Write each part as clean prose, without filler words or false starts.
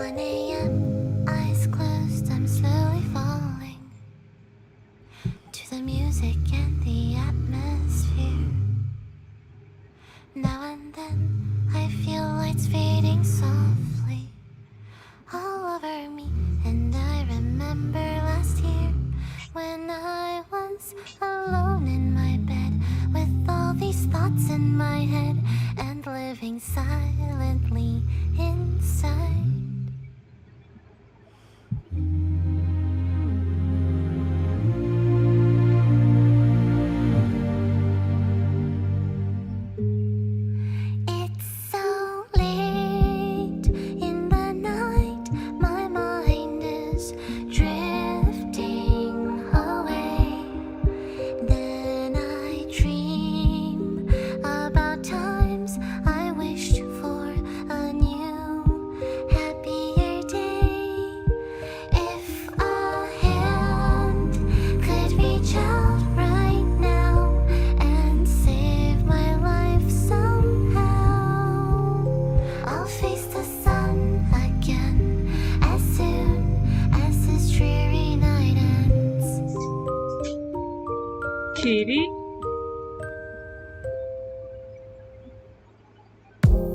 1 a.m., eyes closed, I'm slowly falling to the music and the atmosphere. Now and then, I feel lights fading softly all over me, and I remember last year when I was alone in my bed with all these thoughts in my head and living silently inside. It's so late in the night, my mind is drifting away. Then I dream about times I wished for a new, happier day. If a hand could reach out right now and save my life somehow, I'll face the sun again as soon as this dreary night ends. Katie?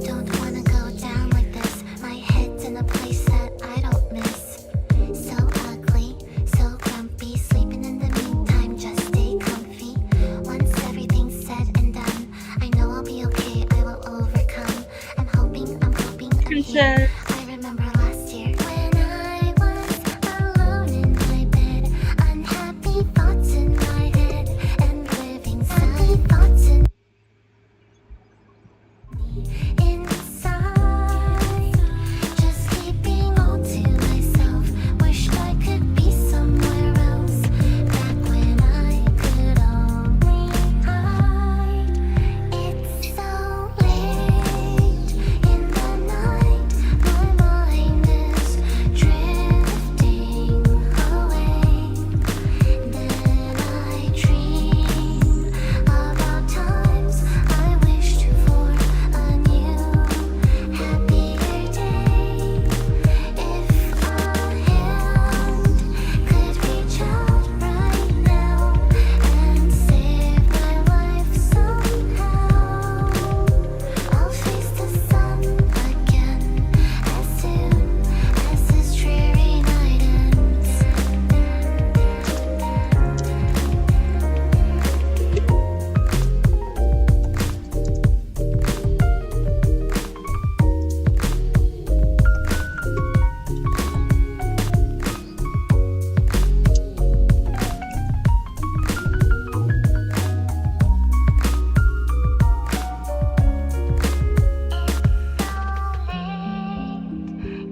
Don't wanna go down like this. My head's in a place that I don't miss. So ugly, so grumpy. Sleeping in the meantime, just stay comfy. Once everything's said and done, I know I'll be okay, I will overcome. I'm hoping, I'm here. Princess. I remember last year when I was alone in my bed, unhappy thoughts in my head, and living silent thoughts in inside, just keeping all to myself. Wished I could be somewhere else, back when I could only hide. It's so late in the night, my mind is drifting away. Then I dream about times I wished for a new, happier day. If a hand could reach out right now and save my life somehow, I'll face the sun again as soon as this dreary night ends.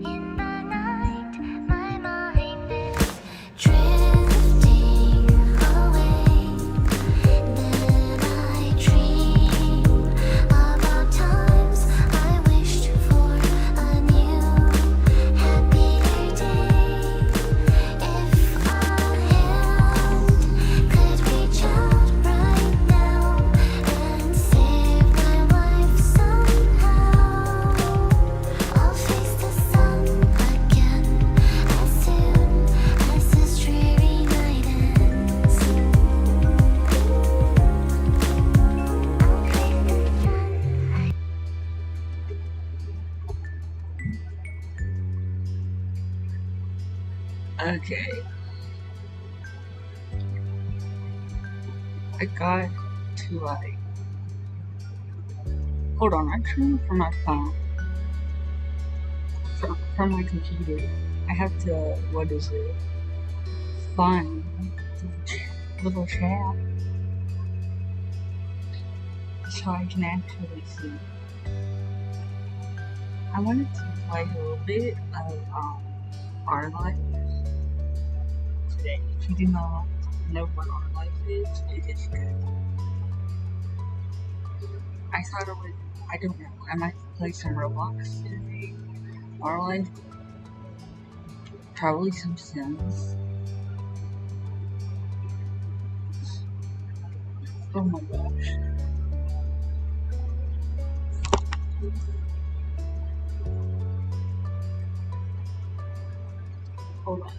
In the night, my mind is drifting away. Then I dream about times I wished for a new, happier day. If a hand could reach out right now and save my life somehow, I'll face the sun again as soon as this dreary night ends. Okay. I got to like. Hold on, I'm trying from my phone. From my computer. I have to, what is it? Find the little chat so I can actually see. I wanted to play a little bit of Our Life today. If you do not know what Our Life is, it is good. I thought it would, I don't know, I might play some Roblox today. Our Life, probably some Sims. Oh my gosh. Hold on.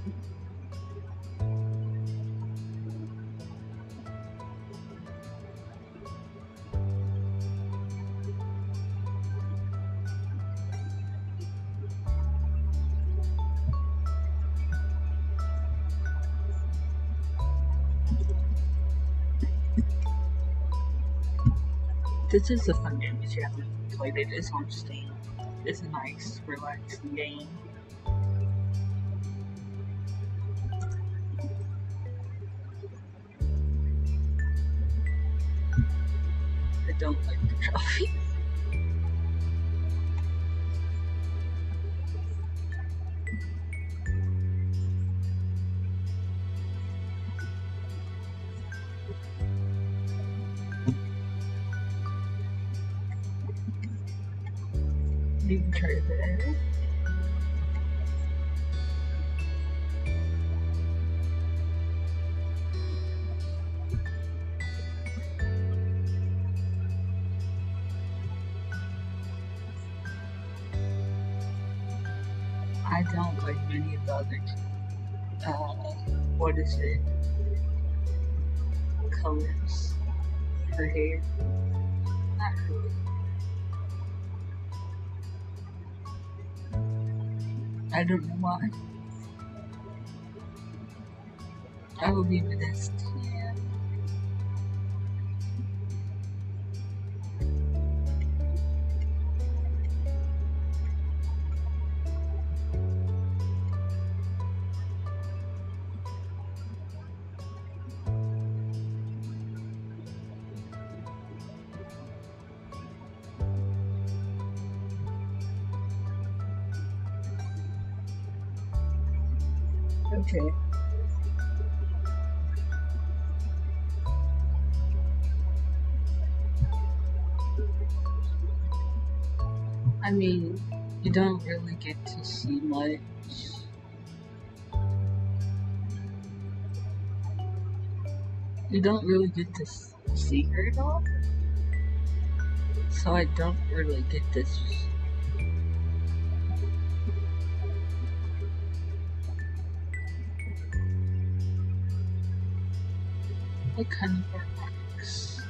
This is a fun game if you haven't played it. It's on Steam. It's a nice, relaxing game. I don't like the trophy. You can try that. I don't like many of the other, what is it, colors for hair. Not really. I don't know why. I will leave it as 10. Okay. I mean, you don't really get to see much. You don't really get to see her at all. So I don't really get this. What kind of works?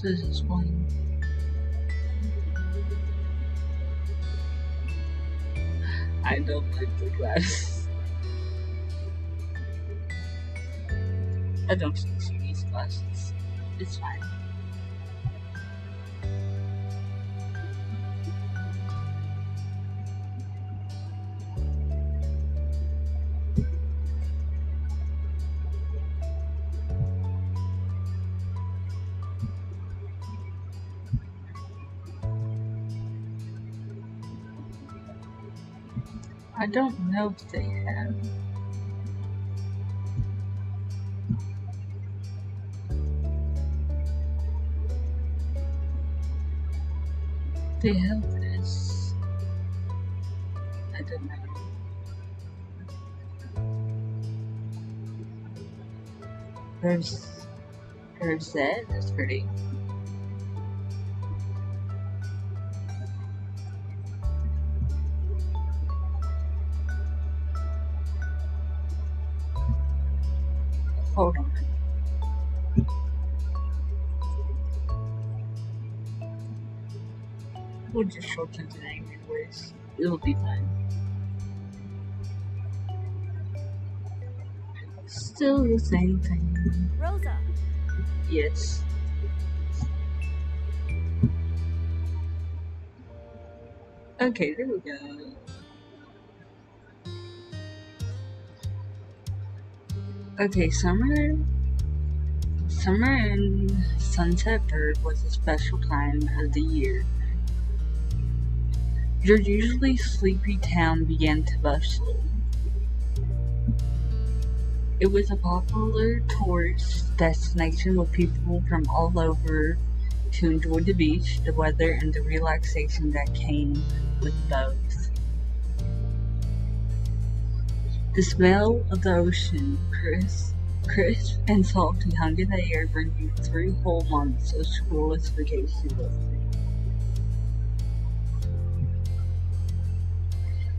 This is one. I don't like the glasses. I don't see these glasses. It's fine. I don't know if they have. They have this. I don't know. There's that. That's pretty. Hold on. We'll just shorten the name anyways. It'll be fine. Still the same thing. Rosa. Yes. Okay, there we go. Okay, summer and sunset bird was a special time of the year. Your usually sleepy town began to bustle. It was a popular tourist destination with people from all over to enjoy the beach, the weather, and the relaxation that came with both. The smell of the ocean, crisp and salty, hung in the air, bringing you 3 whole months of schoolless vacation with me.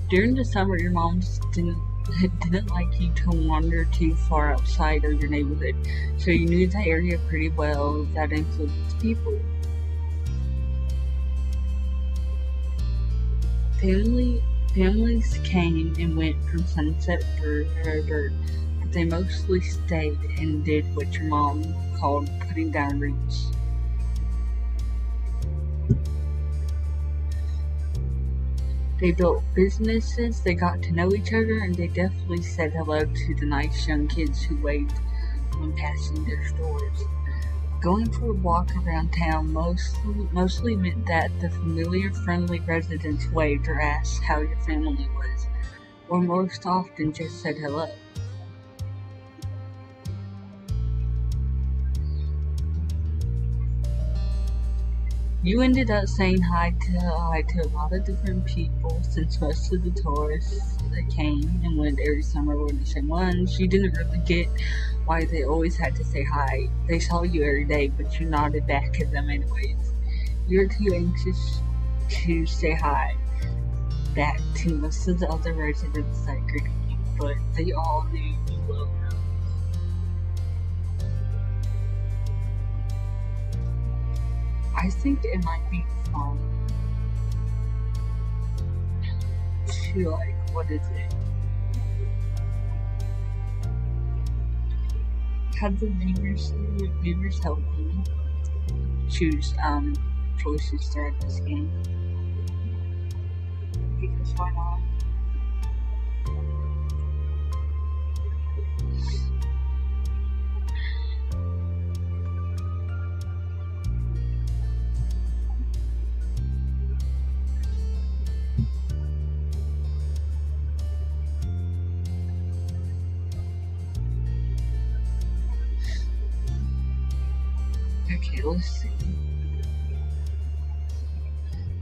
During the summer, your mom didn't like you to wander too far outside of your neighborhood, so you knew the area pretty well. That included people. Families came and went from Sunset Bird, but they mostly stayed and did what your mom called putting down roots. They built businesses, they got to know each other, and they definitely said hello to the nice young kids who waved when passing their stores. Going for a walk around town mostly meant that the familiar, friendly residents waved or asked how your family was, or most often just said hello. You ended up saying hi to a lot of different people since most of the tourists that came and went every summer were the same ones. You didn't really get why they always had to say hi. They saw you every day, but you nodded back at them anyways. You're too anxious to say hi back to most of the other residents that greeted you, but they all knew you well enough. I think it might be fun to what is it? Have the viewers help me choose choices throughout this game. Because why not? Okay, let's see.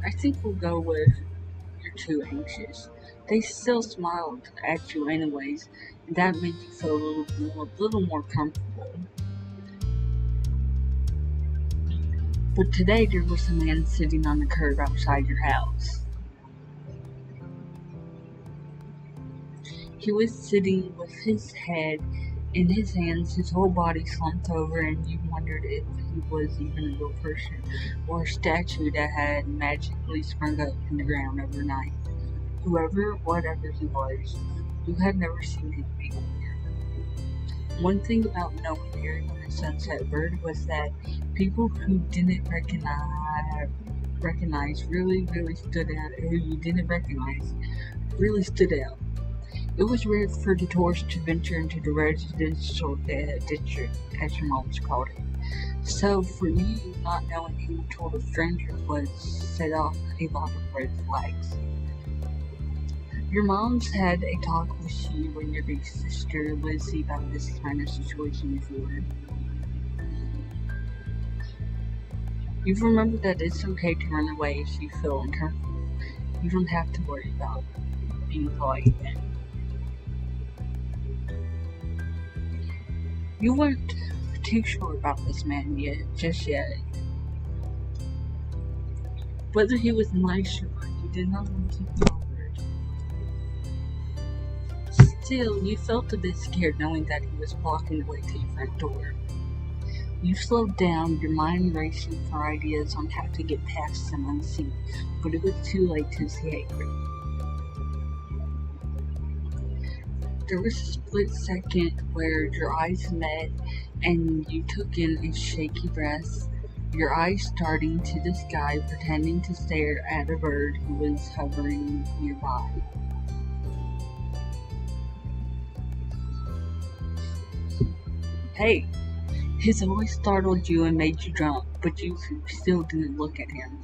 I think we'll go with you're too anxious. They still smiled at you anyways, and that made you feel a little more comfortable. But today there was a man sitting on the curb outside your house. He was sitting with his head in his hands, his whole body slumped over, and you wondered if he was even a real person or a statue that had magically sprung up from the ground overnight. Whatever he was, you had never seen him before. One thing about knowing Eric on the Sunset Bird was that people who didn't recognize really stood out, who you didn't recognize really stood out. It was rare for the tourists to venture into the residential district, as your mom's called it. So for you, not knowing who total stranger was set off a lot of red flags. Your mom's had a talk with you and your big sister Lizzie about this kind of situation before. You've remembered that it's okay to run away if you feel uncomfortable. You don't have to worry about being polite then. You weren't too sure about this man just yet. Whether he was nice or not, you did not want to be bothered. Still, you felt a bit scared knowing that he was blocking the way to your front door. You slowed down, your mind racing for ideas on how to get past him unseen, but it was too late to say it. There was a split second where your eyes met and you took in a shaky breath, your eyes starting to the sky, pretending to stare at a bird who was hovering nearby. Hey! His voice startled you and made you jump, but you still didn't look at him.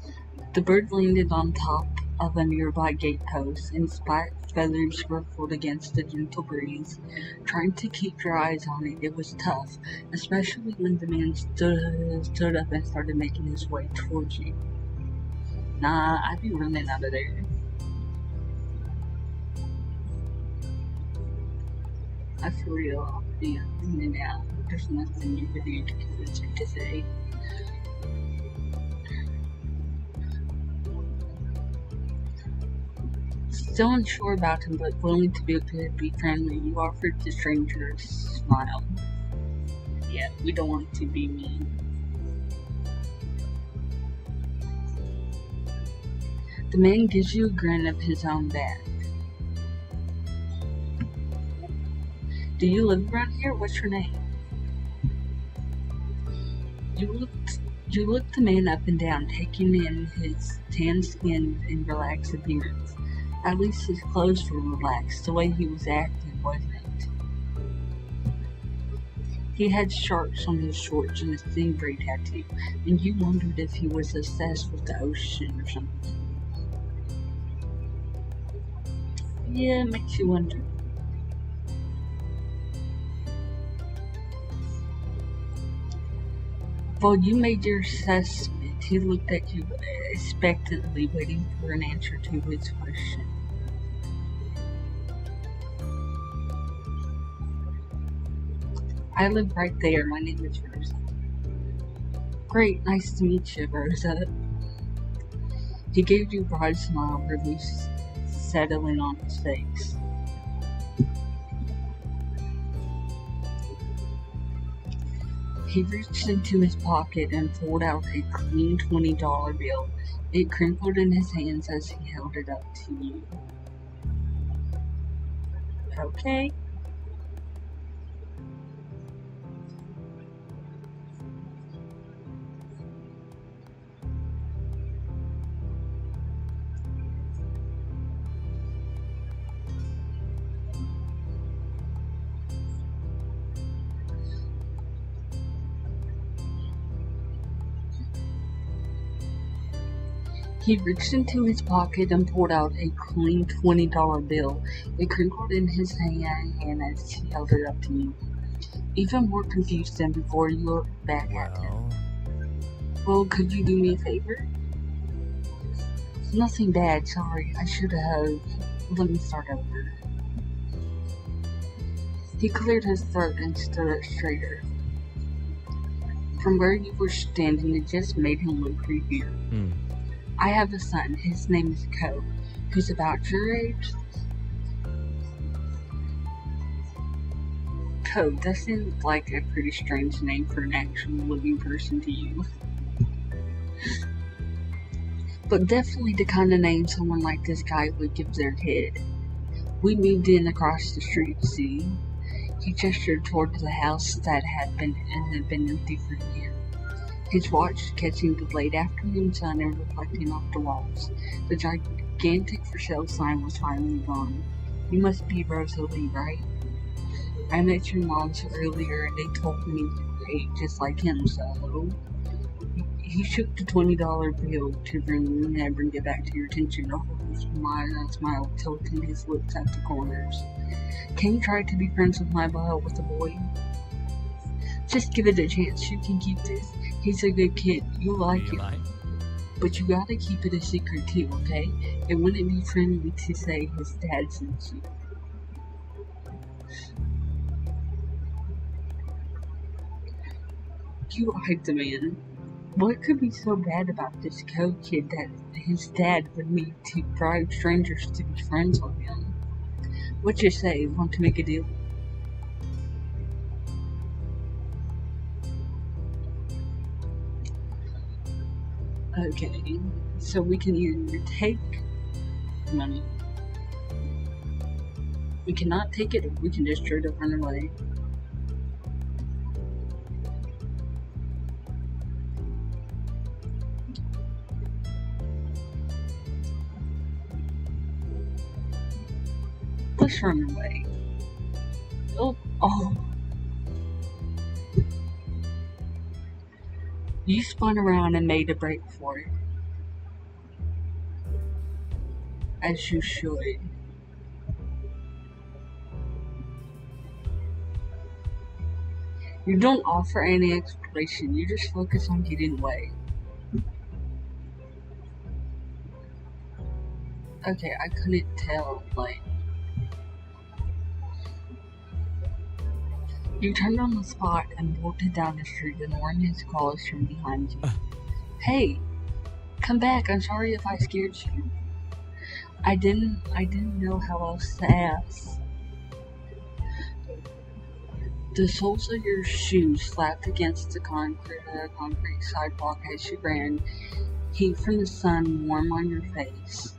The bird landed on top of a nearby gatepost, and its black feathers ruffled against the gentle breeze. Trying to keep your eyes on it, it was tough, especially when the man stood up and started making his way towards you. Nah, I'd be running out of there. I for real, I'll be in and out. There's nothing you could do to convince me to say. Still unsure about him, but willing to be friendly, you offered the stranger a smile. Yeah, we don't want to be mean. The man gives you a grin of his own back. Do you live around here? What's your name? You looked the man up and down, taking in his tan skin and relaxed appearance. At least his clothes were relaxed. The way he was acting wasn't. He had sharks on his shorts and a stingray tattoo, and you wondered if he was obsessed with the ocean or something. Yeah, it makes you wonder. While you made your assessment, he looked at you expectantly, waiting for an answer to his question. I live right there. My name is Rosa. Great, nice to meet you, Rosa. He gave you a broad smile, relief settling on his face. He reached into his pocket and pulled out a clean $20 bill. It crinkled in his hands as he held it up to you. Okay. He reached into his pocket and pulled out a clean $20 bill. It crinkled in his hand as he held it up to you. Even more confused than before, you looked back at him. Well, could you do me a favor? Nothing bad, sorry. I should have. Let me start over. He cleared his throat and stood up straighter. From where you were standing, it just made him look creepier. I have a son. His name is Co. Who's about your age? Co, that seems like a pretty strange name for an actual living person to use. But definitely the kind of name someone like this guy would give their kid. We moved in across the street, see? He gestured toward the house that had been empty for a year. His watch catching the late afternoon sun and reflecting off the walls. The gigantic for sale sign was finally gone. You must be Rosalie, right? I met your moms earlier and they told me you ate just like him, so... He shook the $20 bill to bring it back to your attention. A whole smile tilting his lips at the corners. Can you try to be friends with my boy? Just give it a chance. You can keep this. He's a good kid. You'll like him. But you gotta keep it a secret too, okay? It wouldn't be friendly to say his dad sent you. You eyed the man. What could be so bad about this code kid that his dad would need to bribe strangers to be friends with him? What you say? Want to make a deal? Okay, so we can either take money. We cannot take it, or we can just straight up run away. Let's run away. Oh. You spun around and made a break for it. As you should. You don't offer any explanation, you just focus on getting away. Okay, I couldn't tell, like... You turned on the spot and bolted down the street, ignoring his calls from behind you. Hey, come back, I'm sorry if I scared you. I didn't know how else to ask. The soles of your shoes slapped against the concrete sidewalk as you ran, heat from the sun warm on your face.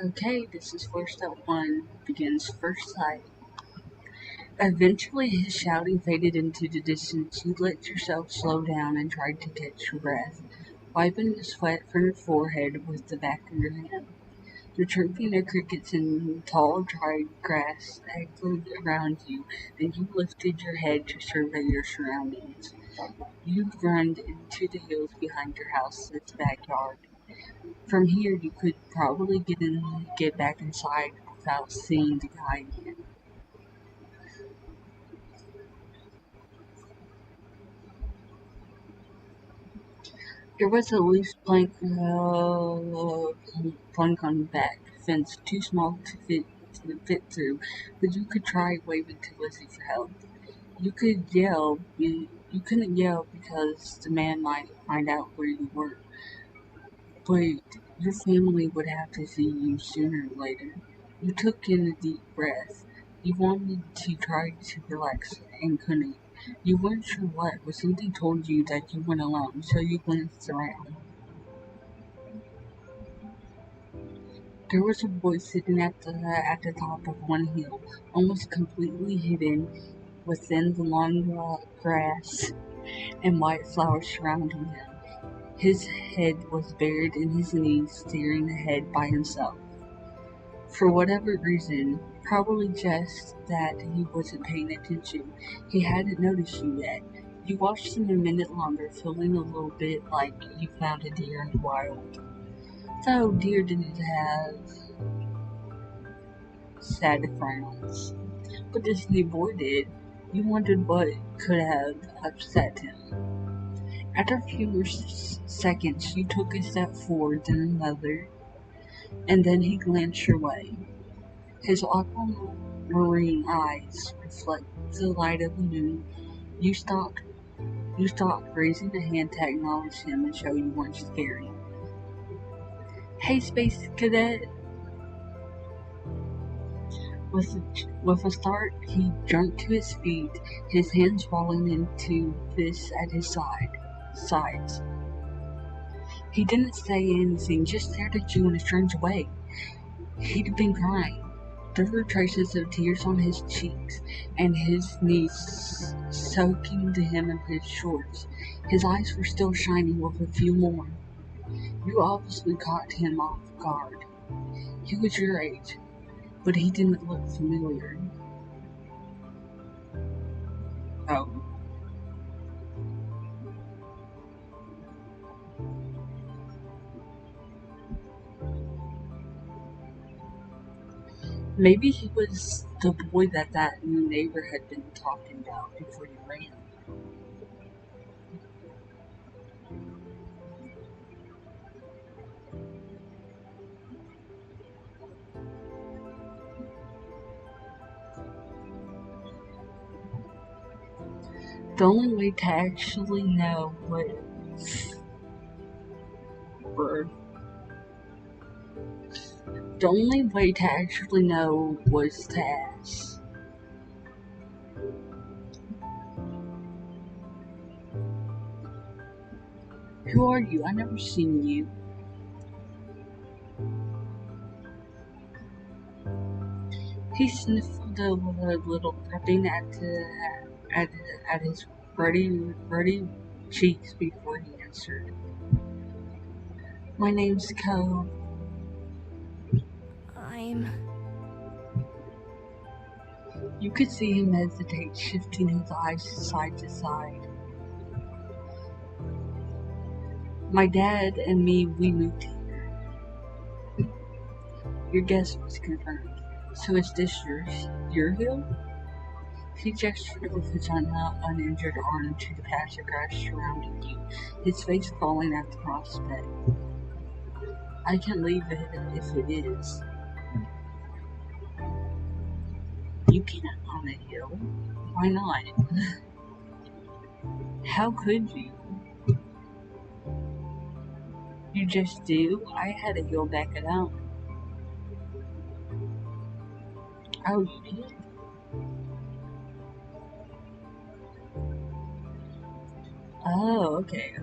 Okay, this is where step one begins. First sight. Eventually, his shouting faded into the distance. You let yourself slow down and tried to catch your breath, wiping the sweat from your forehead with the back of your hand. The chirping of crickets and tall, dry grass echoed around you, and you lifted your head to survey your surroundings. You'd run into the hills behind your house's backyard. From here, you could probably get back inside without seeing the guy again. There was a loose plank on the back fence, too small to fit through, but you could try waving to Lizzie for help. You couldn't yell because the man might find out where you were, but your family would have to see you sooner or later. You took in a deep breath. You wanted to try to relax and couldn't. You weren't sure what, but something told you that you weren't alone, so you glanced around. There was a boy sitting at the top of one hill, almost completely hidden within the long grass and white flowers surrounding him. His head was buried in his knees, staring ahead by himself. For whatever reason, probably just that he wasn't paying attention, he hadn't noticed you yet. You watched him a minute longer, feeling a little bit like you found a deer in the wild. Though deer didn't have sad frowns. But this new boy did. You wondered what could have upset him. After a few more seconds, you took a step forward, then another, and then he glanced your way. His aquamarine eyes reflect the light of the moon. You stopped. You stopped, raising a hand to acknowledge him and show you weren't scary. Hey, Space Cadet! With a start, he jumped to his feet, his hands falling into fists at his sides. He didn't say anything, just stared at you in a strange way. He'd been crying. There were traces of tears on his cheeks, and his knees soaking the hem of his shorts. His eyes were still shining with a few more. You obviously caught him off guard. He was your age, but he didn't look familiar. Oh, maybe he was the boy that new neighbor had been talking about before you ran. The only way to actually know what were the only way to actually know was to ask. Who are you? I never seen you. He sniffled a little, rubbing at, at his ruddy cheeks before he answered. My name's Co. I'm. You could see him hesitate, shifting his eyes side to side. My dad and me, we moved here. Your guess was confirmed. So is this your hill? He gestured with his uninjured arm to the patch of grass surrounding you, his face falling at the prospect. I can't leave it if it is. You can't on a hill. Why not? How could you? You just do? I had to go back it out. Oh, you did? Oh, okay.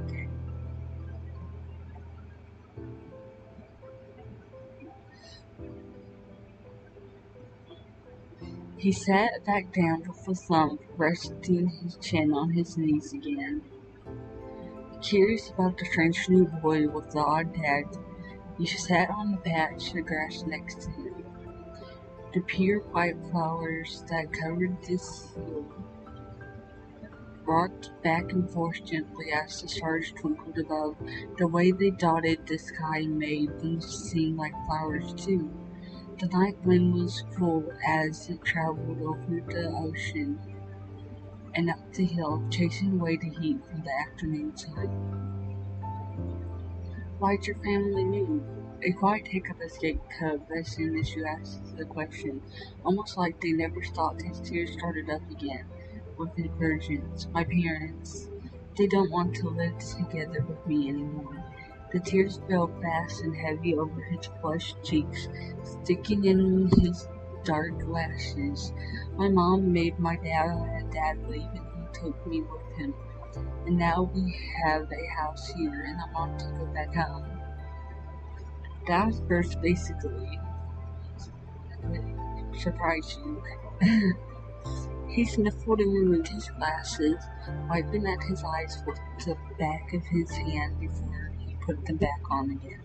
He sat back down with a thump, resting his chin on his knees again. Curious about the strange new boy with the odd dad, he sat on the patch of grass next to him. The pure white flowers that covered this hill rocked back and forth gently as the stars twinkled above. The way they dotted the sky made them seem like flowers too. The night wind was cool as it traveled over the ocean and up the hill, chasing away the heat from the afternoon sun. Why'd your family move? A quiet hiccup escaped Cub as soon as you asked the question, almost like they never stopped. His tears started up again, with divergence. My parents, they don't want to live together with me anymore. The tears fell fast and heavy over his flushed cheeks, sticking in his dark lashes. My mom made my dad leave and he took me with him. And now we have a house here and I want to go back home. That was first basically surprise you. He sniffled and removed his glasses, wiping at his eyes with the back of his hand before he put them back on again.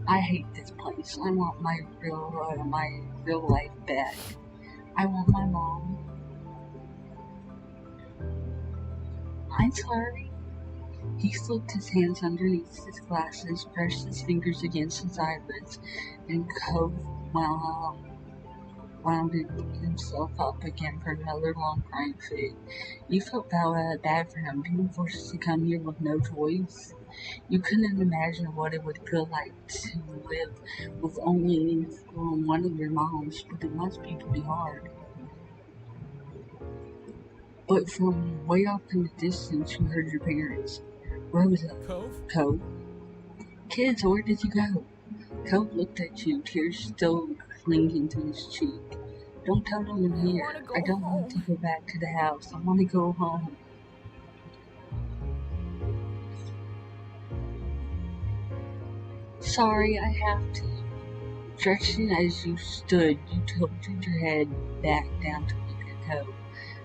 I hate this place. I want my real life back. I want my mom. I'm sorry. He slipped his hands underneath his glasses, pressed his fingers against his eyelids, and Cove wound himself up again for another long crying fit. You felt bad for him, being forced to come here with no choice. You couldn't imagine what it would feel like to live with only one of your moms, but it must be pretty hard. But from way off in the distance, you heard your parents. Rosa. Cove. Kids, where did you go? Cove looked at you, tears still clinging to his cheek. Don't tell them I'm here. I don't want to go back to the house. I want to go home. Sorry, I have to. Stretching as you stood, you tilted your head back down to look at Cove.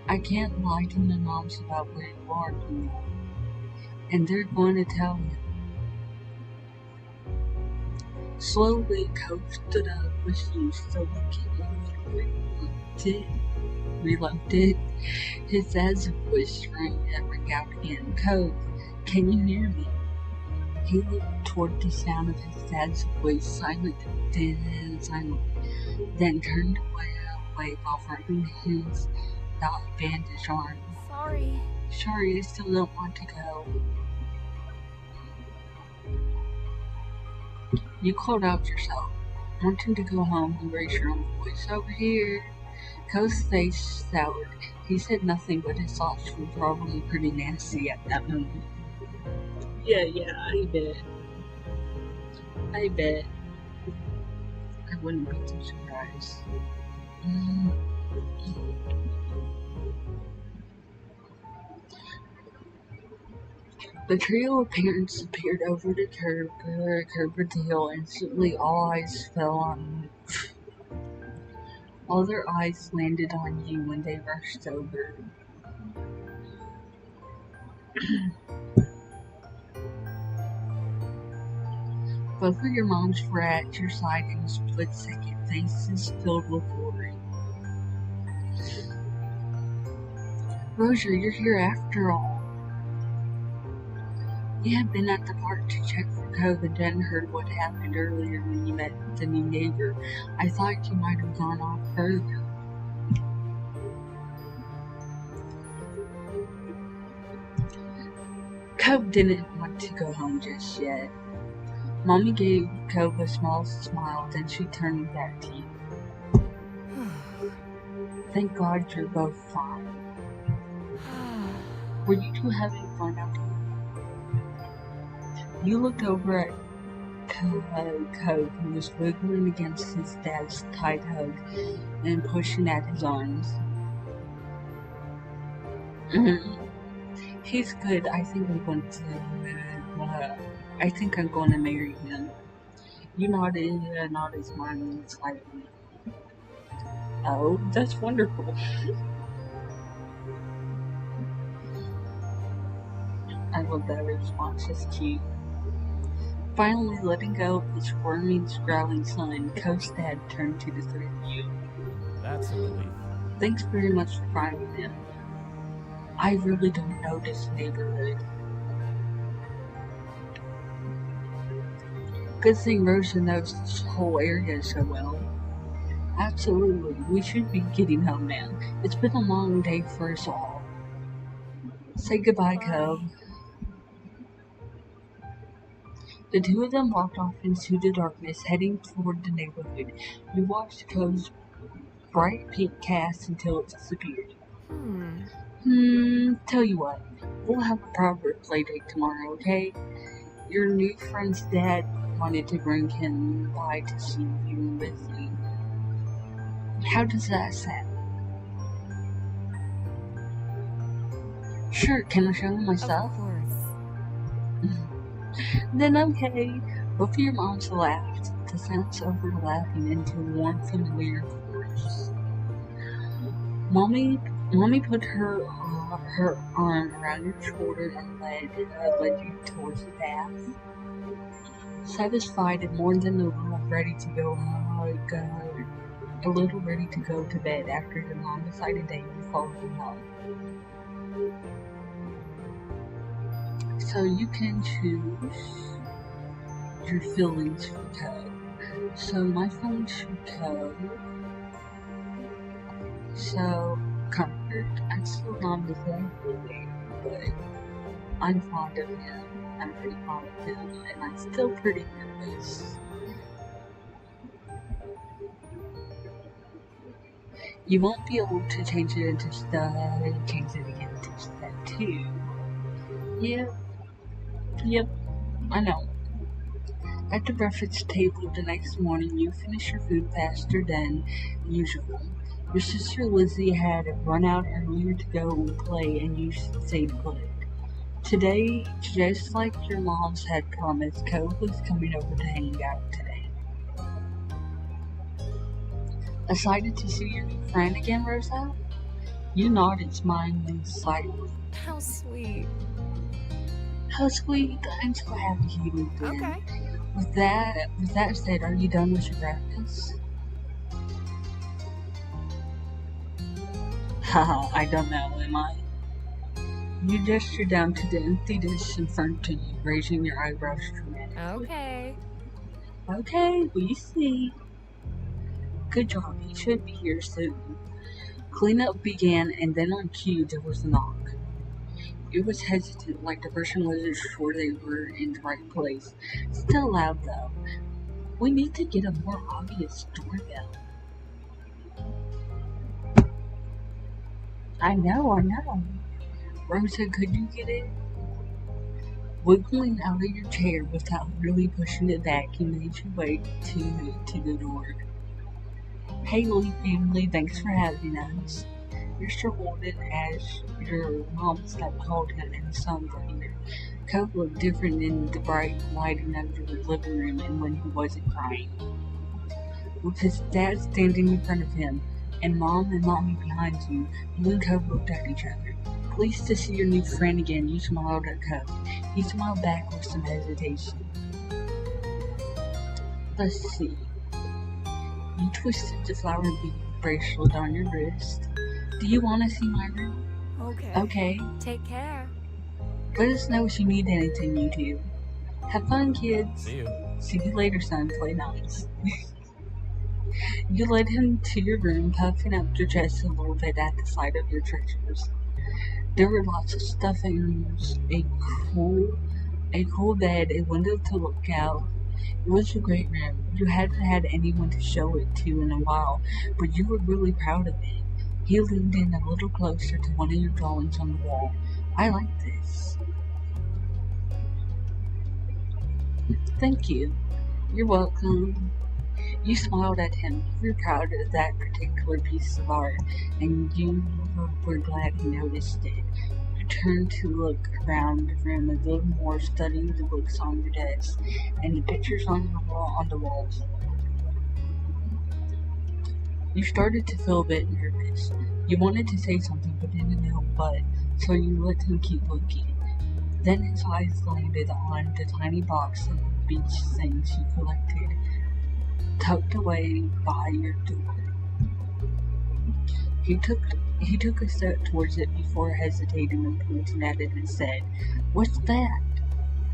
I can't lie to my moms about where you are anymore. And they're going to tell me. Slowly, Cove stood up with you, still looking reluctant. His dad's voice rang out again. Cove, can you hear me? He looked toward the sound of his dad's voice, silent, then turned away while rubbing his bandaged arm. Sorry, I still don't want to go. You called out yourself, wanting to go home and raise your own voice. Over here. Cove's face soured. He said nothing, but his thoughts were probably pretty nasty at that moment. Yeah, I bet. I wouldn't be too surprised. The trio of parents appeared over the curve of the hill. Instantly, all their eyes landed on you when they rushed over. Both of your moms were at your side in a split second, faces filled with worry. Rosa, you're here after all. We had been at the park to check for Cove and then heard what happened earlier when you met the new neighbor. I thought you might have gone off further. Cove didn't want to go home just yet. Mommy gave Cove a small smile, then she turned back to you. Thank God you're both fine. Were you two having fun out here? You looked over at Cove, who was wiggling against his dad's tight hug and pushing at his arms. He's good. I think I'm going to marry him. You nodded smiling slightly. Oh, that's wonderful. I love that response. It's cute. Finally letting go of the squirming, growling son, Cove's dad turned to the three of you. That's a relief. Thanks very much for finding him. I really don't know this neighborhood. Good thing Rosa knows this whole area so well. Absolutely, we should be getting home now. It's been a long day for us all. Say goodbye, Cove. The two of them walked off into the darkness, heading toward the neighborhood. You watched Cove's bright pink cast until it disappeared. Tell you what, we'll have a proper play date tomorrow, okay? Your new friend's dad wanted to bring him by to see you and Lizzie. How does that sound? Sure, can I show him myself? Of course. Then okay. Both of your moms laughed. The sounds overlapping into one familiar chorus. Mommy put her arm around your shoulder and led you towards the path. Satisfied and more than a little ready to go to bed after your long-decided day, you followed him home. So you can choose your feelings for Cove. So my feelings for Cove. So comfort. I'm still not the same feeling, but I'm fond of him. I'm pretty fond of him, and I'm still pretty nervous. You won't be able to change it into stuff and change it again into step 2. Yep, I know. At the breakfast table the next morning, you finish your food faster than usual. Your sister Lizzie had run out earlier to go and play, and you stayed put. Today, just like your moms had promised, Cove was coming over to hang out today. Excited to see your new friend again, Rosa? You nodded, smiling slightly. How sweet. How sweet. I'm so happy you moved in. Okay. With that said, are you done with your breakfast? Haha, I don't know, am I? You gesture down to the empty dish in front of you, raising your eyebrows dramatically. Okay, we see. Good job, he should be here soon. Cleanup began, and then on cue, there was a knock. It was hesitant, like the person wasn't sure they were in the right place. Still loud, though. We need to get a more obvious doorbell. I know. Rosa, could you get it? Wiggling out of your chair without really pushing it back, you made your way to the door. Hey, Lee family, thanks for having us. Mr. Holden, as your moms had called him in some later. Cove looked different in the bright lighting of the living room and when he wasn't crying. With his dad standing in front of him, and Mom and Mommy behind you, you and Cove looked at each other. Pleased to see your new friend again, you smiled at Cove. He smiled back with some hesitation. Let's see. You twisted the flower bead bracelet on your wrist. Do you want to see my room? Okay. Take care. Let us know if you need anything, you two. Have fun, kids. See you. See you later, son. Play nice. You led him to your room, puffing up your chest a little bit at the sight of your treasures. There were lots of stuffings, a cool bed, a window to look out. It was a great room. You hadn't had anyone to show it to in a while, but you were really proud of it. He leaned in a little closer to one of your drawings on the wall. I like this. Thank you. You're welcome. You smiled at him. You were proud of that particular piece of art, and you were glad he noticed it. You turned to look around the room a little more, studying the books on your desk and the pictures on the walls. You started to feel a bit nervous. You wanted to say something but didn't know what, so you let him keep looking. Then his eyes landed on the tiny box of beach things you collected, tucked away by your door. He took a step towards it before hesitating and pointing at it and said, "What's that?"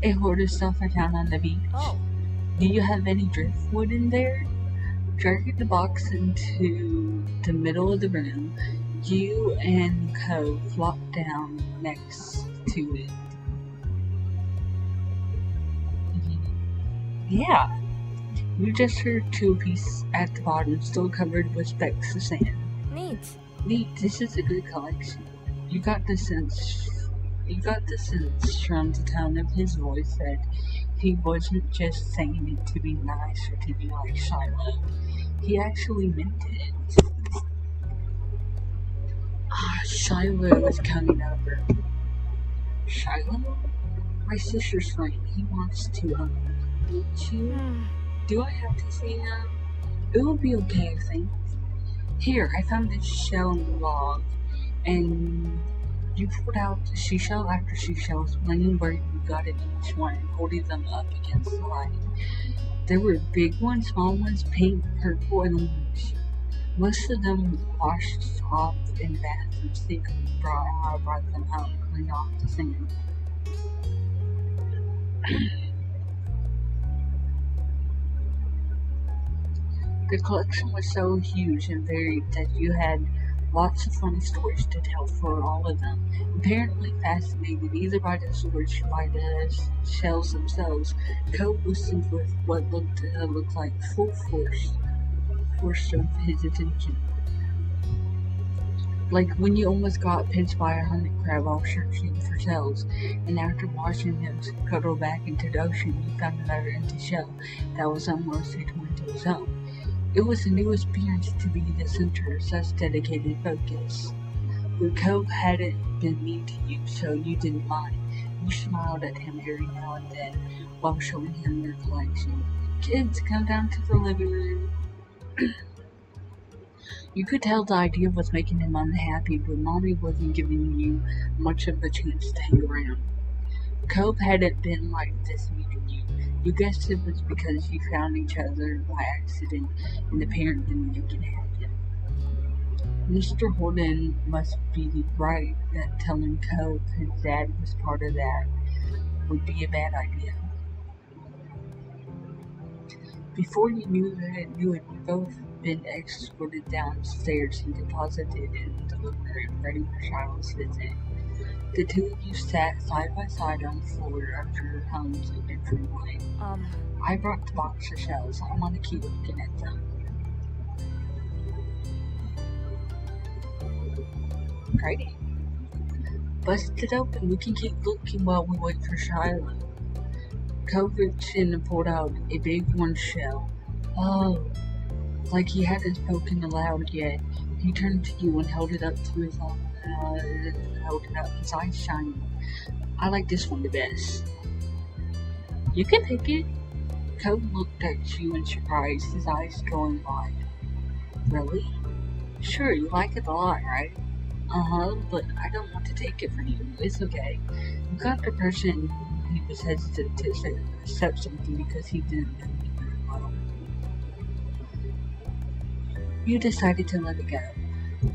"A hoard of stuff I found on the beach." Oh. "Do you have any driftwood in there?" Dragging the box into the middle of the room, you and Co flopped down next to it. Yeah, you just heard to a piece at the bottom, still covered with specks of sand. Neat. Neat, this is a good collection. You got the sense from the tone of his voice that he wasn't just saying it to be nice or to be like Shiloh. He actually meant it. Shiloh is coming over. Shiloh? My sister's friend. He wants to, meet you. Do I have to see him? It will be okay, I think. Here, I found this shell in the log, and you pulled out seashell after seashell, explaining where you got it each one, and holding them up against the light. There were big ones, small ones, pink, purple, and orange. Most of them washed off in the bathroom sink. I brought them home, cleaned off the sand. The collection was so huge and varied that you had lots of funny stories to tell for all of them. Apparently fascinated either by the stories or by the shells themselves, Cope listened with what looked like full force of his attention. Like when you almost got pinched by a hermit crab while searching for shells, and after watching him cuddle back into the ocean, you found another empty shell that was almost a twin to his own. It was a new experience to be the center of such dedicated focus. But Cope hadn't been mean to you, so you didn't mind. You smiled at him every now and then while showing him your collection. "Kids, come down to the living room." You could tell the idea was making him unhappy, but Mommy wasn't giving you much of a chance to hang around. Cope hadn't been like this meeting you. You guessed it was because you found each other by accident and the parent didn't make it happen. Mr. Holden must be right that telling Cope his dad was part of that would be a bad idea. Before you knew it, you had both been escorted downstairs and deposited in the living room, ready for Shiloh's visit. The two of you sat side by side on the floor of your homes in different ways. I brought the box of shells. I want to keep looking at them. Great. Bust it open. We can keep looking while we wait for Shiloh. Cope reached in and pulled out a big orange shell. Oh, like he hadn't spoken aloud yet. He turned to you and held it up to his his eyes shining. "I like this one the best." "You can take it." Cope looked at you in surprise, his eyes going wide. "Really? Sure, you like it a lot, right?" "Uh-huh, but I don't want to take it from you. It's okay." You got the person he was hesitant to accept something because he didn't know you very well. You decided to let it go.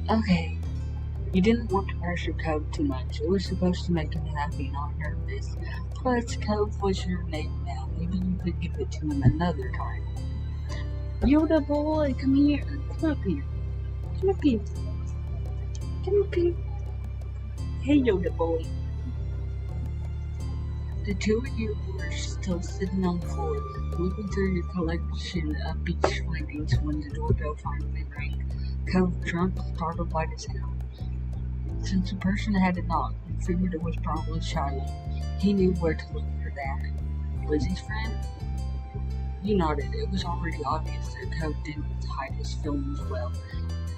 Okay. You didn't want to pressure Cope too much. It was supposed to make him happy, not nervous. Plus, Cope was your name now. Maybe you could give it to him another time. "Yoda boy, come here. Come up here. Come up here. Come up here. Hey, Yoda boy." The two of you were still sitting on the floor, looking through your collection of beach findings when the doorbell finally rang. Cope, drunk, startled by the sound. Since the person hadn't knocked, he figured it was probably Shiloh. He knew where to look for that. Lizzie's friend? You nodded. It was already obvious that Code didn't hide his feelings well.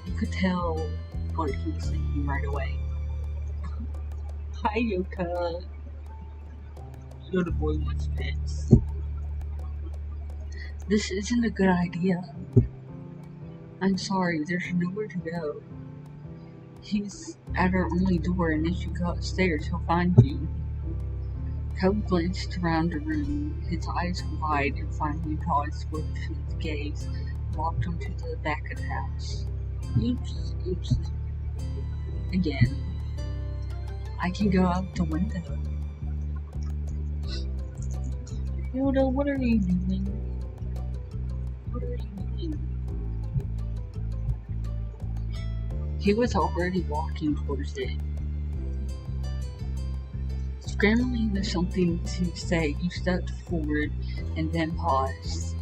You could tell what he was thinking right away. Hi, Yoka. Little boy wants pets. This isn't a good idea. I'm sorry, there's nowhere to go. He's at our only door, and if you go upstairs, he'll find you. Code glanced around the room, his eyes wide, and finally paused with his gaze locked onto the back of the house. Oops. Again. I can go out the window. Yoda, what are you doing? What are you doing? He was already walking towards it. Scrambling with something to say, you stepped forward and then paused.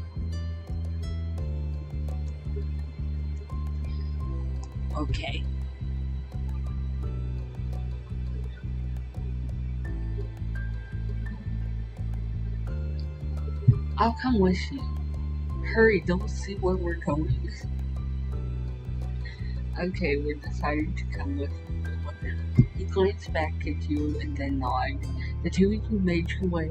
Okay. I'll come with you. Hurry, don't see where we're going. Okay, we're deciding to come with him. He glanced back at you and then nodded. The two of you made your way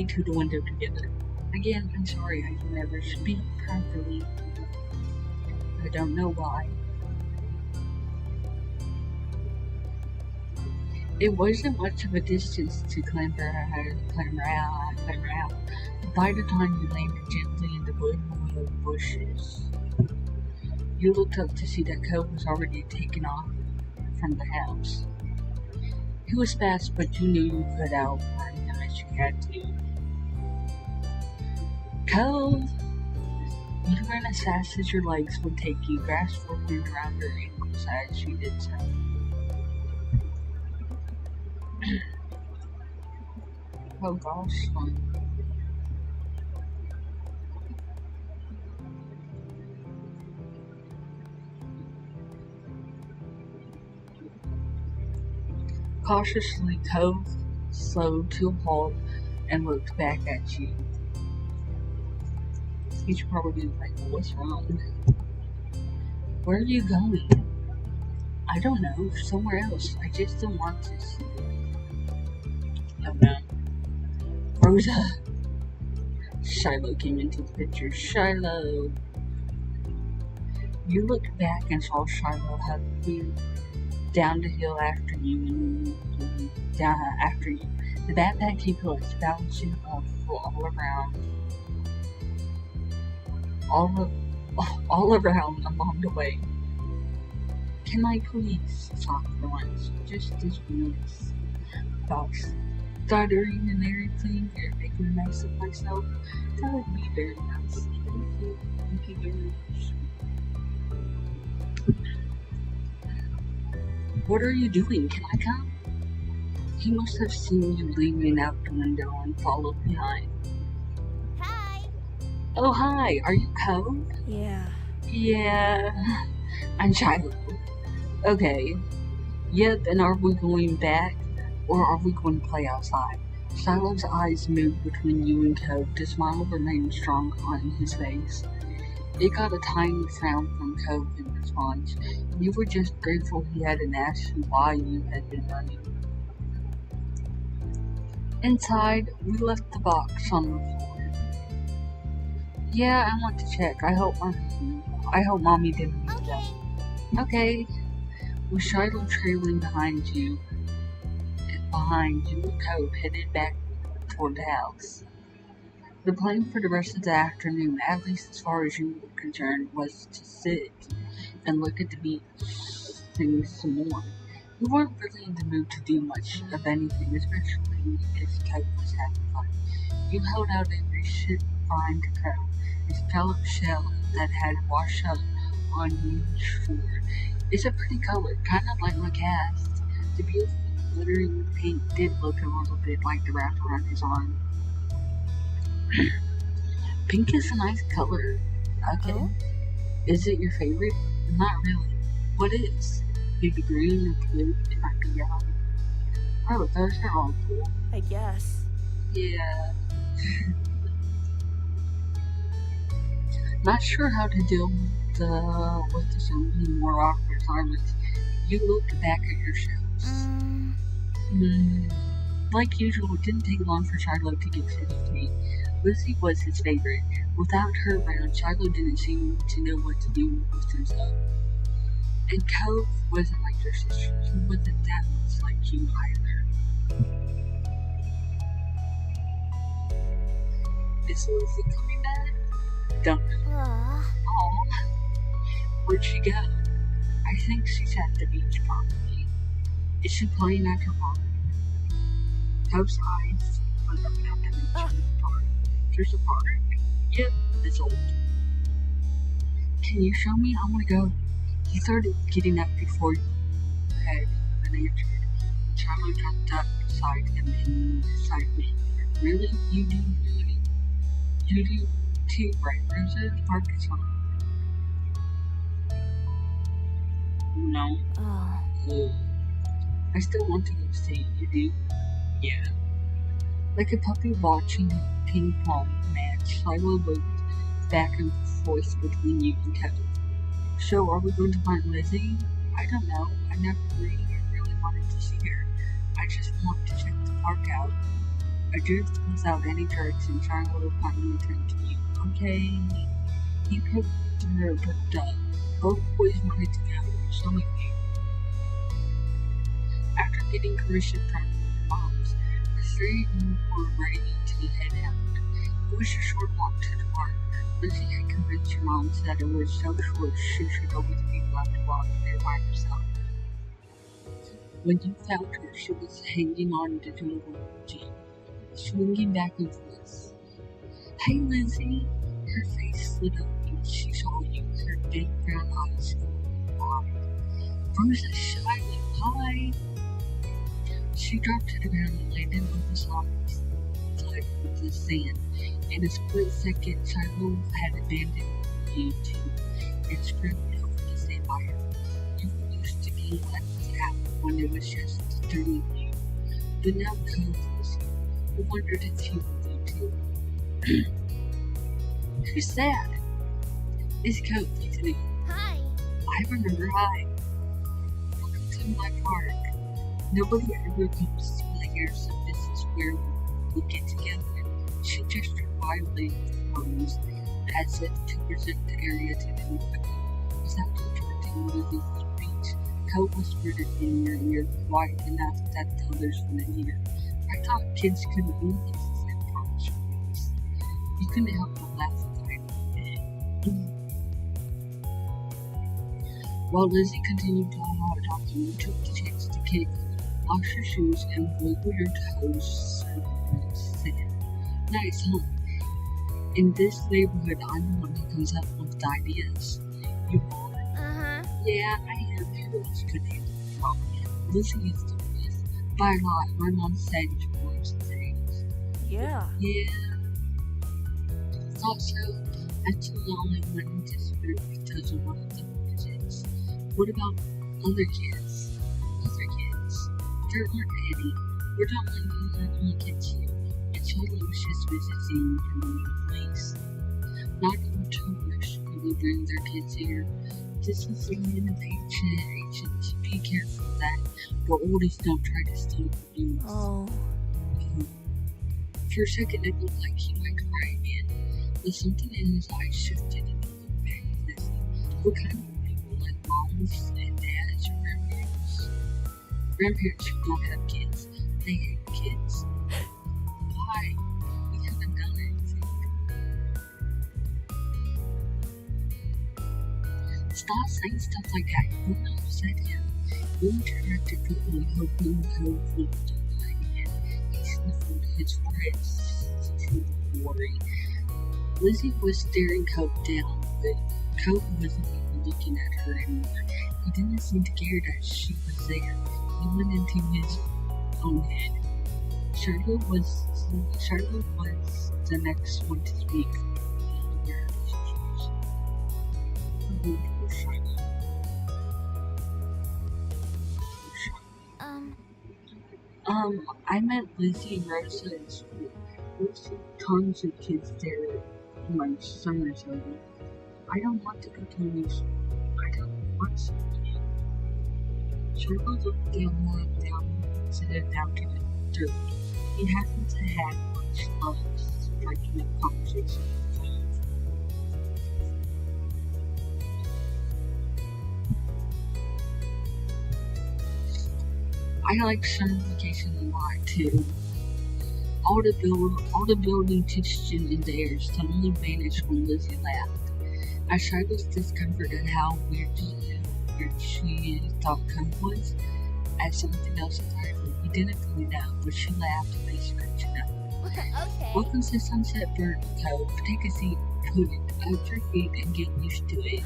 to the window together. Again, I'm sorry I can never speak properly. I don't know why. It wasn't much of a distance to clamber out. By the time you landed gently in the bushes, you looked up to see that Code was already taken off from the house. He was fast, but you knew you could outrun him if you had to. Code! You ran as fast as your legs would take you, grasped for him around your ankles as you did so. Oh gosh, Cautiously, Code slowed to a halt and looked back at you. You should probably be like, what's wrong? Where are you going? I don't know, somewhere else. I just don't want to see you. Oh no. Rosa! Shiloh came into the picture. Shiloh! You looked back and saw Shiloh heading down the hill after you. The backpack he pulled bouncing off all around along the way. Can I please talk for once? Just this once. Box. Stuttering and everything, you're making a mess of myself. That would be very nice. Thank you very much. What are you doing? Can I come? He must have seen you leaving out the window and followed behind. Hi! Oh, hi. Are you Code? Yeah. Yeah. I'm Shiloh. Okay. Yep, and are we going back? Or are we going to play outside? Shiloh's eyes moved between you and Code. The smile remained strong on his face. It got a tiny frown from Code in response. You were just grateful he hadn't asked you why you had been running. Inside, we left the box on the floor. Yeah, I want to check. I hope Mommy didn't leave that. Okay. With Shiloh trailing behind you, Code headed back toward the house. The plan for the rest of the afternoon, at least as far as you were concerned, was to sit and look at the beach, sing some more. You weren't really in the mood to do much of anything, especially if Code was having fun. You held out a recent find to Code, a scalloped shell that had washed up on each floor. It's a pretty color, kind of like my cast. The beautiful glittering paint did look a little bit like the wrapper on his arm. Pink is a nice color. Okay. Oh? Is it your favorite? Not really. What is? Baby green or blue? It might be yellow. Oh, those are all cool. I guess. Yeah. Not sure how to deal with so many more awkward silence. You looked back at your shelves. Like usual, it didn't take long for Shiloh to get to his feet. Lizzie was his favorite. Without her around, Shiloh didn't seem to know what to do with himself. And Cove wasn't like your sister. He wasn't that much like you either. Is Lizzie coming back? Don't know. Aw. Where'd she go? I think she's at the beach, probably. Is she playing at her park? Cove's eyes went up at the beach in the park. There's a park? Yep, it's old. Can you show me? I want to go. He started getting up before you had even answered. Charlie jumped up beside him and beside me. Really? You do too, right, Rosa? The park is fine. No. I still want to go see. You do? Yeah. Like a puppy watching a ping pong match, Shiloh looked back and forth between you and Kevin. So, are we going to find Lizzie? I don't know. I never really wanted to see her. I just want to check the park out. I drift without any direction. Shiloh finally turned to you. Okay. He poked her, but both boys wanted to go. So did you. After getting permission from their moms, the three of you were ready to head out. It was a short walk to the park. Lizzie had convinced your mom that it was so short she should always be allowed to walk there by herself. When you found her, she was hanging on to the jeep, swinging back and forth. Hey, Lizzie! Her face lit up when she saw you, her big brown eyes going wide. Rosa, Shiloh, hi! She dropped to the ground and landed on the side of the sand. In a split second, Shiloh had abandoned you two and scrambled over to stand by her. You were used to being let out when it was just the three of you. But now Cove was here. You wondered if he would you too. Who's that? It's Cove, isn't it? Hi. I remember, hi. Welcome to my park. Nobody ever comes to play here, so this is where we get together. She gestured wildly with her arms, as if to present the area to the newcomer. Without interrupting Lizzie's speech, Cove whispered in your ear, quiet enough that the others wouldn't hear. I thought kids couldn't do this, said Thomas Reeves. You couldn't help but laugh at it. While Lizzie continued talking, you took the chance to kick off your shoes and wiggle your toes and said, nice, huh? In this neighborhood, I'm the one who comes up with ideas. You are? Yeah, I am. Who else could handle the problem? Lizzie is the best. By a lot. My mom said you were some things. Yeah. Yeah. Thought so. That's too long and went into spirit because of one of the visits. What about other kids? Other kids? There aren't any. We're not only kids here. And Shiloh was just visiting from a new place. Not even tourists really bring their kids here. This is an innovation agency. Be careful of that. The oldest don't try to steal the news. Oh. For a second, it looked like he might cry again, but something in his eyes shifted and he looked back at Lizzie. What kind of people, like moms and dads or grandparents? Grandparents who don't have kids, they hate kids. Why? We haven't done anything. Stop saying stuff like that. You won't upset him. You interrupted quickly, hoping Cove would do that again. He sniffled his forehead to worry. Lizzie was staring Cove down, but Cove wasn't even looking at her anymore. He didn't seem to care that she was there. He went into his own head. Shiloh was the next one to speak. Poor Shiloh. I met Lizzie and Rosa in school. There's tons of kids there in my summer service. I don't want to go to any school. I don't want to. Charlie looked down to the dirt. He hasn't had much luck striking up conversation. I like summer vacation a lot too. All the building tension in the air suddenly vanished when Lizzie laughed. I tried to discomfort at how weird she thought Cove was. As something else entirely. We didn't really know, but she laughed and they scratched it up. Okay. Welcome to Sunset Bird Cove. Take a seat, put it up your feet, and get used to it.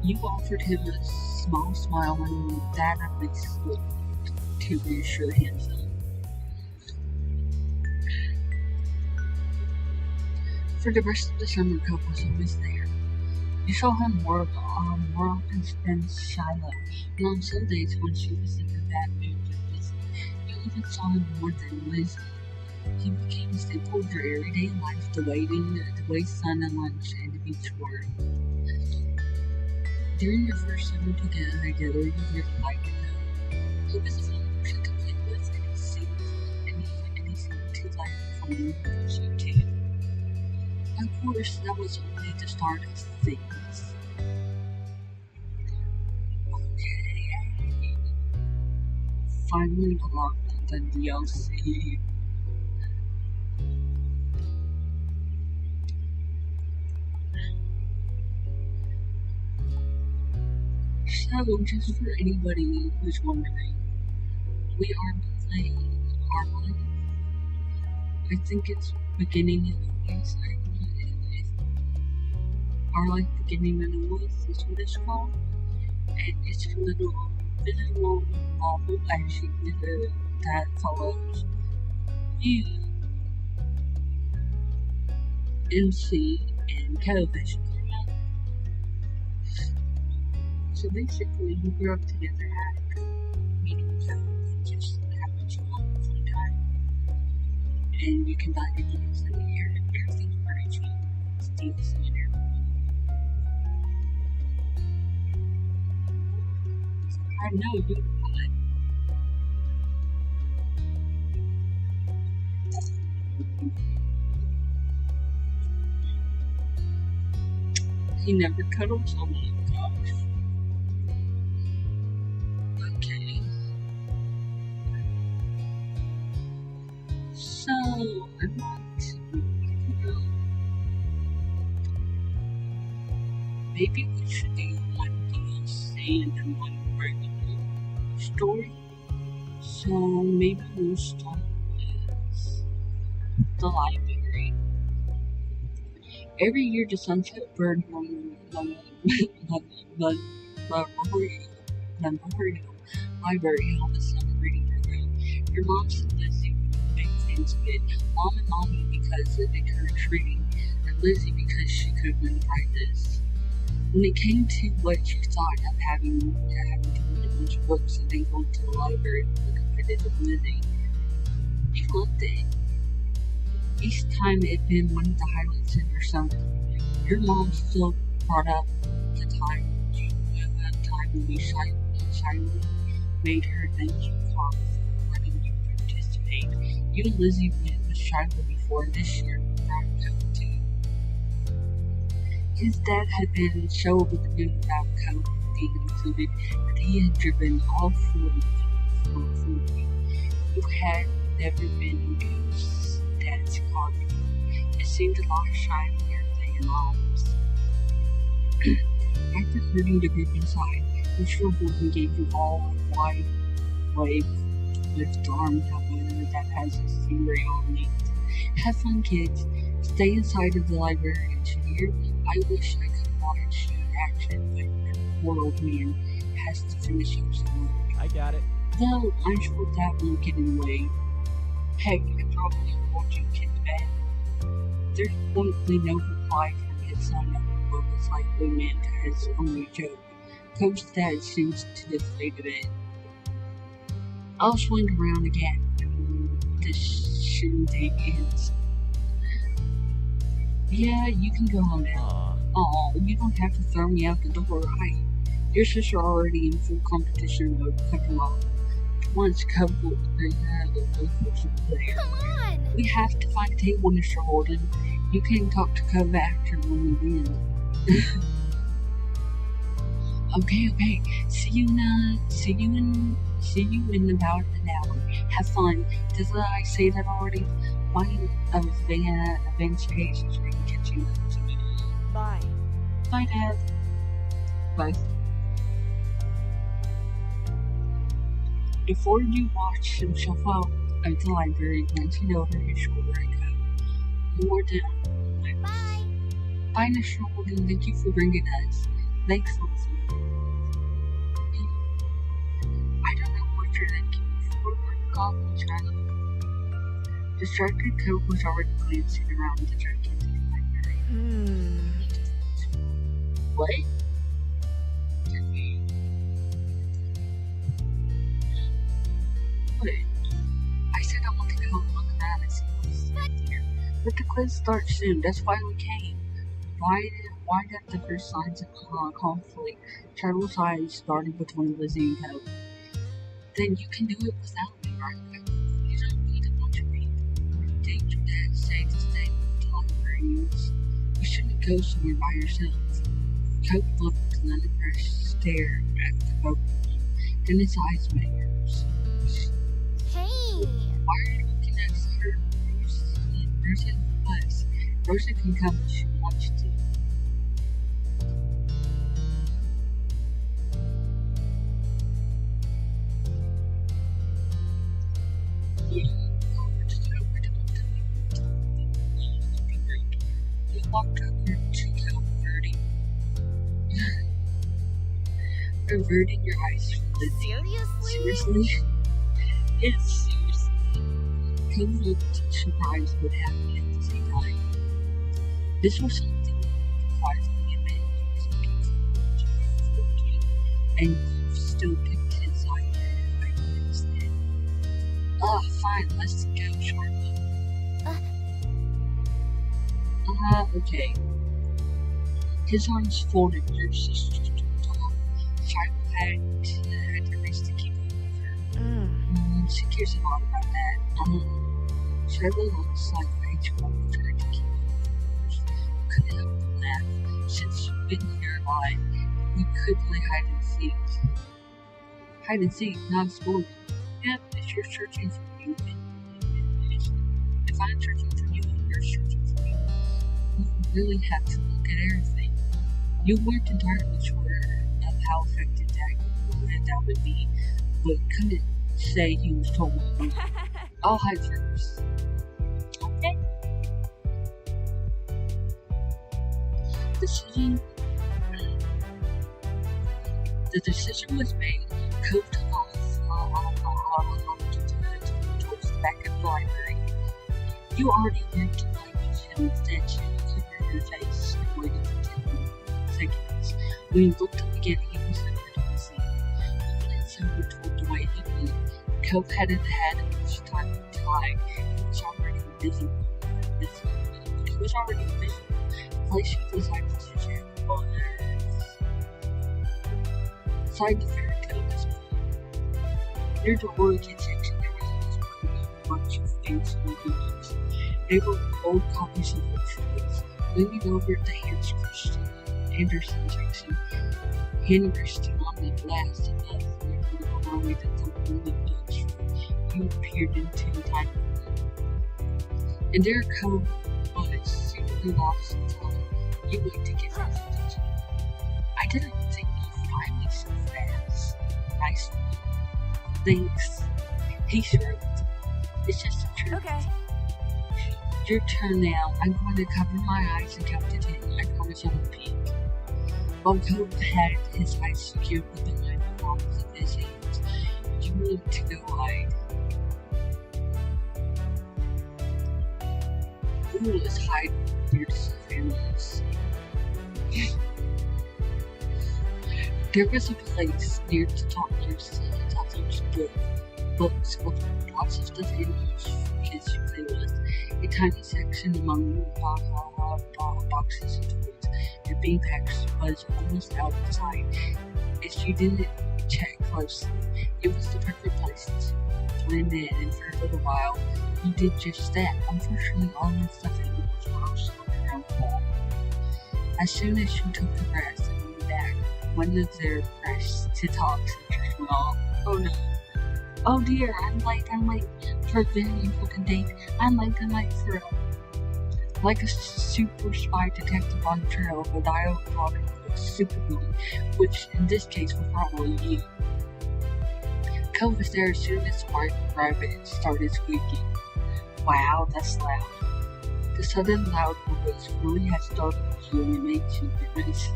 You offered him a small smile, and that at least looked to reassure him some. For the rest of the summer, Cove was always there. You saw him more often than Shiloh, and on Sundays when she was in a bad mood to visit, you even saw him more than Lizzie. He became a staple of your everyday life, the waiting sun and lunch, and the beach work. During your first summer together, you really liked him. He was a fun person to play with, and he seemed to like fun with you too. Of course, that was only the start of things. Okay. Finally unlocked the DLC. So, just for anybody who's wondering, we are playing our life. I think it's beginning in the woods. Our life beginning in the woods is what it's called. And it's a little visual novel actually that follows you, MC, and television. So basically, you grew up together at meeting each other and just having fun time. And you can buy the games and everything's pretty cheap. It's DLC and everything. I know you would. He never cuddles? Oh my gosh. Okay. So, I want to, maybe we should do one DLC and then one regular story. So, maybe we'll start with the library. Every year, the Sunset Bird Memorial Library held a summer reading program. Your mom said Lizzie was big fans of it. Mom and Mommy because it encouraged reading, and Lizzie because she could write this. When it came to what you thought of having to read a bunch of books and then going to the library for competitive living, you loved it. Each time it had been one of the highlights in your summer. Your mom still brought up the time when you silently made her thank you call for letting you participate. You and Lizzie went with Shiloh before this year without Cove too. His dad had been so over the moon about Cove being included that he had driven all 4 for you. You had never been Goose's dad's car before. It seemed a lot shinier than Mom's. After herding the group inside, Mr. Bolton gave you all a wide wave with the arm that has a scenery on it. Have fun, kids. Stay inside of the library and cheer. I wish I could watch you in action, but the poor old man has to finish up some work. I got it. Though I'm sure that won't get in the way. Heck, I probably won't you kids bed. There's probably no reply from his son, but it's likely meant as only a joke. Coach's dad seems to deflate a bit. I'll swing around again when this shindig ends. Yeah, you can go home now. Aw, you don't have to throw me out the door, right? Your sister already in full competition mode, cutting off. Once couple there. Come on! We have to find a table, Mr. Holden. You can talk to Cove after when we win. Okay. See you in about an hour. Have fun. Did I say that already? Mine of Vince Case is going to catch you. Bye. Bye, Dad. Bye. Before you watch himself out of the library, glancing over his shoulder and go, "More down." Bye! Bye, Mr. Holden. Thank you for bringing us. Thanks, Lucy. I don't know what you're thinking. Goblin child. Distracted Coke was already glancing around the gigantic library. What? I said I want to go and look around and see what's here. But the quiz starts soon. That's why we came. Why got the first signs of conflict? Charles' eyes started between Lizzie and Coke. Then you can do it without me, right? You don't need a bunch of people. Didn't your dad say to stay with the librarians? You shouldn't go somewhere by yourself. Coke looked and then the fresh stare at the both of them. Then his eyes met yours. Hey! Why are you looking at her? Rosa's the bus. Rosa can come if she wants to. You walked over to Coke, averting your eyes from Lizzie. Seriously? Yes, seriously. Coke looked surprised but happy at the same time. This was something surprisingly admit he was looking forward to, and you still picked his side instead. Fine, let's go, Charlotte. Okay. His arms folded, your sister stood tall. Charlotte had to race to keep up with her. She cares a lot about that. Charlotte looks like Rachel tried to keep up with hers. Couldn't help but laugh. Since you've been here a lot, we could play hide and seek. Hide and seek, not spoiling. Yep, if you're searching for you, if I'm searching for you and you're searching for me, we really have to look at everything. You weren't entirely sure of how effective that would be, but couldn't say he was told. I'll hide first. Okay. The decision was made. Coke took off towards the back of the library. You already learned to like him instead. You covered your face and waited for 10 seconds. When you looked up again, he was nowhere to be seen. Even as someone told the way he went, Coke hadn't had much time to hide. He was already visible. The place he decided to check was inside the fairy tale display. Near the origin section, there was a display of a bunch of fancy books. They were old copies of books. Leaning over the Anderson section, hand resting on the glass above where the doorway that the woman books you peered into the tiny room. And there Coke was seemingly lost in thought. You wait to get his attention. I didn't think you'd find me so fast. Nice one. Thanks. He shrugged. It's just a trick. Okay. Your turn now. I'm going to cover my eyes and count to 10. I promise I won't peek. While Coke had his eyes securely behind the palms of his hands, you need to go hide. Rule is hide weirdest families. There was a place near the toddlers books with lots of stuffed animals for kids to play with. A tiny section among boxes of toys and beanbags was almost out of sight. If you didn't check closely, it was the perfect place to blend in, and for a little while, you did just that. Unfortunately, all the stuffed animals were also around the wall. As soon as you took the grass and went back, one of their pressed to talk centers went off. Oh no. Oh dear, I'm late for a very important date. I'm late for like a super spy detective on the trail of a diabolical supervillain, which in this case was probably you. Cove was there as soon as the white rabbit started squeaking. Wow, that's loud. The sudden loud voice really had startled you and it made you nervous.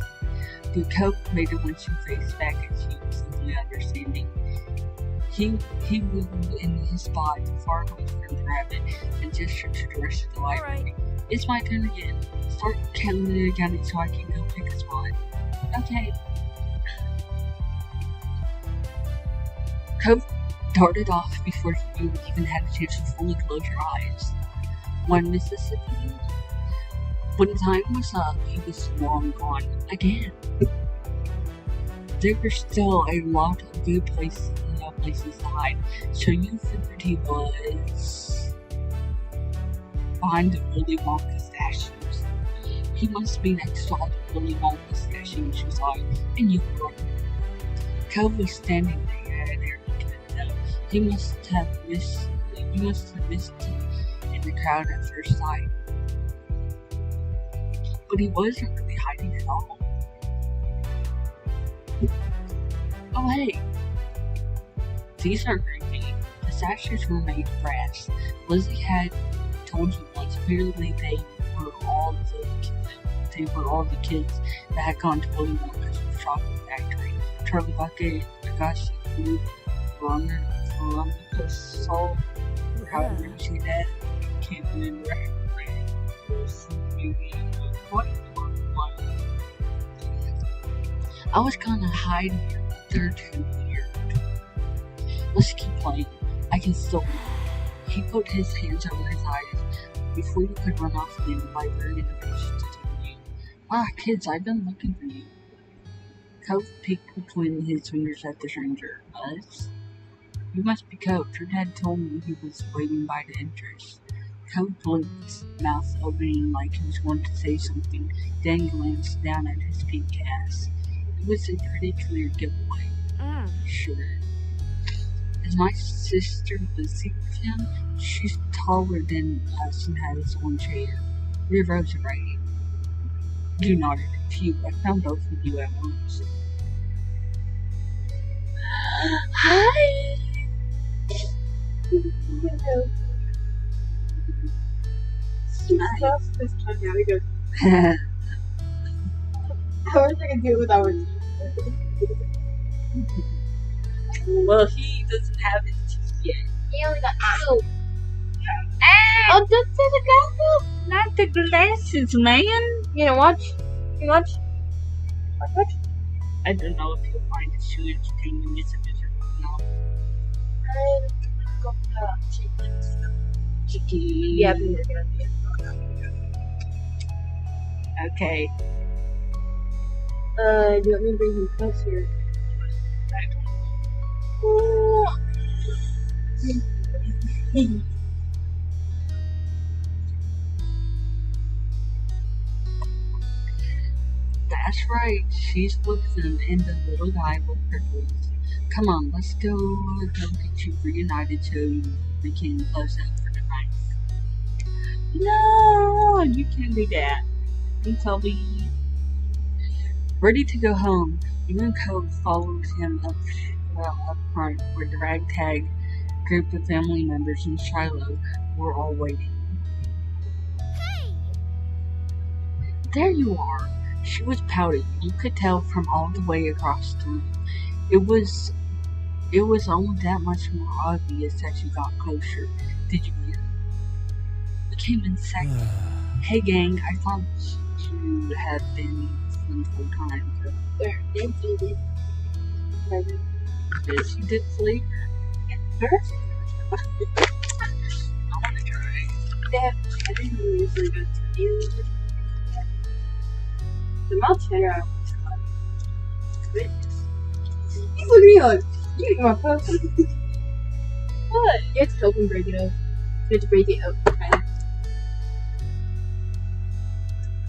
But Cove made a wincing face back at you, simply understanding. He moved in his spot far away from the rabbit and gestured to the rest of the library. It's my turn again. Start counting it again so I can go pick a spot. Okay. Cove darted off before you even had a chance to fully close your eyes. One Mississippi. When the time was up, he was long gone again. There were still a lot of good places to hide, so you figured he was behind the Willy Wonka statues. He must be next to all the Willy Wonka statues you saw, and you were right. Cove was standing there looking at them. You must have missed him in the crowd at first sight. But he wasn't really hiding at all. Oh hey! These are creepy. The statues were made of brass. Lizzie had told you once. Apparently they were all the kids that had gone to Willy Wonka's chocolate factory. Charlie Bucket, Agassi, Blue, Veronica Salt, however you say that. Can't remember. I was gonna hide here, but they're too weird. Let's keep playing. I can still read. He put his hands over his eyes before you could run off again by very impatient to tell you. Ah, kids, I've been looking for you. Cove peeked between his fingers at the stranger. Us? You must be Cove. Your dad told me he was waiting by the entrance. Cove blinked, mouth opening like he was going to say something, then glanced down at his pink ass. It was a pretty clear giveaway. Sure. Is my sister Lizzie with him? She's taller than us and has orange hair. We're Rose right? You nodded. Phew, I found both of you at once. Hi! Nice. This time, yeah, we go. I wish I could do it without teeth. Well, he doesn't have his teeth yet. He only got two. Oh, that's the glasses, not the glasses, man. You know, watch. You watch. Watch. I don't know if you'll find it too entertaining this episode or not. I'm gonna go for the chickens. Chicken. Yeah, we were gonna do it. Okay. Do you want me to bring him closer? That's right, she's with them and the little guy with her toys. Come on, let's go get you reunited so we can close up for the night. No, you can't do that. You tell me. Ready to go home, you and Cove followed him up front where the ragtag group of family members and Shiloh were all waiting. Hey! There you are. She was pouting. You could tell from all the way across the room. It was only that much more obvious as you got closer. Did you hear? We came in second. Hey gang, I thought you had been the whole time. There, they did it. pregnant. Did she did sleep? First, I want to try. they have cheddar who usually go to you. The malt cheddar I always love. But he's looking at me like, you eat my pup. What? You have to help him break it up. You have to break it up. Kind of.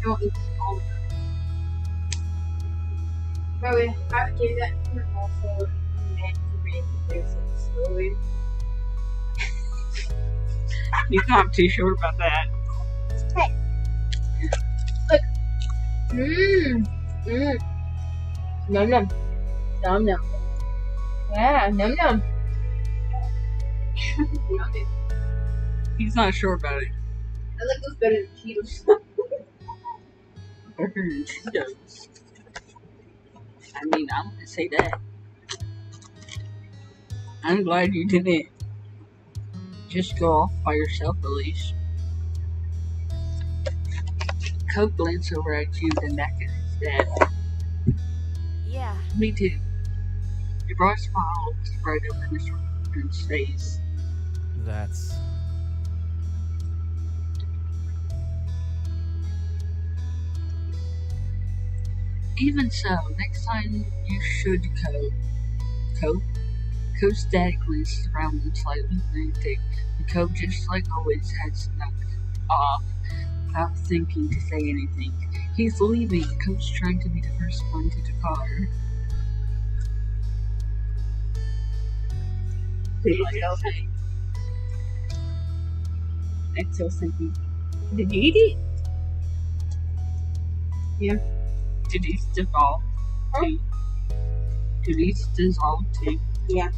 I won't eat all of it. By the way, I would give that for also meant to break it so slowly. He's not too sure about that. Hey. Look. Mmm. Num num. Num num. Yeah, num num. Yummy. He's not sure about it. I like those better than Cheetos. Cheetos. I mean, I wouldn't say that. I'm glad you didn't just go off by yourself, at least. Coke glanced over at you, then back at his dad. Yeah. Me too. Your broad smile spread over Mr. Wood's face. That's... Even so, next time you should cope. Coach's dad glanced around him slightly frantic. The coach, just like always, had snuck off without thinking to say anything. He's leaving. Coach trying to be the first one to the car. Exo thinking, did you eat it? Yeah. Did he dissolve too? Did he dissolve too? Yeah.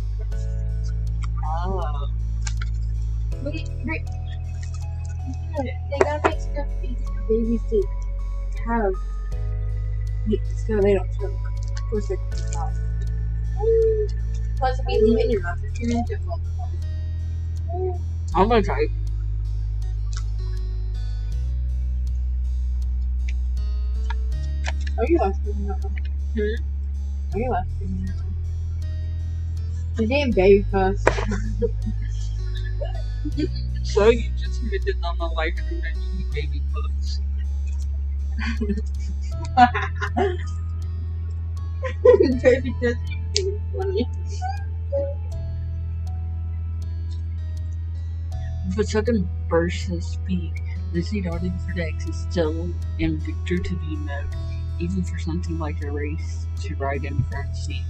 Oh. Wait. They gotta make stuff easy for babies to have. So they don't choke. Of course they're not. Plus, if you leave it in your mouth for 2 minutes, it will fall. I'm gonna try it. Are you laughing at that? Hmm? Are you laughing at that? The damn baby puss. So you just admitted on the live stream that you eat baby puss. Baby puss is funny. With a sudden burst of speed, Lizzie darted for the exit, still in Victor to be mode, even for something like a race to ride in the front seat.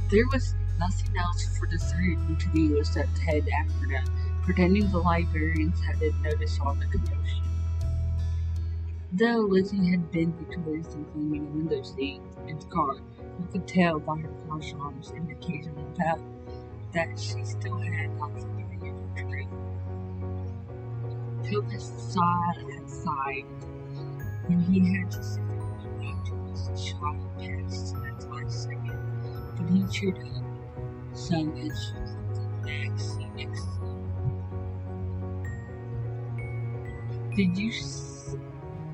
There was nothing else for the three of them to do except head after them, pretending the librarians hadn't noticed all the commotion. Though Lizzie had been victorious in claiming a window seat in the car, you could tell by her crossed arms and occasional pout that she still had not forgiven you for drink. Toby sighed when he had to sit down afterwards and shot past that last second, but he cheered up some as she looked at the back seat next to him.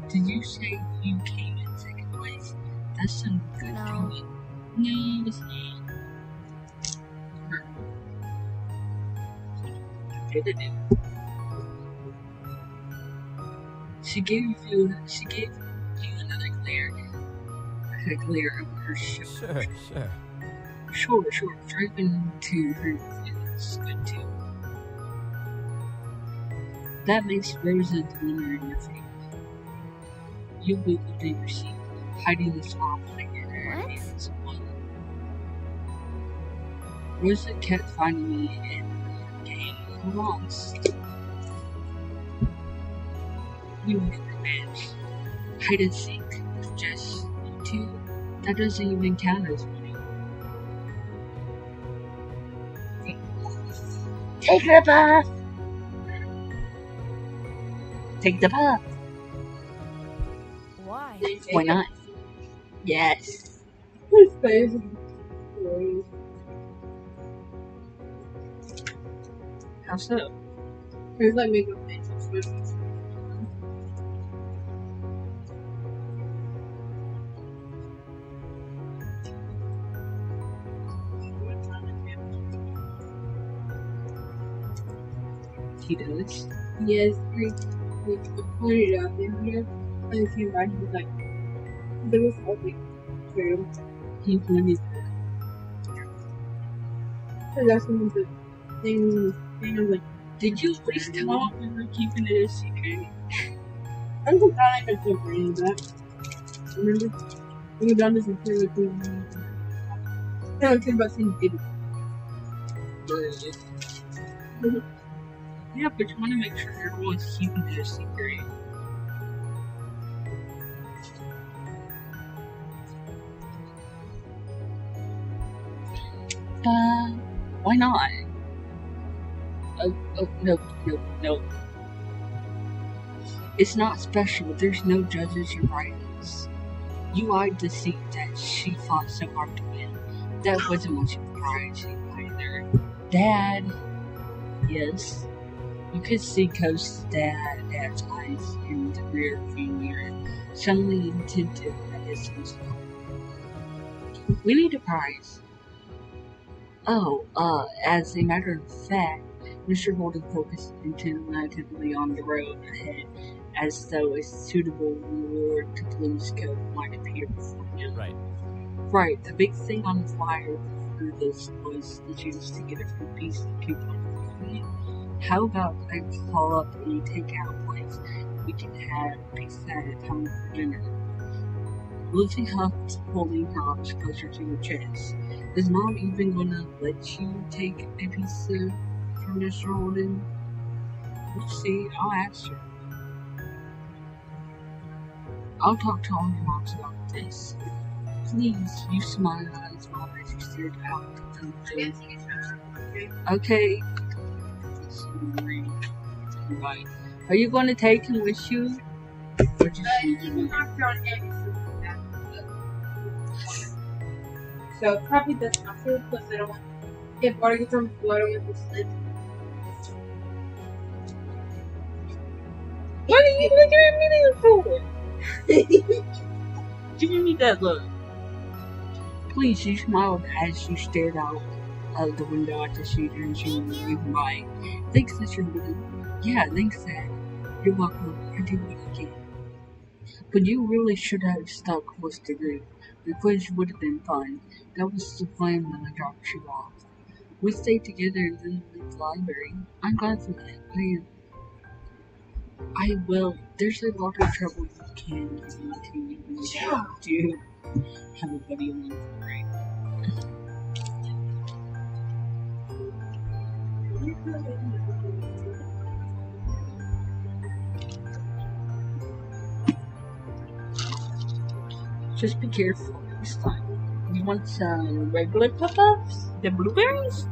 Did you say you came in second place? That's some good No. going. No, it's not. She gave you another glare. A glare over her shoulder. Sure. Sure. Driving to her is good too. That makes Rosa glimmer in your face. You wiggled in your seat, hiding the small flag in her What? hands. Rosa kept finding me and getting lost. We were in a match. Hide and seek with just you two. That doesn't even count as winning. Take the bus! Take the bus! Why? Why not? Yes. His face is hilarious. How so? He's like making faces. He does. He has three. We pointed out there. He has. And he came back. He was like, there was something true. He pointed. So that's one of the things. Like, Did you at least tell him we were keeping it a secret? I'm so glad I could still bring that. Remember? We done this in period too. I don't care about seeing baby. Yeah, but you want to make sure everyone's keeping it a secret. Why not? No. It's not special. There's no judges or writers. You eyed the seat that she fought so hard to win. That wasn't much of a prize either. Dad. Yes. You could see Coast's dad's eyes in the rear view mirror, suddenly attentive at his son's. We need a prize. Oh, as a matter of fact, Mr. Holden focused intently on the road ahead, as though a suitable reward to Blue's coat might appear before him. Right. Right, the big thing on the flyer for this was the chance to get a free piece of coupon. How about I call up a takeout place? We can have pizza at home for dinner. Lucy huffed, holding her arms closer to her chest. Is Mom even gonna let you take a pizza from Mr. Holden? We'll see. I'll ask her. I'll talk to all your moms about this. Please, you smiled at his mom as you stared out the window. Okay. Right. Are you going to take him with you? Or just leave him? So probably that's not food because I don't want if water gets on blood on the slit. What are you looking at me for? Giving me that look. Please, you smiled as you stared out of the window at the shooter and she was moving by. Thanks, Mr. Holden. Yeah, thanks, Dad. You're welcome. I do what I can. But you really should have stuck with the group. The quiz would have been fun. That was the plan when I dropped you off. We stayed together and then went to the library. I'm glad for that. I will. There's a lot of trouble you can get into when you do have a buddy along the way. Just be careful next time. You want some regular puff-ups? The blueberries?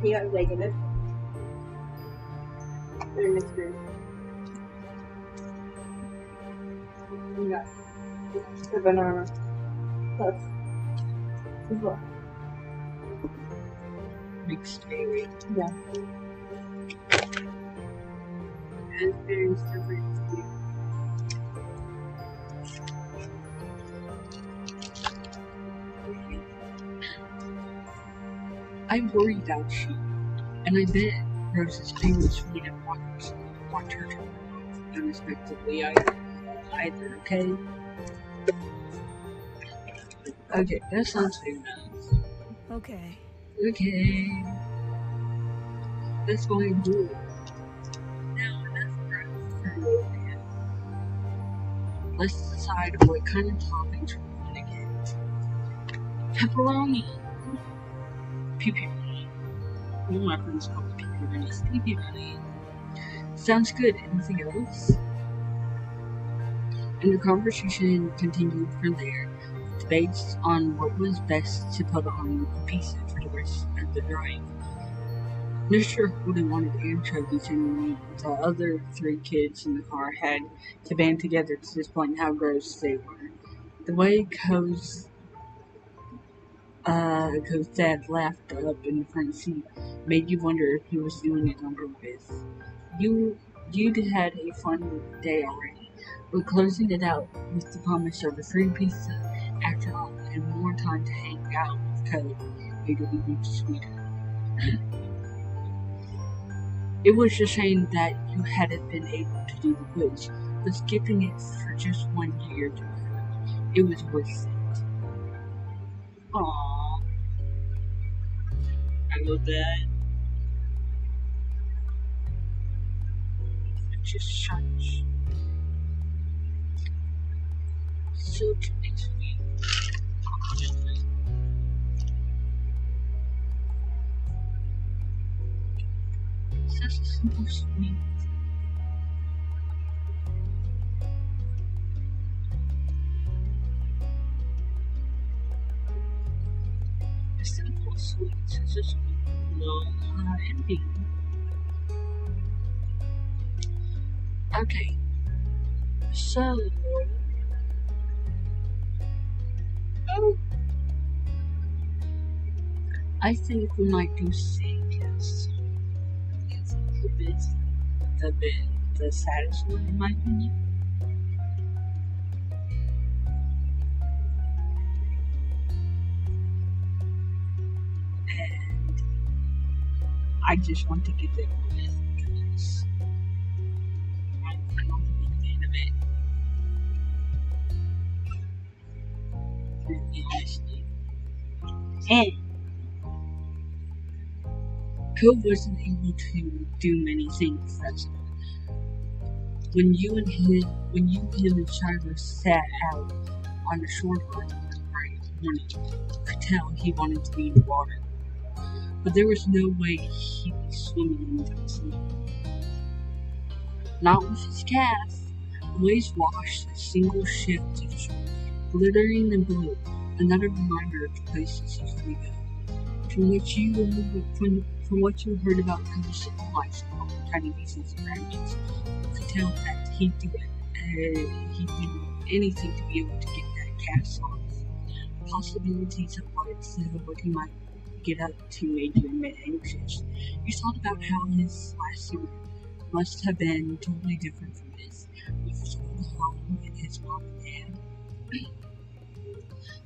You got regular. They're mixed fruit. You got the banana. Plus. As well. Mixed berry. Yeah. Raspberries, strawberries, sweet. I worry about you, and I bet Rose's parents wouldn't want her to run off unexpectedly either, okay? Okay, that sounds fair enough. Okay. Okay. Let's go ahead and do it. Now, enough for romance. Let's decide what kind of toppings we're going to get. Pepperoni. Pepperoni. One of my friends call it pepperoni. Sounds good. Anything else? And the conversation continued from there. Debates on what was best to put on the pizza for the rest of the drive. Mr. Holden wanted anchovies, and the other three kids in the car had to band together to explain how gross they were. The way Co's dad laughed up in the front seat made you wonder if he was doing it on purpose. You'd had a fun day already, but closing it out with the promise of a free pizza after all and more time to hang out with Co made it even sweeter. It was a shame that you hadn't been able to do the quiz, but skipping it for just 1 year to her, it was worth it. Aww. I love that. It's just such a sweet. Such a simple sweet. A simple sweet, such a sweet little ending. Okay, so I think we might do C because it's the saddest one in my opinion. And I just want to get it over with because I'm not a big fan of it. Really honestly. And Code wasn't able to do many things that summer. When you and him and Shiloh sat out on the shoreline one bright morning, you could tell he wanted to be in the water. But there was no way he'd be swimming in the sea. Not with his cast. The waves washed a single ship to the shore, glittering in blue, another reminder of the places he could go. From what you heard about Cody's lifestyle, tiny pieces of fragments, you could tell that he'd do anything to be able to get that cast off. Possibilities of what he might get up to made you a bit anxious. You thought about how his last summer must have been totally different from this, with his old home and his mom and dad.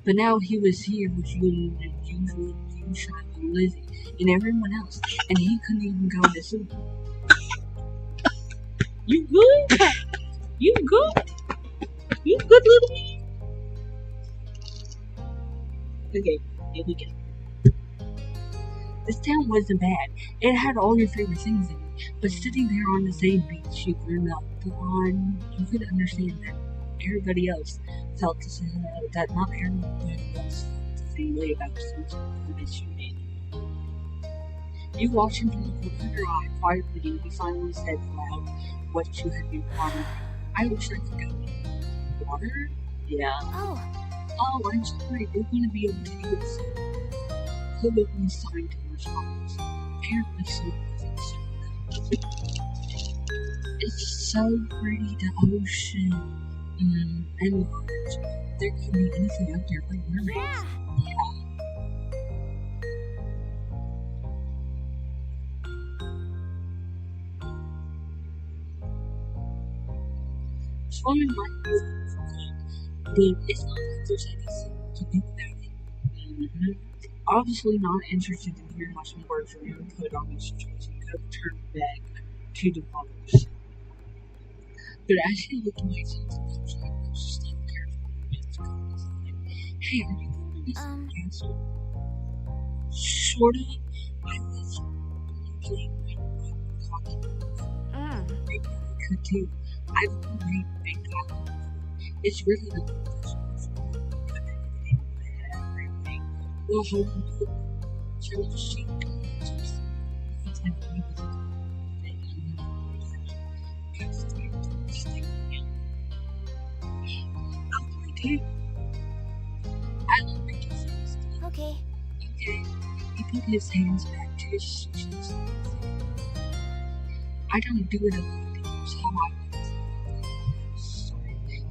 But now he was here with you and you, Shiloh, and Lizzie, and everyone else, and he couldn't even go to sleep. You good? You good? You good, little man? Okay, here we go. This town wasn't bad. It had all your favorite things in it, but sitting there on the same beach you grew up on, you could understand that everybody else felt the same, that not everybody else felt the same way about something that you made. You watched him from the corner of your eye quietly, and he finally said aloud what you had been pondering. I wish I could go. Water? Yeah. Oh, I'm sorry. We're going to be able to do it soon. Could open signed to response. Apparently soon wasn't soon. It's so pretty, the ocean. And large. There could be anything out there like mermaids. Yeah. Swimming might be fun, but it's not like there's anything to do about it. Obviously not interested in hearing much more from your input on this situation, Cook turned back to the waters. But as he looked away from the coast, I was just like careful with Cody's line. Hey, are you going to this castle? Sorta. I was playing with hockey. Maybe I could too. I've already big talking. It's really not everything. Well, how do you do it? So the sheep just he's had to be with it. I'll play too. I love making things. Okay. Okay. He put his hands back to his shoes. I don't do it a lot because how I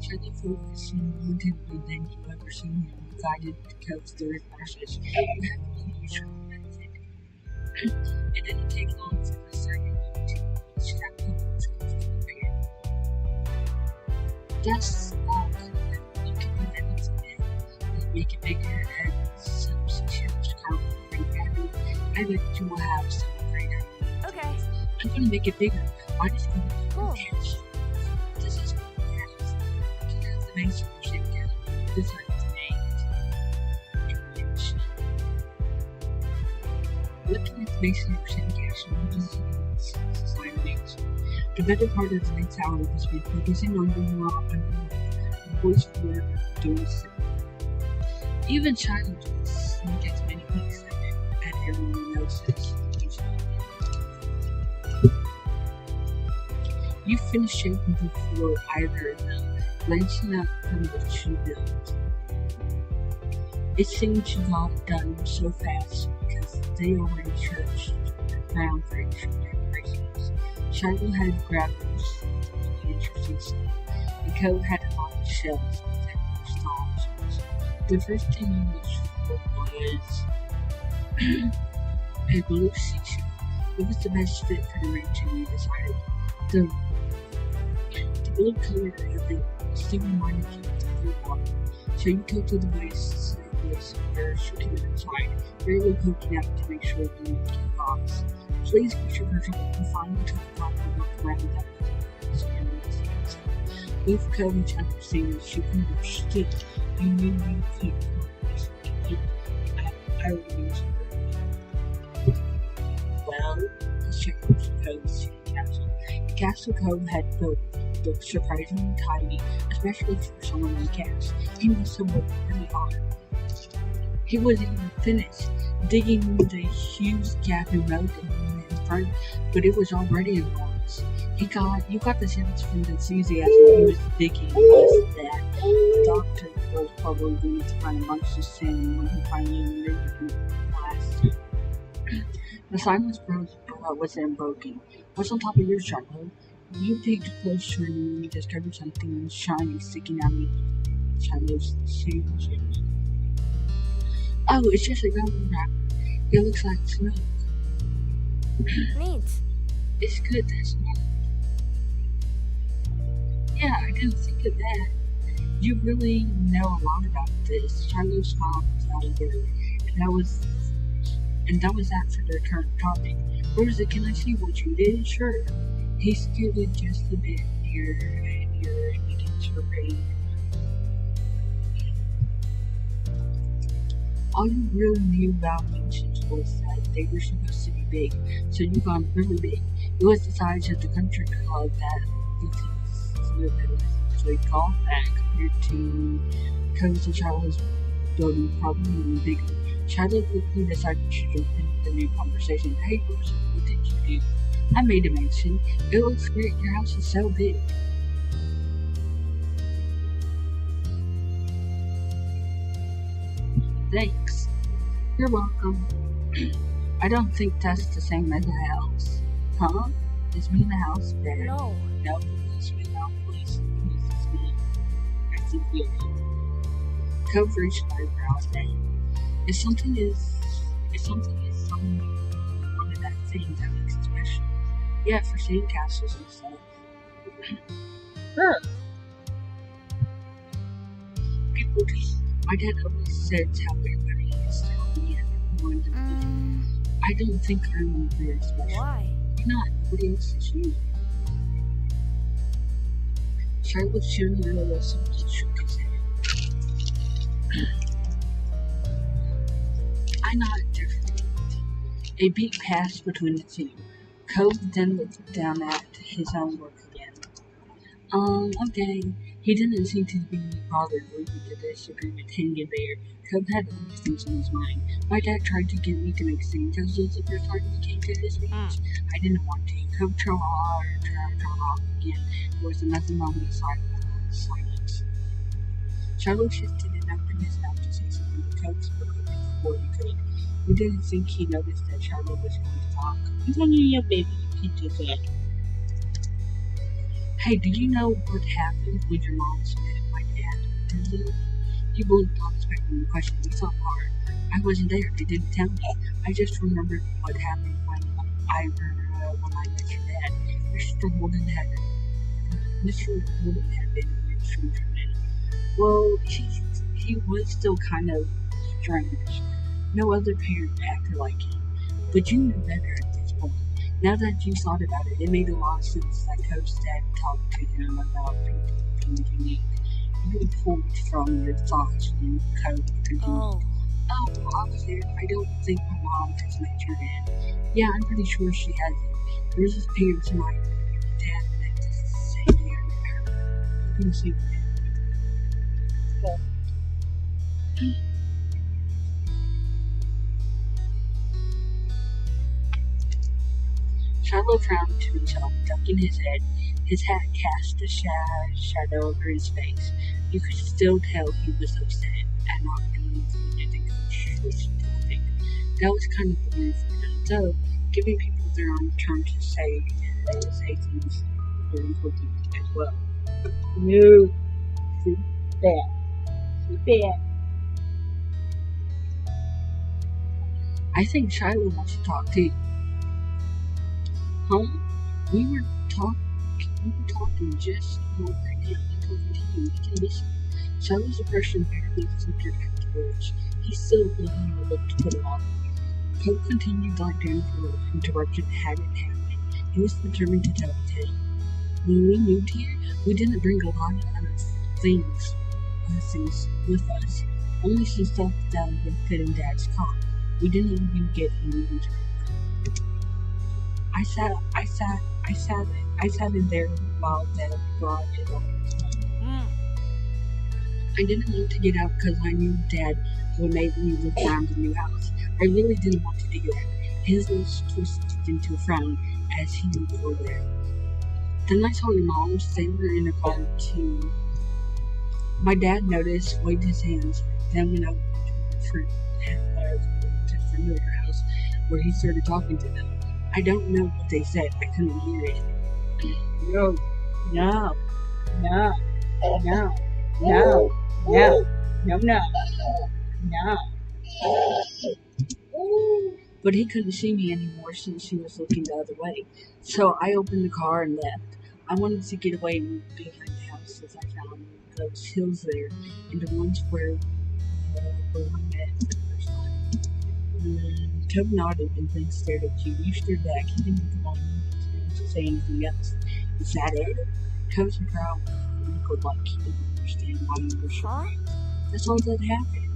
Charlie focusing intently than you've ever seen him, guided the coast through the process. You have to use your method. It didn't take long for the second to strap up themselves to prepare. That's all you can do anything and make it bigger and substitute carbon free battery I bet you will have some great ideas. Okay. I'm gonna make it bigger. Why does it Cool. cash? This is what it has. It has the base of the shape down. This is image. Looking at the base of your shape cash, you just see the slide image. The better part of the next hour was me focusing on doing well and the voice for doing so. Even Shiloh gets many weeks at everyone else's. You finished shaping before either of them, glancing up from what you built. It seemed you got it done so fast because they already searched around for extra decorations. Shiloh had grabbers, really interesting stuff, and Co had a lot of shells with extra options. The first thing you reached for was a blue seashell. It was the best fit for the region you decided. The blue color of it still reminded you of the blue water, so you tilted the base where shooting it inside, barely poking out to make sure it didn't get lost. Please with your result, you finally took the top and looked around that both Co and Chandler seemed as you understood. You knew you couldn't completely I would use it. Well, let's check out Co's castle. The castle Co had built looked surprisingly tidy, especially for someone in cast. He must have worked really hard. He wasn't even finished digging the huge gap in road in front, but it was already enormous. You got the sense from the enthusiasm he was digging was that the doctor was probably going to find a bunch of sand when he finally made it last. The silence wasn't broken. What's on top of your Charlotte? You peeked closer and you discovered something shiny sticking out of Charlotte's sandwich. Oh, it's just a rubber wrap. It looks like smoke. Neat. It's good that smoke. Yeah, I didn't think of that. You really know a lot about this. Charlotte smiled without a word, and that was that for their current topic. Rosa, can I see what you did? Sure. He scooted just a bit nearer and nearer and began to read. All you really knew about mansions was that they were supposed to be big, so you got really big. It was the size of the country club that usually golf at compared to Cozy Charlotte's building, probably even bigger. Charlotte quickly decided to jump into the new conversation. Hey, Rosa, what did you do? I made a mansion. It looks great. Your house is so big. Thanks. You're welcome. I don't think that's the same as a house. Huh? Is me in the house better? No. No, please, please, it's me. I think we are. Cove reached my eyebrows then. If something is some one of that thing that makes it special. Yeah, for sand castles and stuff. People just, my dad always says how everybody is telling me everyone. I don't think I'm very special. Why? You're not. Nobody else is you. Charlotte showed her a lesson and shook his head. I nodded differently. A beat passed between the two. Cove then looked down at his own work again. Okay. He didn't seem to be bothered with the disagreement hanging there. Cove had other things on his mind. My dad tried to get me to make sandcastles the first time we came to this beach. I didn't want to. Cove drove off again. There was nothing on the side of the silence. Charlotte shifted and opened his mouth to say something, but Cove spoke up before he could. We didn't think he noticed that Charlotte was going to talk. I'm telling you, baby, you can do that. Hey, do you know what happened when your mom met my dad? He blinked on expecting the question. He thought hard. I wasn't there. They didn't tell me. I just remembered what happened when I met your dad. Mr. Holden had been with children. Well, he was still kind of strange. No other parent acted like him. But you knew better at this point. Now that you thought about it, it made a lot of sense that Coach's dad talked to him about people being unique. You pulled from your thoughts when Coach continued. Oh. Oh, well, I was there. I don't think my mom has met your dad. Yeah, I'm pretty sure she hasn't. There's this picture tonight. Dad met the same day I met her. You can see what happened. Shiloh frowned to himself, ducking his head. His hat cast a shadow over his face. You could still tell he was upset and not feeling included in Coach's topic. That was kind of boring for him, though giving people their own turn to say things was important as well. No, too bad. Too bad. I think Shiloh wants to talk to you. Huh? We were talking just over right now. I'm talking to you. We can listen. Shiloh's expression barely flickered at the words. He still gave him a look to put it on. Pope continued like Jennifer interruption hadn't happened. He was determined to tell the tale. When we moved here, we didn't bring a lot of other things with us. Only some stuff that would fit in Dad's car. We didn't even get any winter. I sat in there while Dad brought it up. I didn't want to get out because I knew Dad would make me look around the new house. I really didn't want to do that. His lips twisted into a frown as he moved over there. Then I saw your mom. They were in a car too. My dad noticed, waved his hands, then went over to the front of their house where he started talking to them. I don't know what they said. I couldn't hear it. No. But he couldn't see me anymore since he was looking the other way. So I opened the car and left. I wanted to get away and move behind the houses I found those hills there, and the ones where we met the first time. Toby nodded and then stared at you. You stared back. He didn't come on to say anything else. Is that it? Toby's brow wrinkled like he didn't understand why you were surprised. That's all that happened.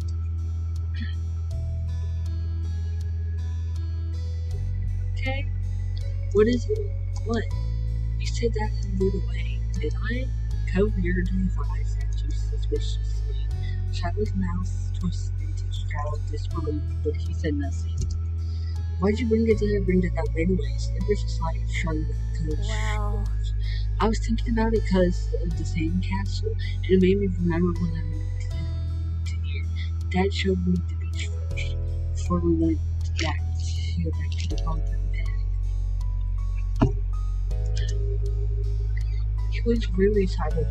Okay. What is it? What? You said that in a little way. Did I? Toby reared his eyes at you suspiciously. Shiloh's mouth twisted into a scowl of disbelief, but he said nothing. Why'd you bring it up anyways? It was just like showing that Coach. Well, I was thinking about it because of the sand castle, and it made me remember when I moved to here. Dad showed me the beach first, before we went back to the pond and back. He was really excited.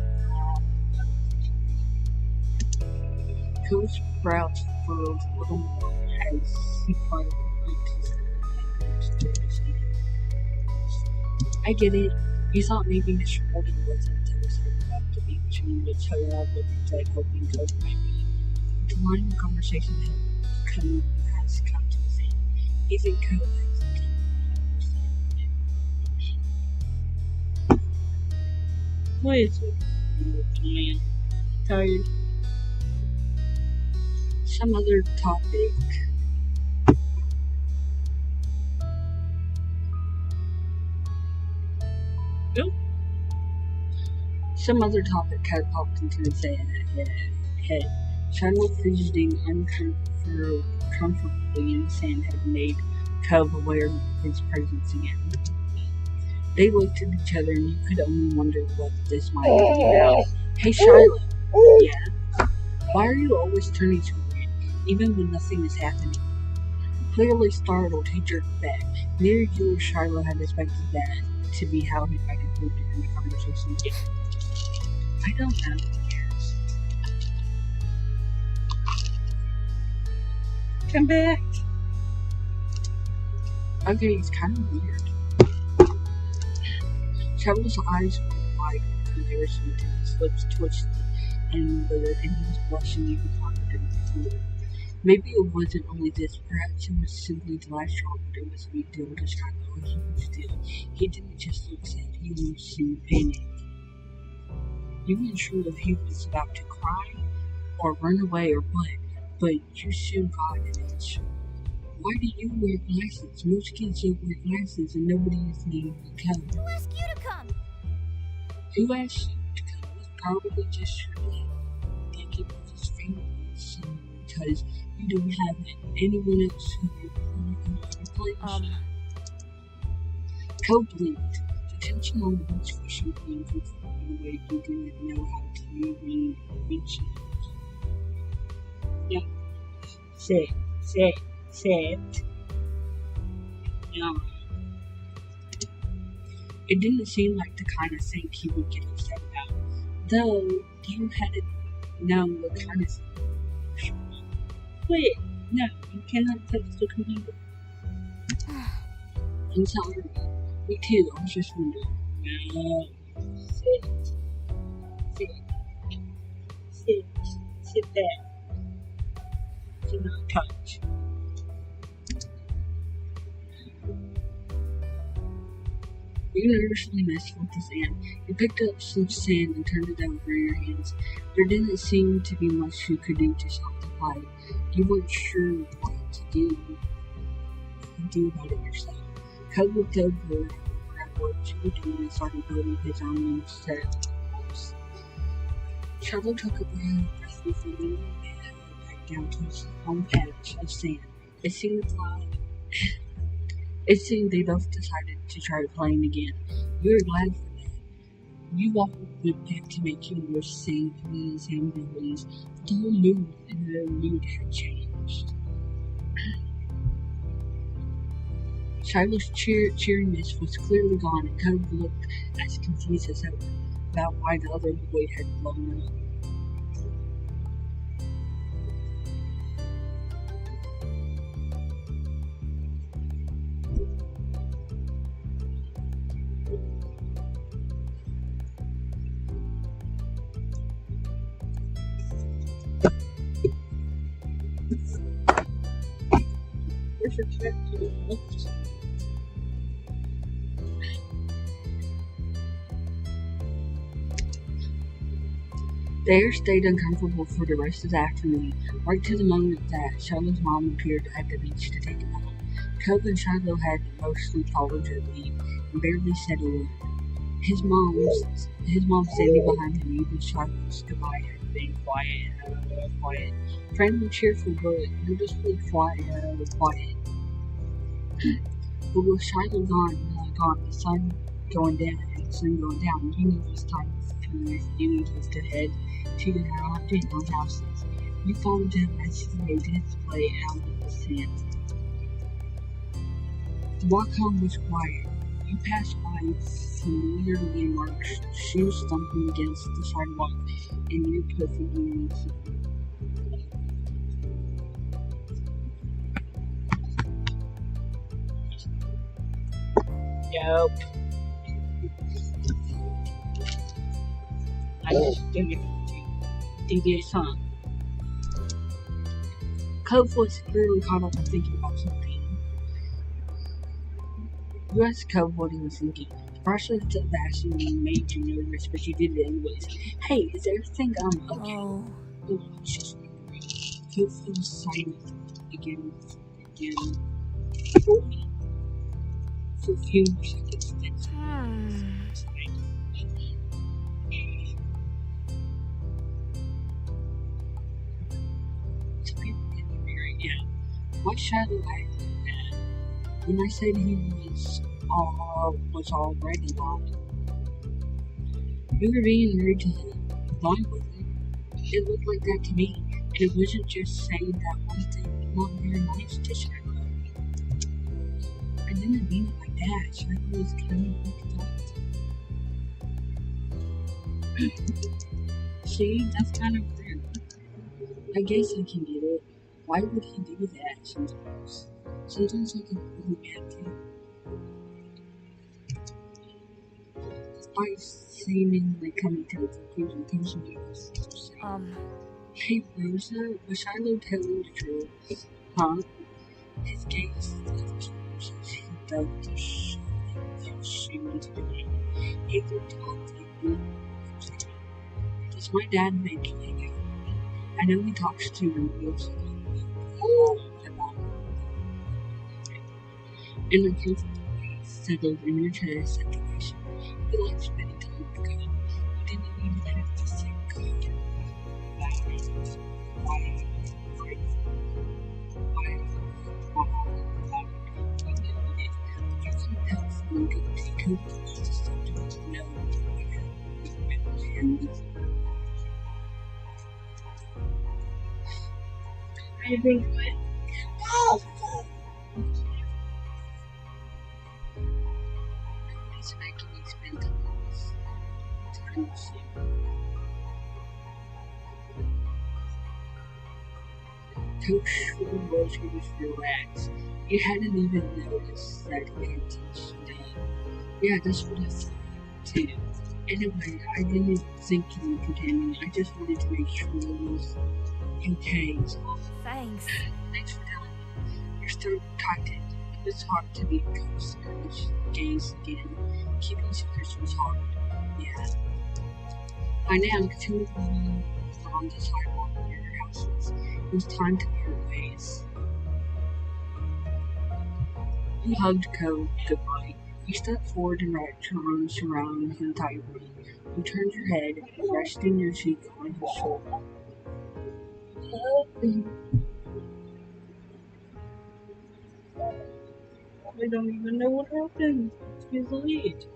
Coach's brows furrowed a little more as he quietly blinked his I get it. You thought maybe Mr. Morgan wasn't devastated about the beach and would show up with like hoping Coach might be. The line of conversation has come to the end. Even Coach has come. What is it? Man, tired. Some other topic. Nope. Some other topic had popped into his head. Shiloh fidgeting uncomfortably in the sand had made Cub aware of his presence again. They looked at each other and you could only wonder what this might be about. Hey Shiloh. Yeah? Why are you always turning to me, even when nothing is happening? Clearly startled, he jerked back. Neither you or Shiloh had expected that to be how he might include it in the conversation again. I don't know, I guess. Come back! Okay, it's kind of weird. Shiloh's eyes were wide with embarrassment and his lips twitched and he was blushing even harder than before. Maybe it wasn't only this, perhaps it was simply the last straw, but it was a big deal to Shiloh, a huge deal. He didn't just look sad, he almost seemed panicked. You weren't sure if he was about to cry, or run away, or what, but you soon got an answer. Why do you wear glasses? Most kids don't wear glasses, and nobody is named Cub. Who asked you to come? Who asked you to come? It was probably just your dad. Like it was his family, because you don't have anyone else who would replace. Cub blinked. The tension on the beach was shrinking in a way he didn't know how to even mention it. Yeah. Sit. No. It didn't seem like the kind of thing he would get upset about. Though you hadn't known what kind of thing. Quit! No, you cannot touch the computer. I'm sorry. Me too, I was just wondering. No. Sit there. Do not touch. You nervously messed with the sand. You picked up some sand and turned it over in your hands. There didn't seem to be much you could do to stop the fight. You weren't sure what to do about it yourself. Cub looked over at what you were doing and started building his own set of rules. Charlotte took a breath before leaning back down to his home patch of sand. It seemed they both decided to try playing again. You were glad for that. You all went back to making your same memories. The whole mood had changed. Shiloh's cheeriness was clearly gone, and Cub looked as confused as ever about why the other boy had blown up. Where's your check to the left? The air stayed uncomfortable for the rest of the afternoon, right to the moment that Shiloh's mom appeared at the beach to take him home. Cub and Shiloh had mostly followed her lead and barely said a word. His mom standing behind him, even Shiloh's goodbye had been quiet. Friendly, cheerful, but noticeably quiet. But with Shiloh gone, the sun going down, you knew it was time for you to lift ahead to your own houses. You followed him as he made his way out of the sand. The walk home was quiet. You passed by familiar landmarks, shoes thumping against the sidewalk, and you perfectly innocent. Nope. I just didn't do this, huh? Cub was clearly caught up in thinking about something. You asked Cub what he was thinking. The process of asking made you nervous, but you did it anyways. Hey, is everything okay? Oh. No, I was just wondering. Cub fell silent again. For a few more seconds, then some people can be right, yeah. Why Shadow act like that? When I said he was already lying. You were being rude to him. Lying with him. It looked like that to me. And it wasn't just saying that one thing. Not very nice to Shiloh. I didn't mean it like that. Shiloh was kind of like that. See, that's kind of rude. I guess I can get it. Why would he do that sometimes? Sometimes I get really mad too. Despite seemingly coming to a conclusion, Thompson was so sad. Hey Rosa, wish I lived telling the truth. Huh? His gaze left he felt the shooting to me. He looked up at me. Does my dad make you hang out with me? I know he talks to you most about in a comfortable way, settled in your chair situation. You left spending time ago. You didn't even let it just say good. I think It's making me spend time with you. Coach was relaxed. You hadn't even noticed that he had teached down. Yeah, that's what I thought too. Anyway, I didn't think you were pretending. I just wanted to make sure it was okay. Thanks. Thanks for telling me. You're still tightened. It was hard to be close and gaze again. Keeping secrets was hard. Yeah. By now, the two of them were on the sidewalk near their houses. It was time to part ways. You hugged Code goodbye. You stepped forward and wrapped your arms around him tightly. You turned your head, resting your cheek on his shoulder. I don't even know what happened. He's late.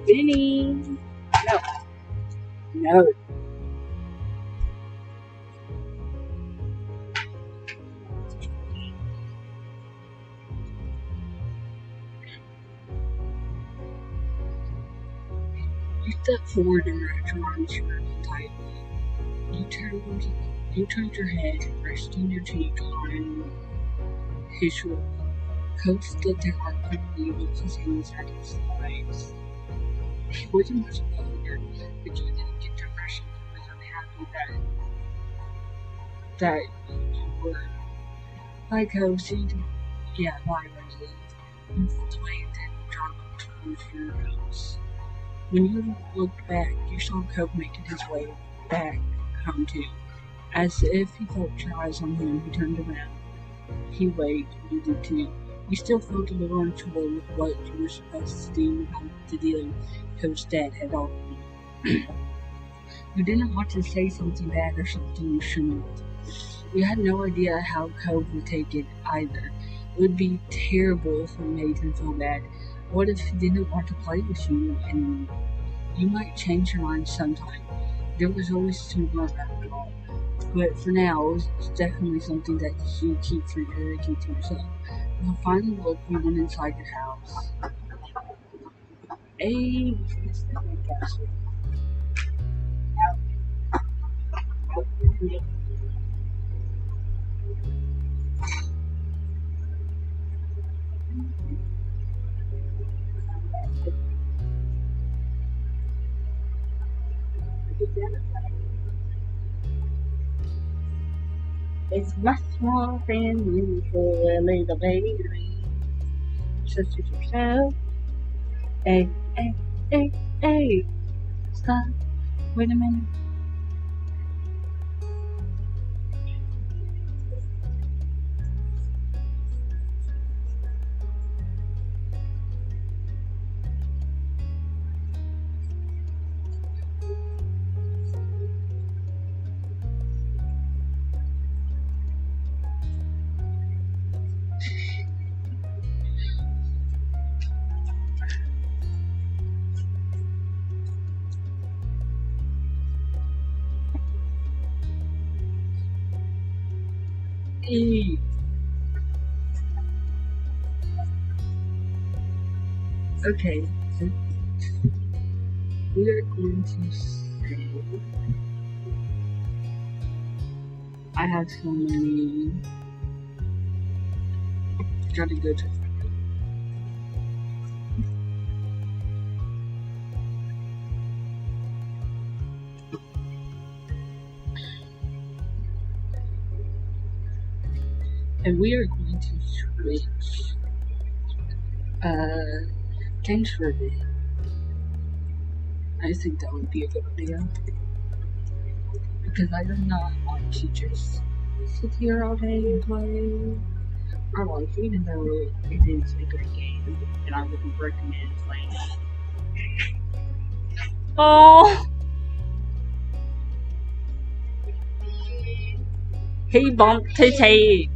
Vinny! No. No. You stepped forward and wrapped your arms around him tightly. You turned your head, resting your cheek on his shoulder. Coach stood there awkwardly with his hands at his sides. He wasn't much older, but you didn't get the impression he was unhappy that you were. Hi, Cozy. Yeah, bye, Rosie. You waved and jogged towards your house. When you looked back, you saw Coke making his way back home too. As if he felt your eyes on him, he turned around. He waved, you did too. You still felt a little unsure with what you were supposed to do about the deal Coach Dad had offered you. You didn't want to say something bad or something you shouldn't. You had no idea how Cove would take it either. It would be terrible if it made him feel bad. What if he didn't want to play with you anymore? You might change your mind sometime. There was always tomorrow after all. But for now, it's definitely something that you keep to yourself. When you finally looked, you went inside your house. Hey, it's my small family for a little baby. Just as yourself. Hey, hey, hey, hey. Stop. Wait a minute. Hey. Okay, so we are going to say I have so many Gotta go to. And we are going to switch games for a bit. I think that would be a good idea. Because I do not want to just sit here all day and play our life, even though it is a good game, and I wouldn't recommend playing it. Oh! He bumped his head.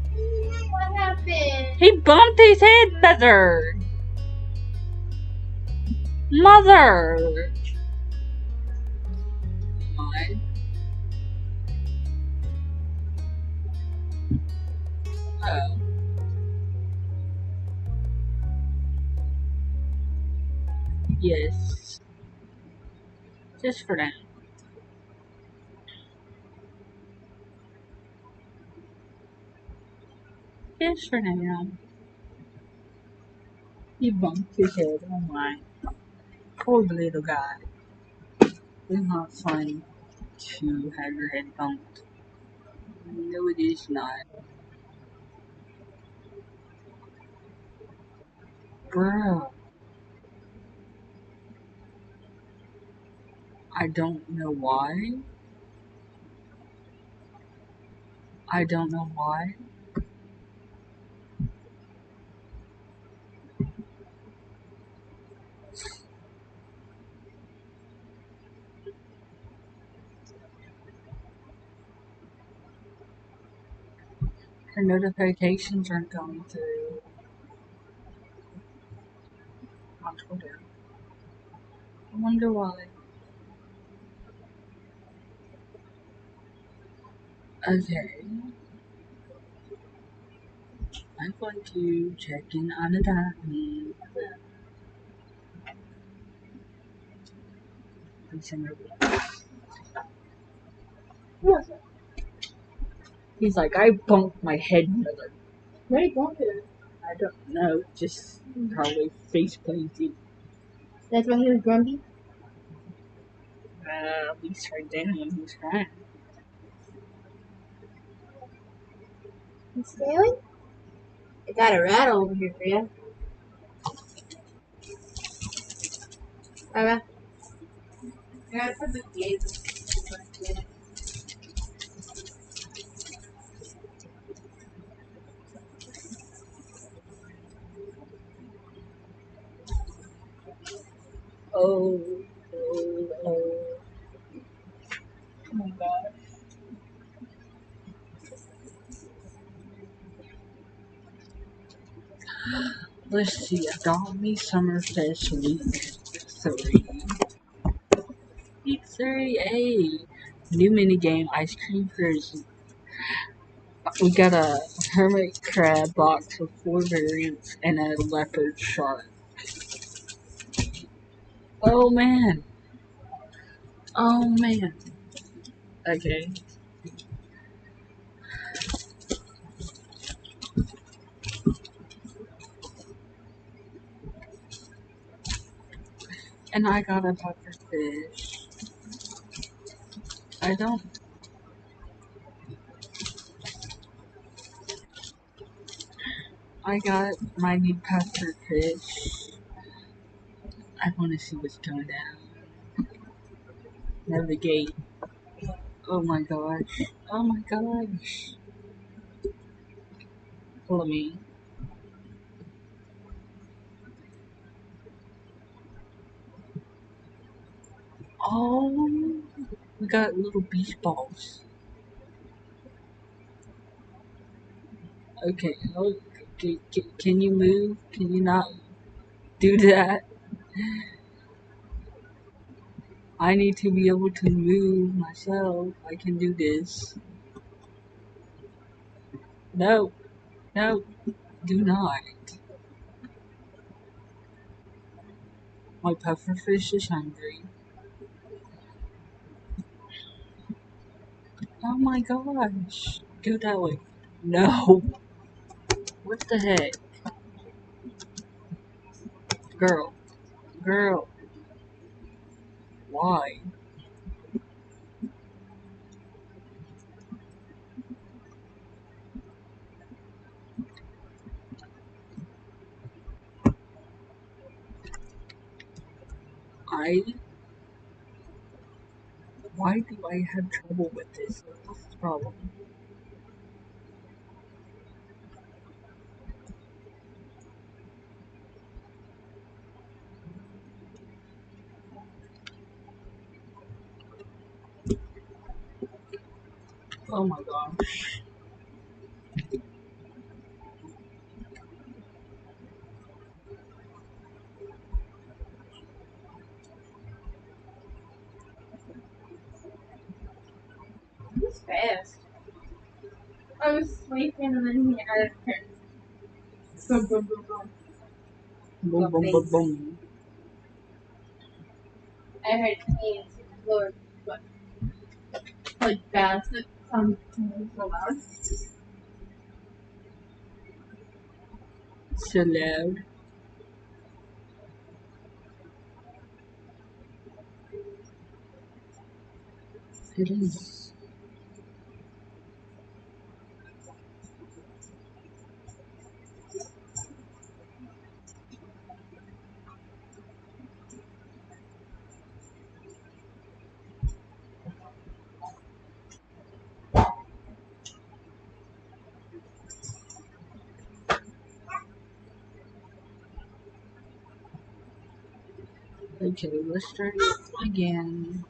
What happened? He bumped his head, Mother! Mother! What? Oh. Yes. Just for now. Just for now. He bumped his head. Oh my. Poor little guy. It's not fun to have your head bumped. No, it is not. Bro. I don't know why. I don't know why. Her notifications aren't going through on Twitter. I wonder why. Okay. I'm going to check in on the time. What? He's like, I bumped my head, Mother. Where are you going to? I don't know, just probably face planting. That's why he was grumpy? At least right then when he was crying. He's scaling? I got a rattle over here for you. Alright. I gotta put the gate. Oh, oh, oh. Oh my god. Let's see, Adopt Me Summerfest Week 3. Week 3A. New minigame, ice cream frozen. We got a hermit crab box with 4 variants and a leopard shark. Oh man. Oh man. Okay. And I got a pufferfish. I got my new pufferfish. I want to see what's going down. Navigate. Oh my gosh. Oh my gosh. Follow me. Oh, we got little beach balls. Okay, oh, can you move? Can you not do that? I need to be able to move myself. I can do this. No, no, do not. My pufferfish is hungry. Oh my gosh. Go that way. No. What the heck? Girl, girl, why? I Why do I have trouble with this? What's the problem? Oh my gosh. It was fast. I was sleeping and then he added her. Boom, boom, boom, boom. Boom, boom, boom, boom. I heard hands hit the floor, but like fast. It sounded so loud. So loud. It is. Okay, let's start it again.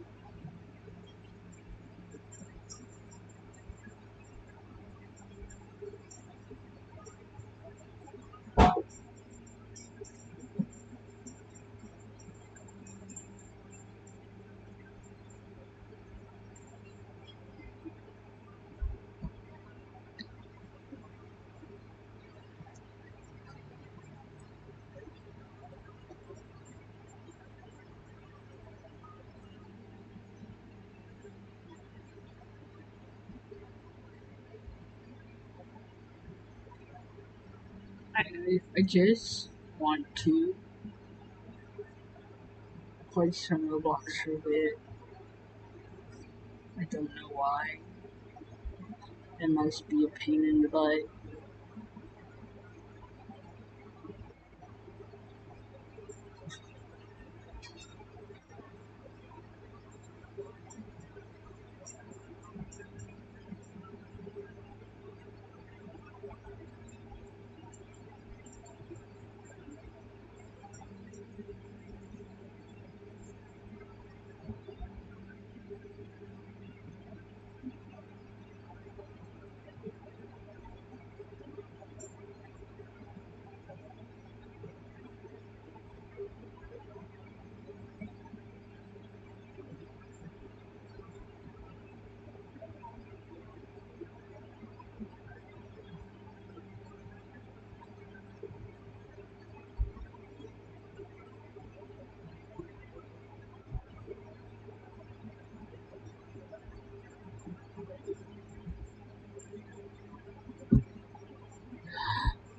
I just want to play some Roblox for a bit. I don't know why. It must be a pain in the butt.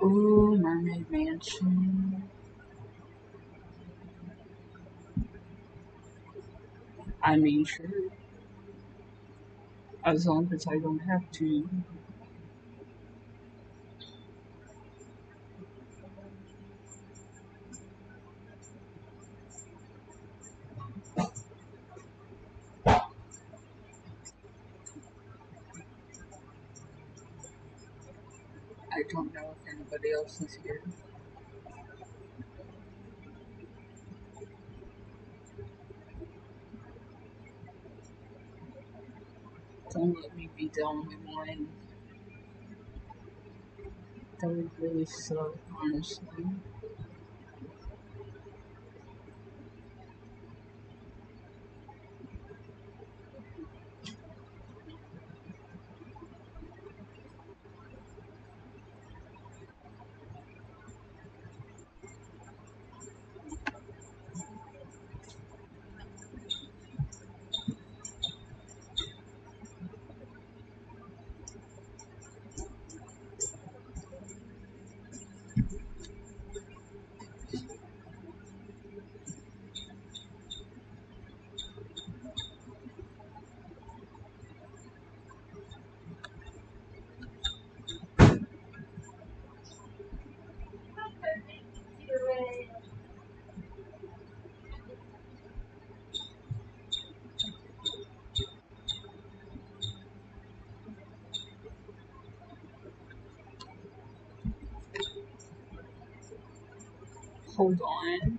Ooh, Mermaid Mansion. I mean, sure. As long as I don't have to. I don't know if anybody else is here. Don't let me be the only one. That would really suck, honestly. Hold on.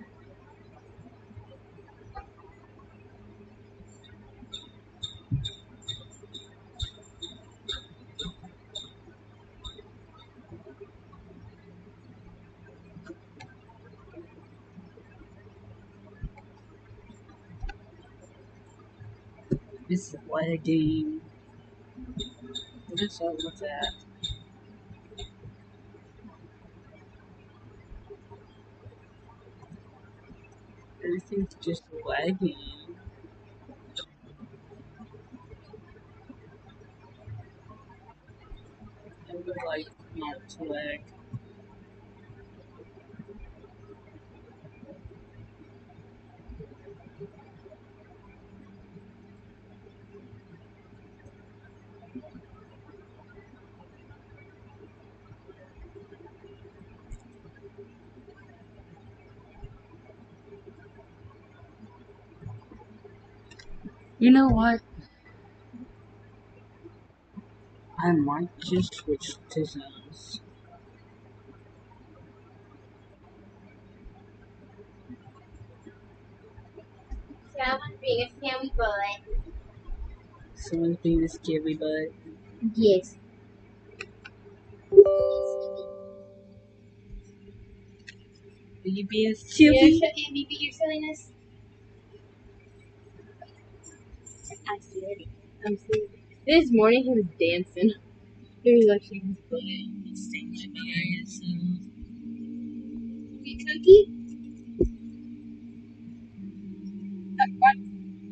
This lagging. What's up with that? Everything's just lagging. I would like not to lag. You know what? I might just switch to zones. Someone being a scammy boy. Someone's being a scary butt. Yes. Are you being You're silly? maybe your silliness. I see it. I'm seeing it. This morning he was dancing. He was actually playing. He's saying my bias. Get cookie?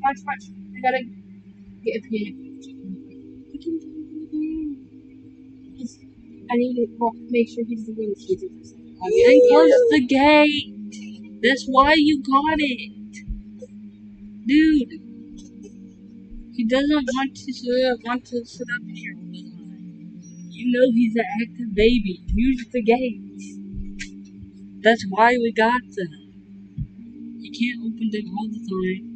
Watch. I gotta get a piano. I need to make sure he doesn't go to the kids for a second. And close the gate. That's why you got it, dude. He doesn't want to sit up here all the time. You know he's an active baby. Use the gates. That's why we got them. You can't open them all the time.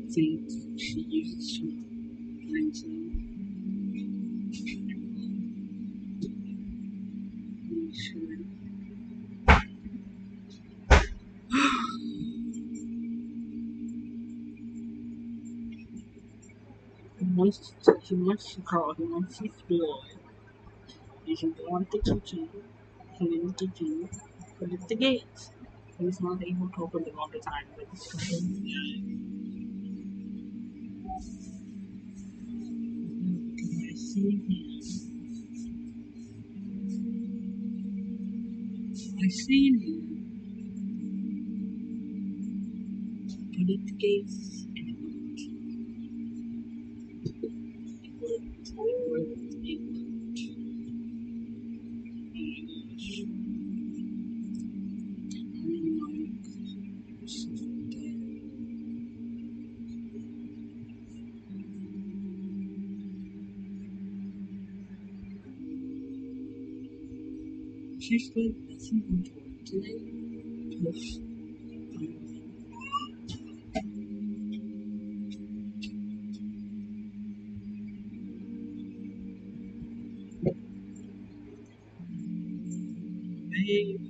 Since she uses to find some. Sure. He wants to crawl, he wants to explore. You can go on the kitchen, come in the kitchen, put up the gates. He's not able to open them all the time, but he's trying. Because I see him. I seen him. Put up the gates, and it worked. It worked. It worked. It worked. Oh my gosh. I'm like, so dead. She's got nothing on work today. Plus, babe.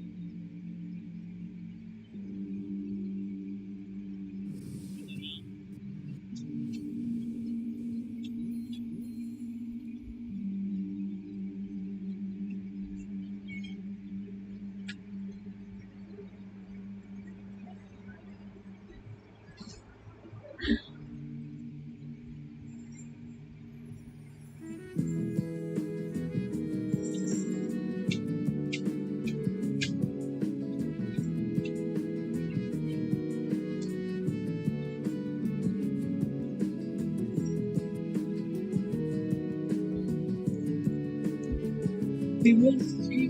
We will see.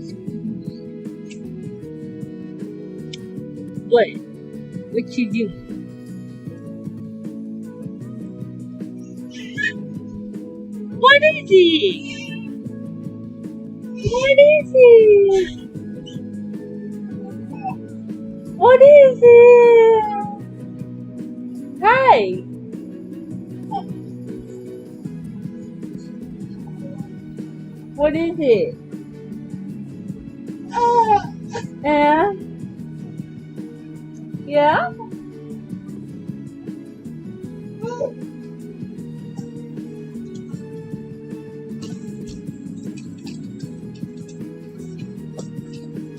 What? What you doing? What is it? What is it? What is it? Hey! What is it? Yeah? Yeah?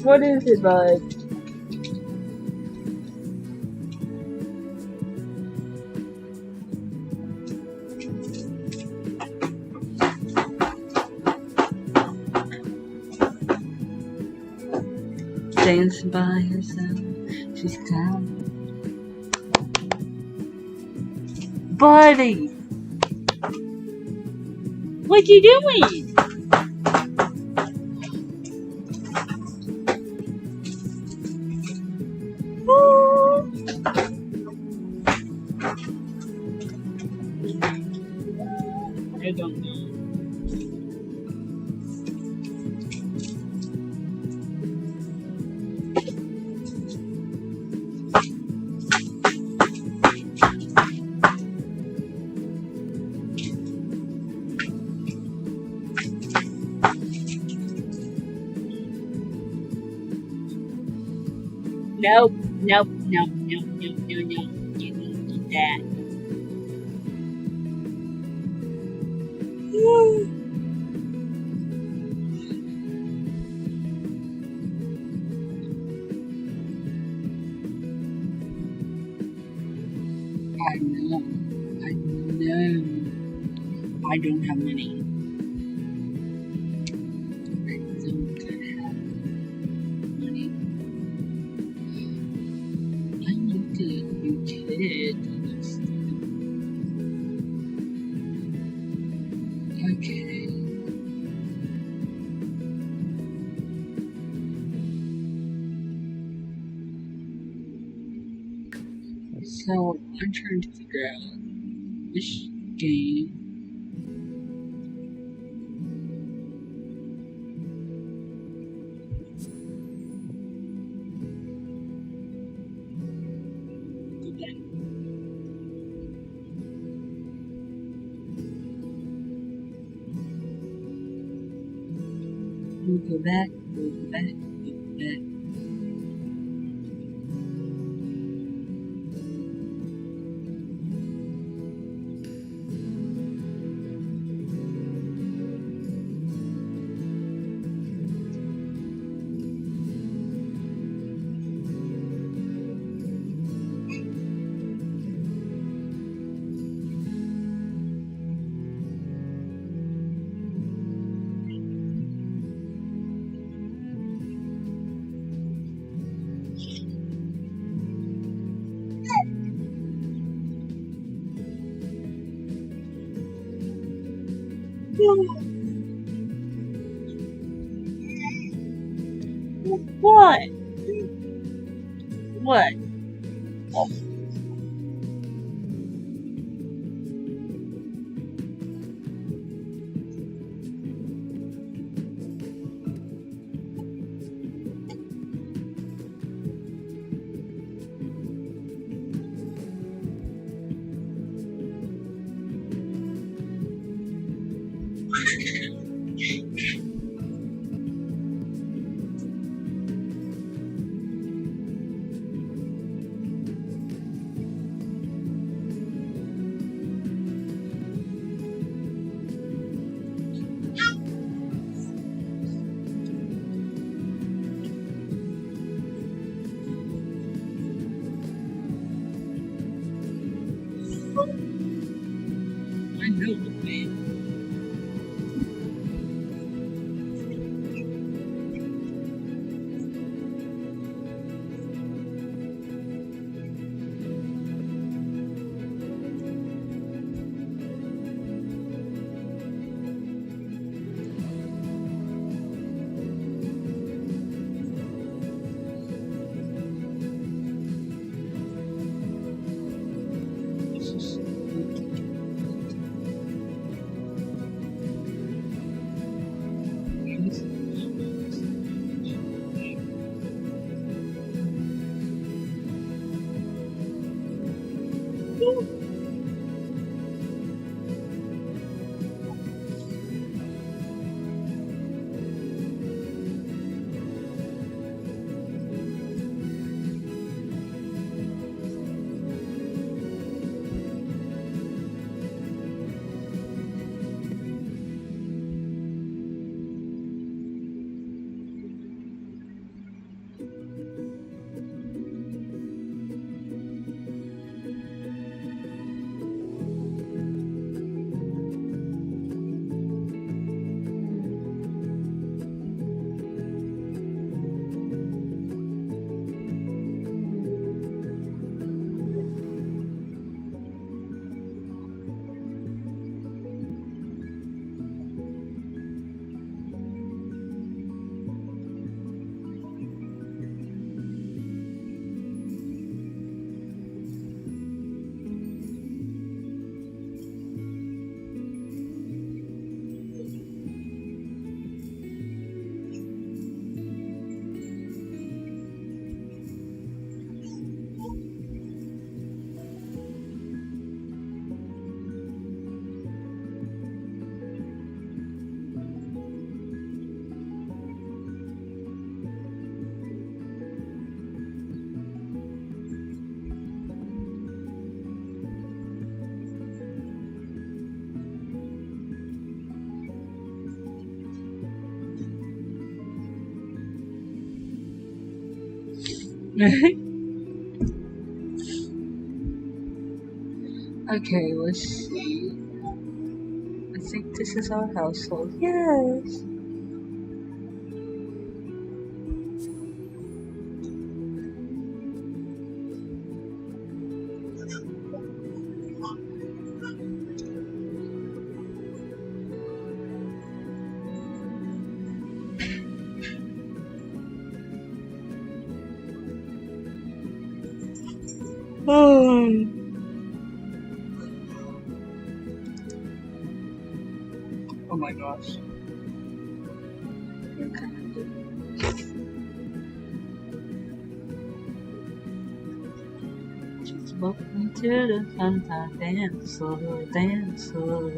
What is it, bud? Dancing by herself, she's down. Buddy! What you doing? I don't know. Nope, nope, nope, nope, nope, no, no. You don't do that. I know. I know. I don't have money. I don't have money. I need to be kid. Okay. So I'm trying to figure out which game. Go back. We'll go back. We'll go back. We'll go back. What? What? I know, man. Okay, let's see. I think this is our household. Yes. Oh my gosh. Just welcome to the fun time dance floor, dance floor.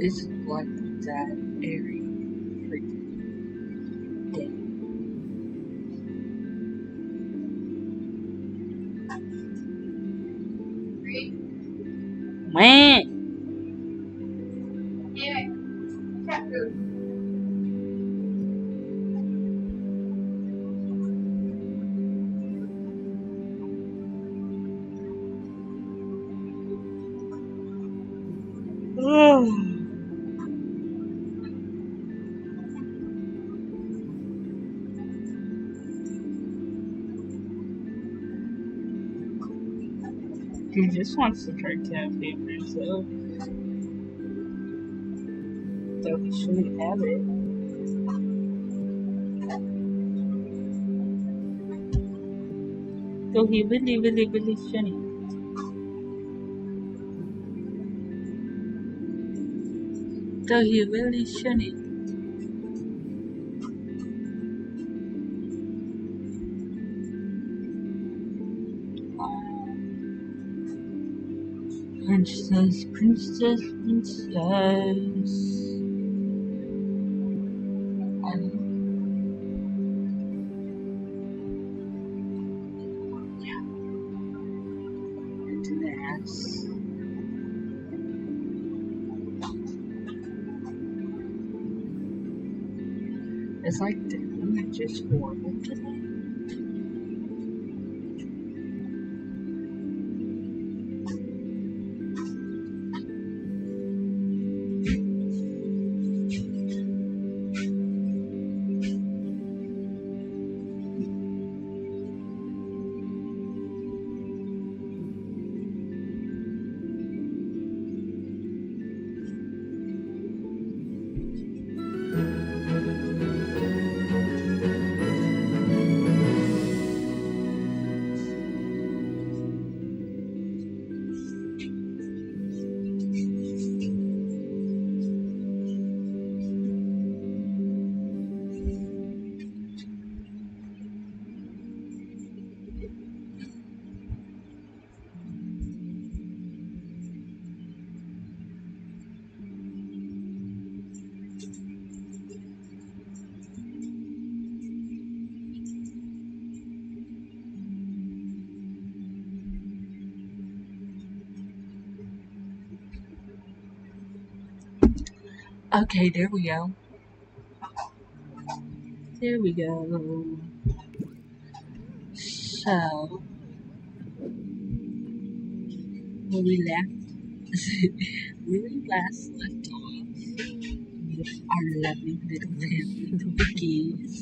It's like that every freaking day. Man. Anyway, cat food. He just wants to try caffeine for himself. So he shouldn't have it. So he really, really, really shouldn't. So he really shouldn't. Princess, princess, princess. I'm into the ass. It's like the image is horrible today. Okay, there we go. There we go. So, when we when we last left off with our lovely little family, the Wickies,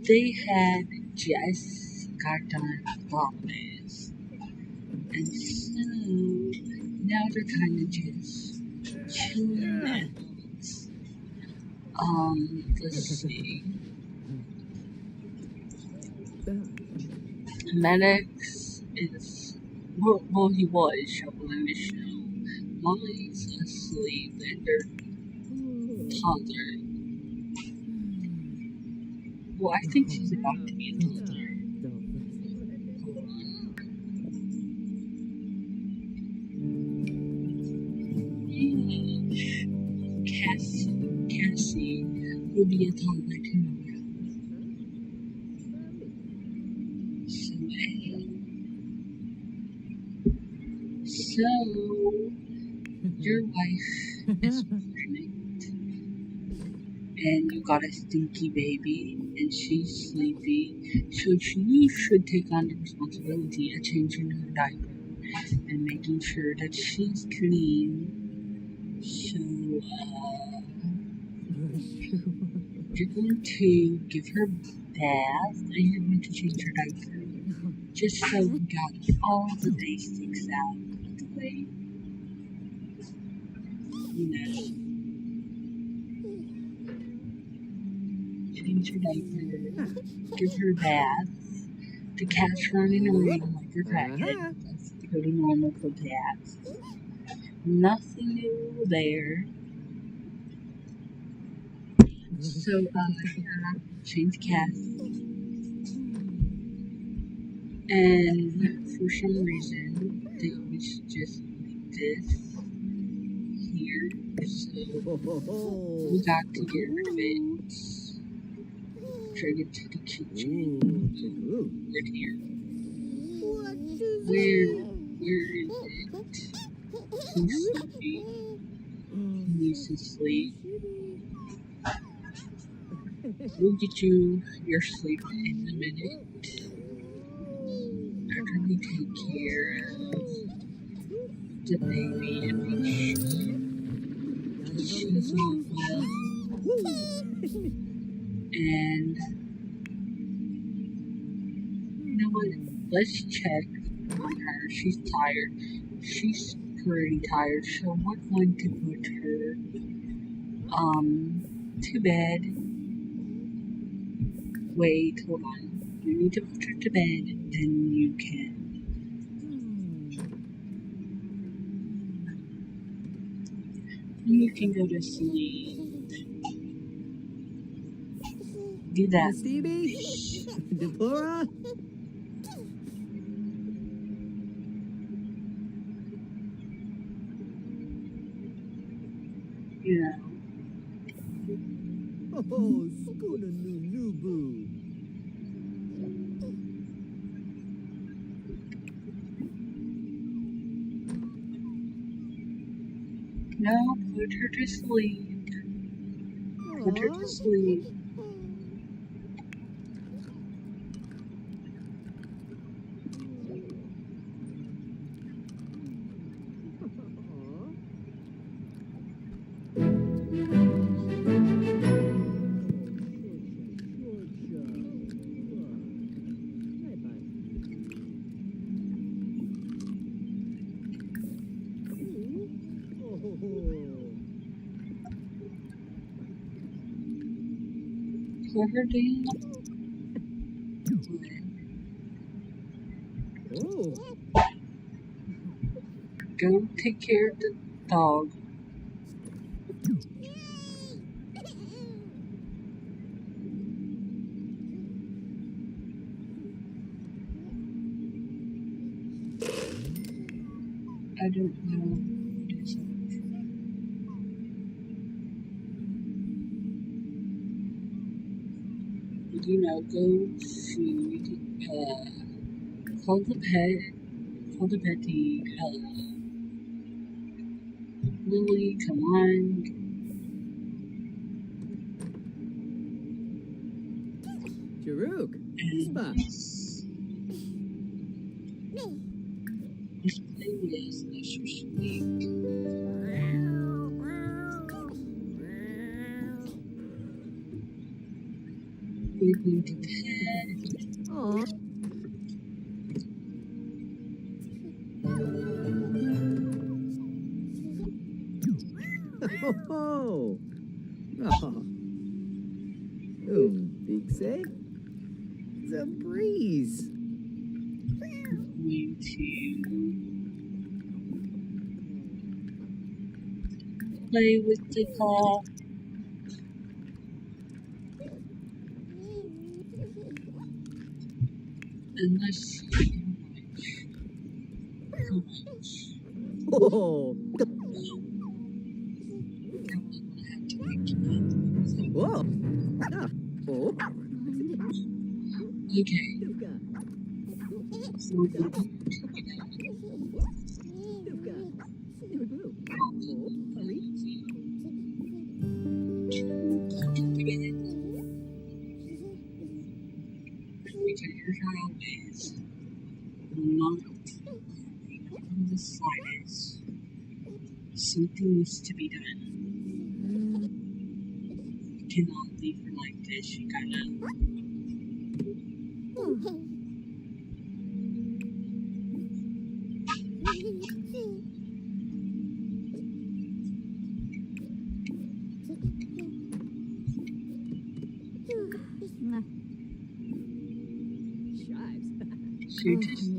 they had just got done with office. And so, now they're kind of just chilling out. Let's see. Maddox is, well, he was shoveling the snow. Molly's asleep and their toddler. Well, I think she's about to be a toddler. see will be a toddler tomorrow. So your wife is pregnant, and you got a stinky baby, and she's sleepy, so you should take on the responsibility of changing her diaper and making sure that she's clean. So, you're going to give her a bath, and you're going to change her diaper, just so we got all the basics out of the way. You know, change her diaper, give her a bath. The cat's running around like a crackhead. That's pretty normal for cats. Nothing new there. So, yeah, change cats. And for some reason, they always just leave this here. So, we got to get rid of it. Drag it to the kitchen. Right here. Where is it? He's sleepy. He needs to sleep. We'll get you your sleep in a minute. After we take care of the baby and make sure that she's not well. And you know what? Let's check on her. She's tired. She's pretty tired, so we're going to put her to bed. Wait, hold on. You need to put her to bed, then you can. You can go to sleep. Do that. Stevie? Deborah? You know. Oh, Scooter Noo Boo. No, put her to sleep. Put her to sleep. Put her down. Oh. Go take care of the dog. I don't know what is it. You know, go feed, call the petty, Lily, come on. Jaruk. And let's play with Mr. Sweet. We're going to pet. Aw. Oh. Oh. Big say? The breeze. Going to play with the car. And let's see how much. Oh. Probably gonna have to pick him Whoa. Ah. Oh. Okay, Duka. so we're going to Duka. Boo. Oh. Hurry. because your child is not in the slightest. Something needs to be done. You cannot leave her like this. You gotta. Chives. She just.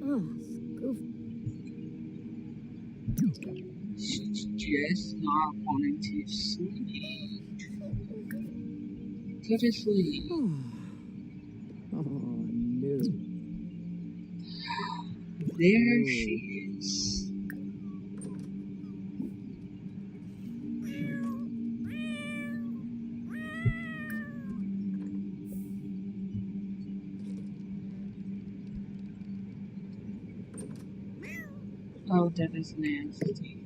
Oh. Goof. She's just not wanting to sleep. Go to sleep. Oh. No. There Oh. she is. Oh, that is nasty.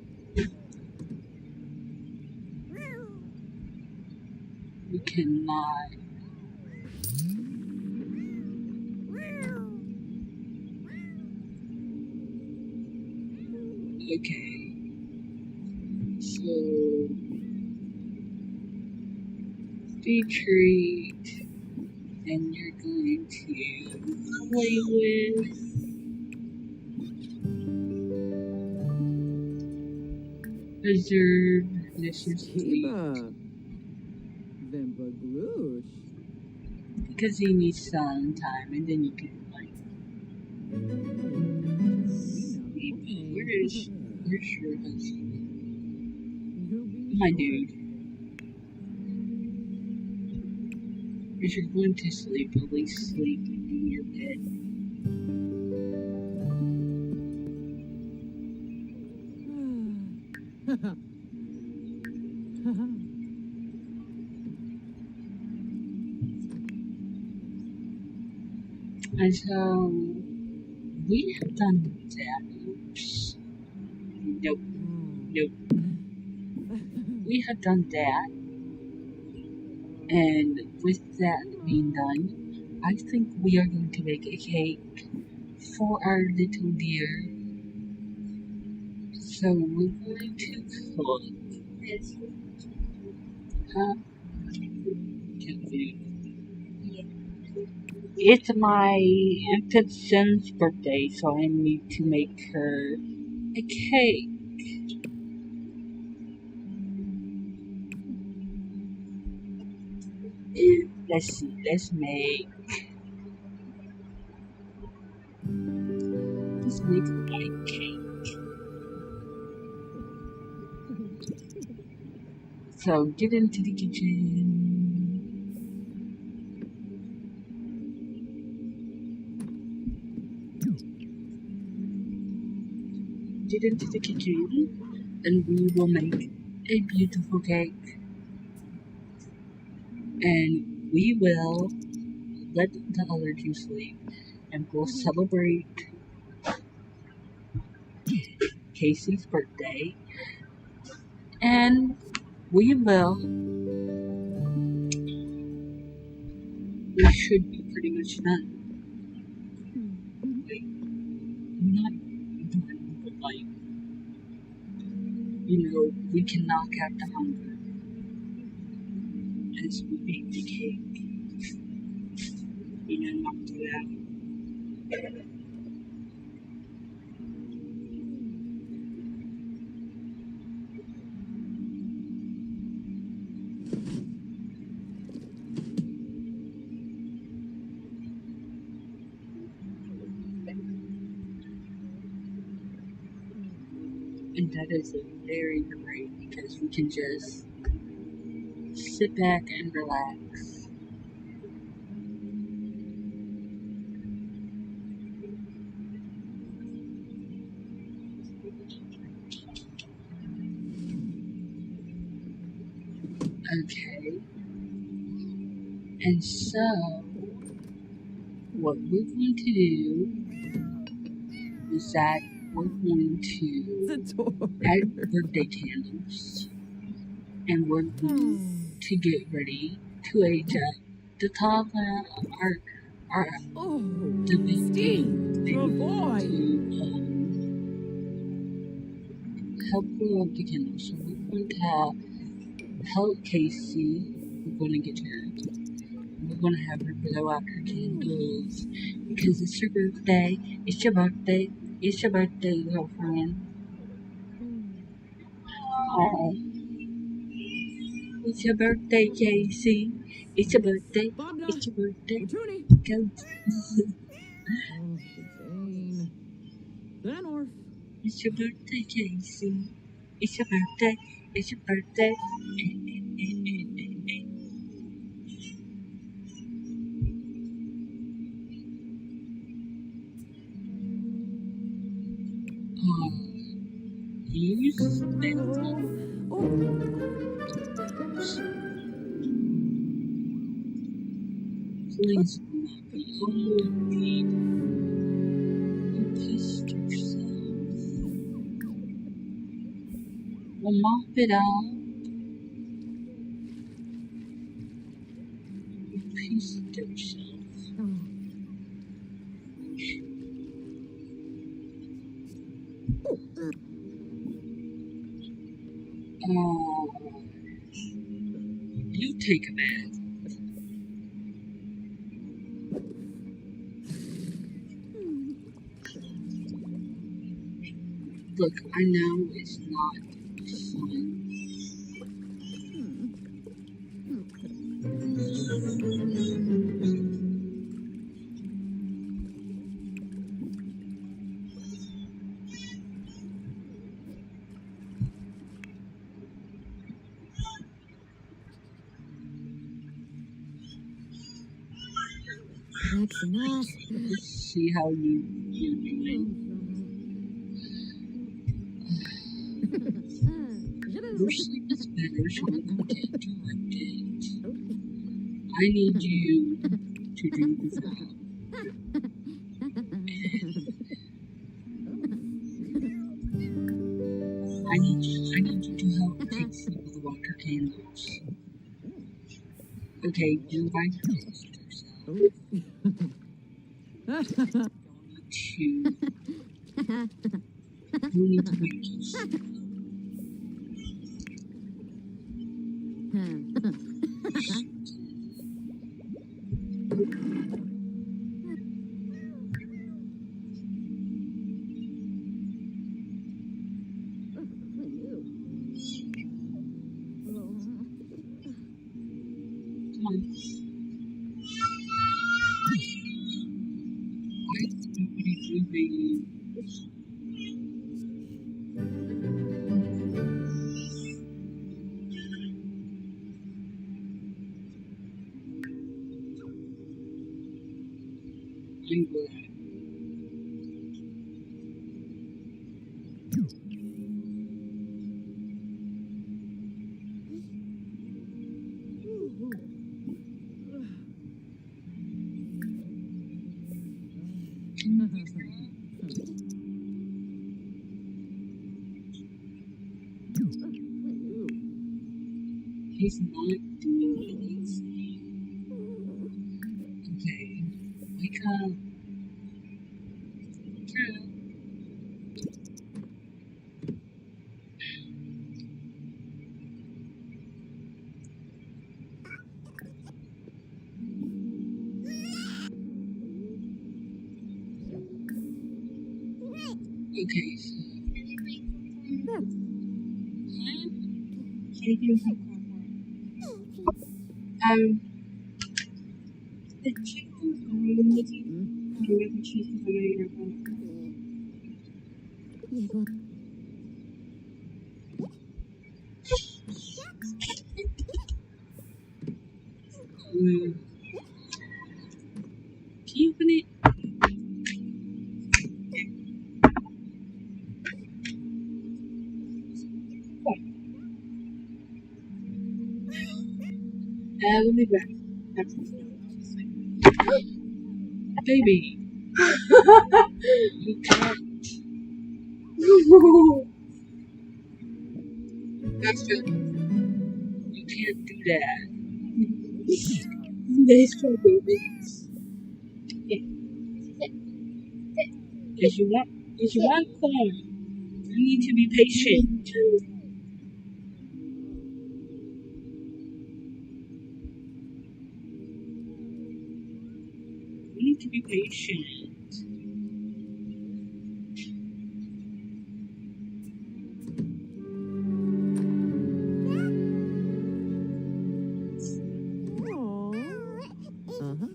We cannot. Okay, so be treat, and you're going to play with. Preserve Mr. Sleep Kiba. Vempa Gloosh. because he needs some time, and then you can like sleep. Where's your husband? My dude. If you're going to sleep, at least sleep in your bed. And so we have done that. Oops. Nope. Nope. We have done that. And with that being done, I think we are going to make a cake for our little dear. So we're going to cook. Huh? It's my infant son's birthday, so I need to make her a cake. Let's see, let's make a cake. So get into the kitchen. Get into the kitchen, and we will make a beautiful cake. And we will let the other two sleep, and we'll celebrate Casey's birthday. And we should be pretty much done. Wait, not done, but like, we can knock out the hunger as we bake the cake. Knock it out. And that is very great because we can just sit back and relax. Okay, and so what we're going to do is that we're going to Zator. add birthday candles and we're going to get ready to age up the toddler our Oh, the baby Steve, boy. to help blow up the candles. So we're going to help Casey. We're going to get her. We're going to have her blow out her candles because it's your birthday. It's your birthday. It's your birthday, girlfriend. Oh, it's your birthday, Casey. It's your birthday. Bobna. It's your birthday. Toonie. Go. Oh, Jane. Then Orf. It's your birthday, Casey. It's your birthday. It's your birthday. Use that. Please do not be. Oh, you pissed yourself. Well, mop it out. You pissed yourself. You take a bath. Look, I know it's not fun. Let's see how you're doing. Your sleep is better, so I'm going to interrupt it. I need you to do the job. I need you to help Casey blow out her candles. Okay, do by yourself. You need to make Casey. Come on. Why is nobody moving? I'm glad. He's not doing anything. Okay, wake up. Wake up. Okay, so. Can you do the chicken's going with you. Mac and cheese because I know you're going to. We'll be back. Baby, you can't. That's true. You can't do that. Nice try, baby. If you want corn, you need to be patient. You need to be patient. Uh-huh.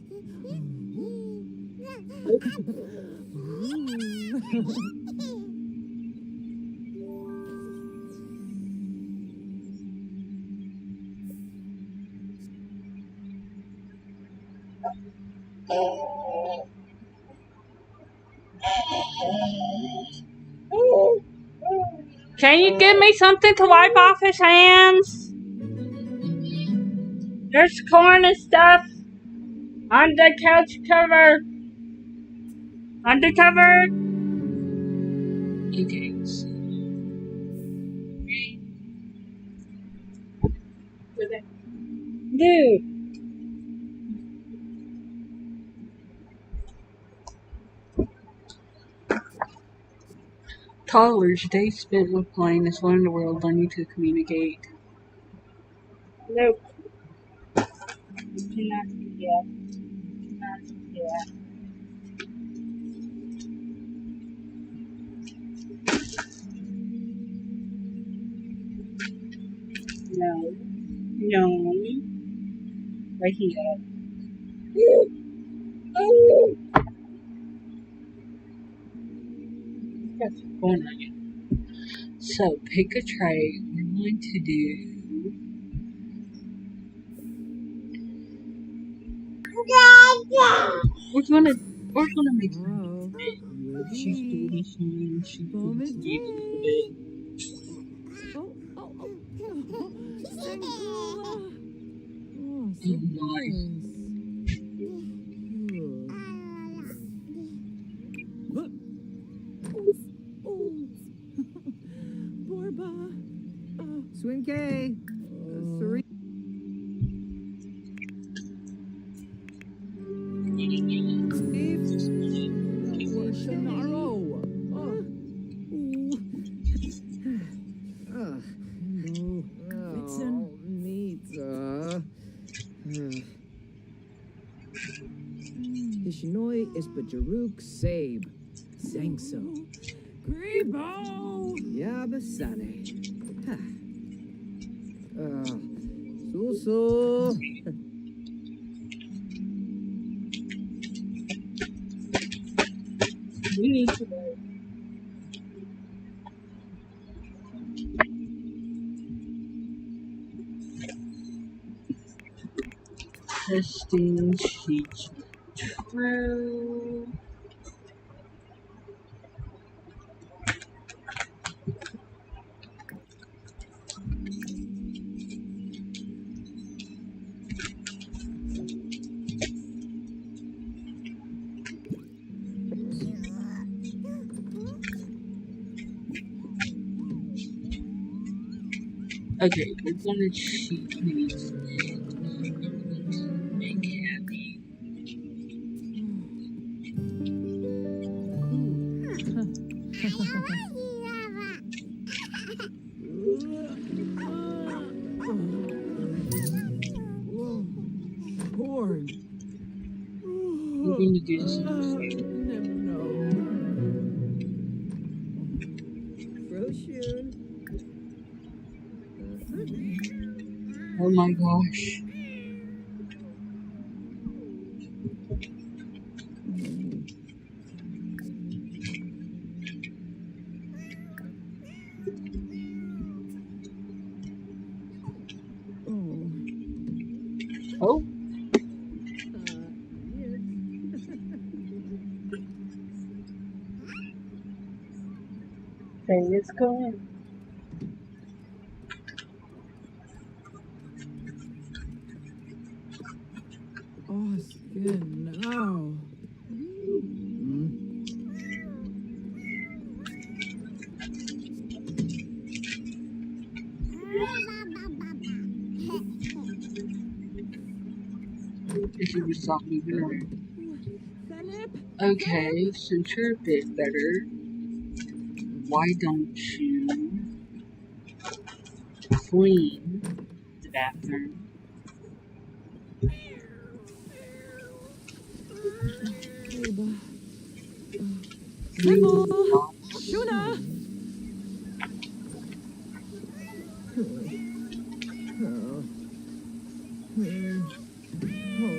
Can you give me something to wipe off his hands? There's corn and stuff on the couch cover. On the cover. Okay. Dude. Toddlers' days spent with playing is one in the world learning to communicate. Nope. You cannot do that. You cannot do that. No. No. Right here. What's going on? So pick a tray. We're going to do. We're gonna make her Oh, she's Libby. doing fine. She Bom can and eat a little bit. Oh, oh, oh. Sangula. Oh, so Oh my. nice. Oh, Borba. Swinke. Serene. Shanaro. No. Blitzen. Neat. Hishinoi is Bajaruk Sabe. Sangso. Grebo! Yabasane. Susu. We need to go. Testing sheet true. Okay, we're gonna cheat these. Make happy. Corn. We're gonna do this in the Roshun. Oh my gosh. Oh. Okay, let's go in. Oscar, no. If you would stop moving around. Okay, since you're a bit better, why don't you clean the bathroom? Saber. Clean the yachts. Oh. Oh.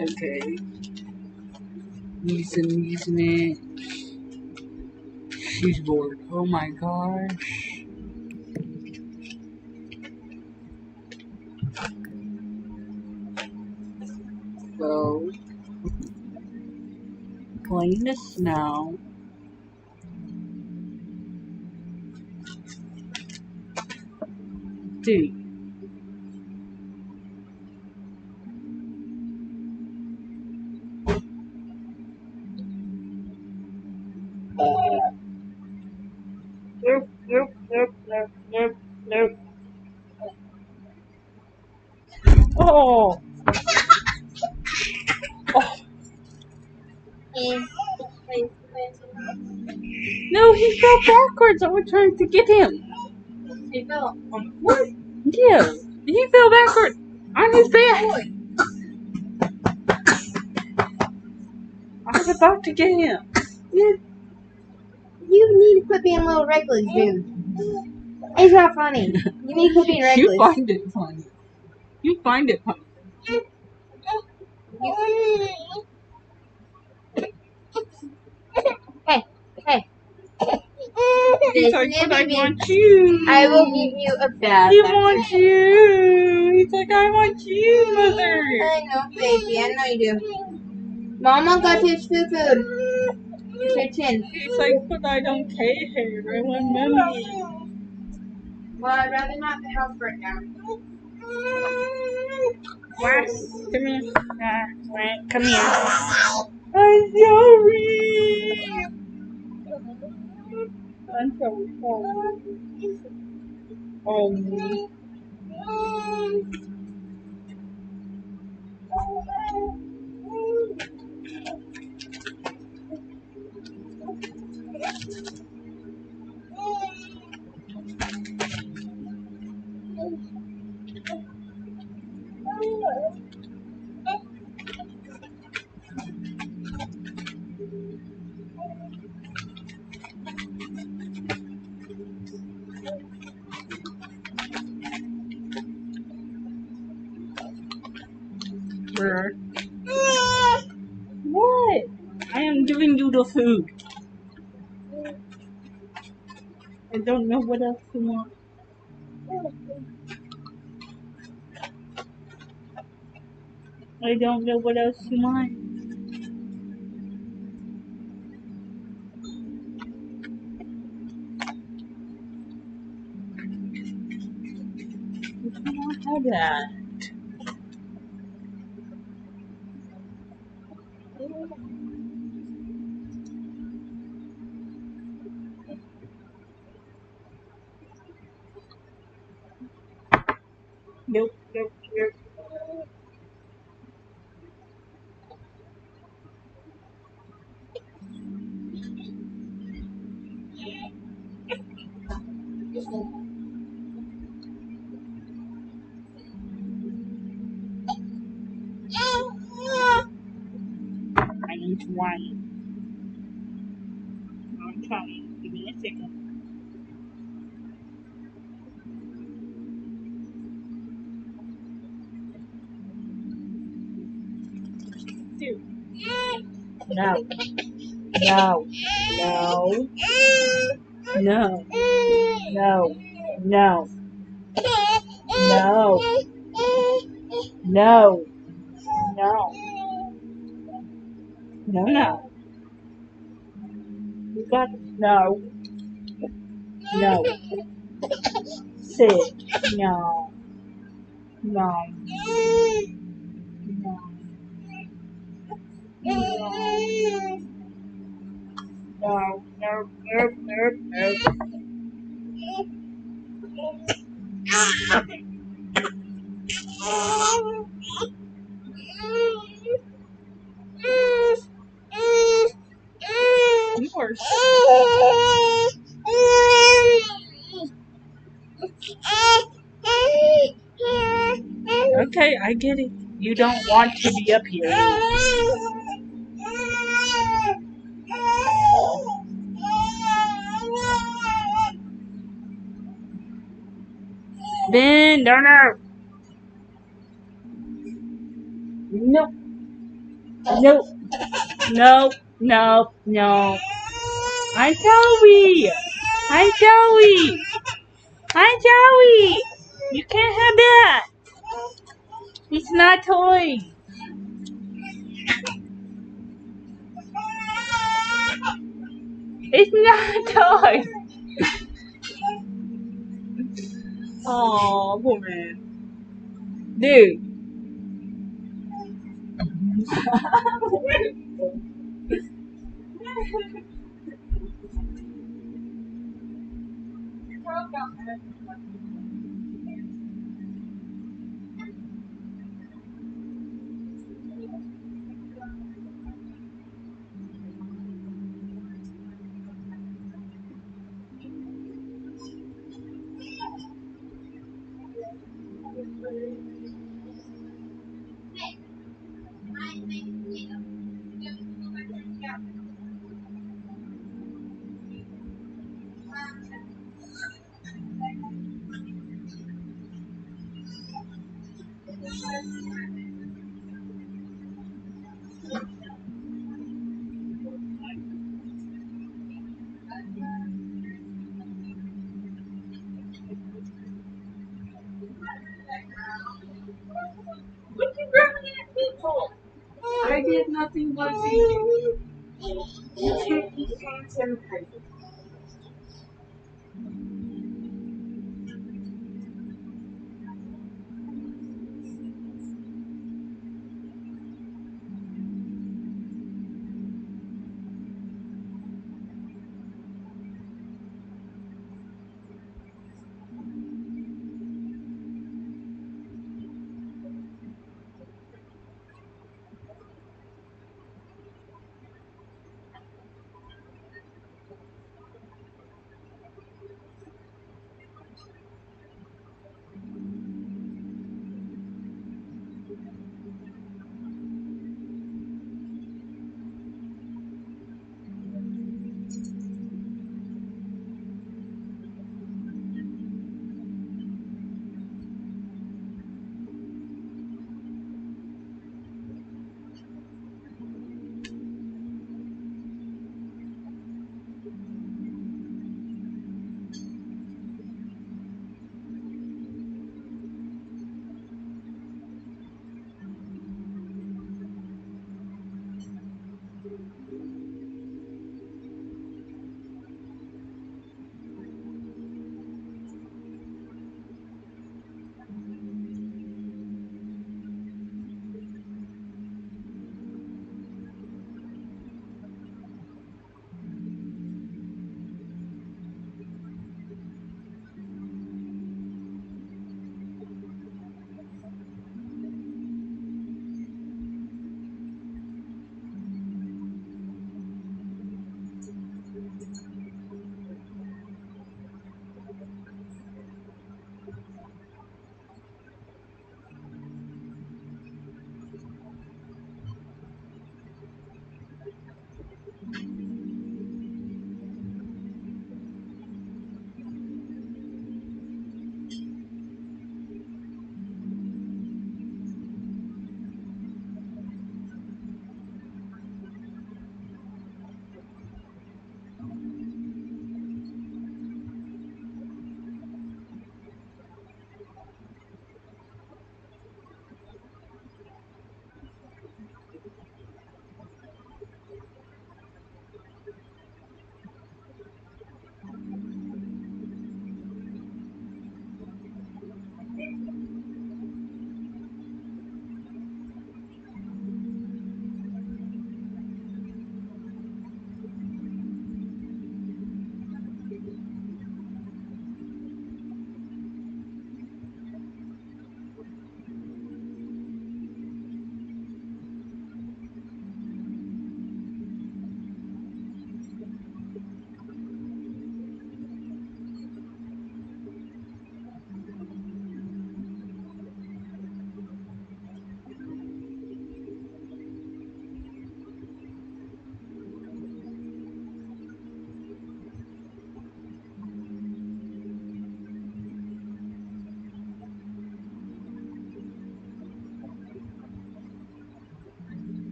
Okay, using it. She's bored. Oh my gosh. So, clean the snow. Dude. Nope, nope, nope, nope, nope, nope. Oh! No, he fell backwards. I was trying to get him. He fell. What? Yeah, he fell backwards on his back. I was about to get him. You need to quit being a little reckless, dude. It's not funny. You need to quit being You reckless. find it funny. You find it funny. Hey, hey. He's Listen like, to but I me. want you. I will give you a bath. He after wants this. you. He's like, I want you, mother. I know, baby. I know you do. Mama got his food. It's her chin. He's like, but I don't care. I want mommy. Well, I'd rather not help right now. Wax, come here. Come here. I'm sorry. I'm so sorry. Where? What? I am giving you the food. I don't know what else you want. I don't know what else you want. You cannot have that. Nope, nope, nope. I need to wine. I'm coming. Give me a second. Dude. No. No. No. No. No. No. No. No. No. No. No. You got no. No. Sit. No. No. No. No. No. No. No. No. You are okay, I get it. You don't want to be up here. Ben, no, no. No, no, no, no, no. I'm Joey. I'm Joey. I'm Joey. You can't have that. It's not toy. It's not toy. Oh, poor man. Dude. What you grabbing at me for? I did nothing but feed you. You can't eat hand sanitizer.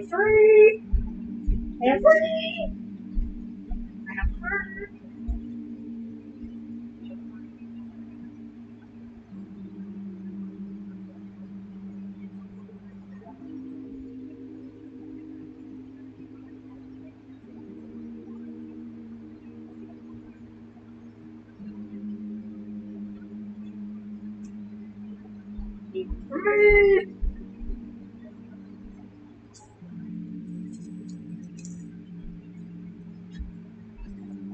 free! I'm free! I'm free! Free!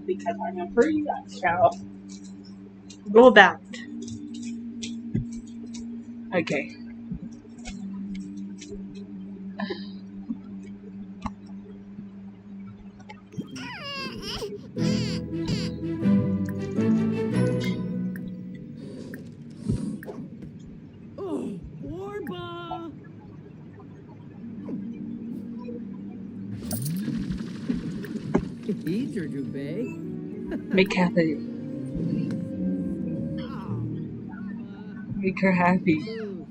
Because I am free, I shall go about. Okay. Oh, Orba! Eat your duvet. Make Kathy, Oh, make her happy. boo.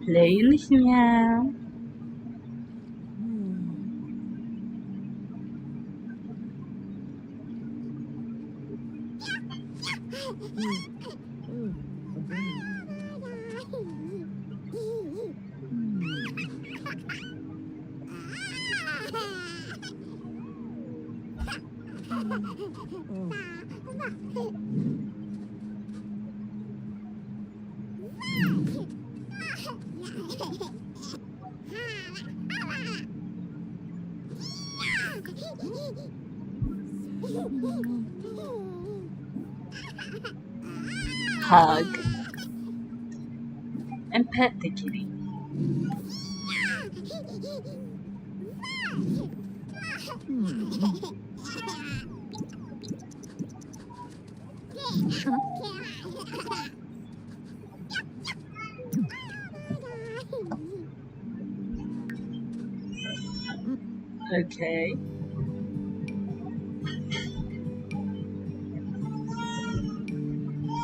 Play in the meow. Oh, a bird. Oh, Hug and pet the kitty. Okay.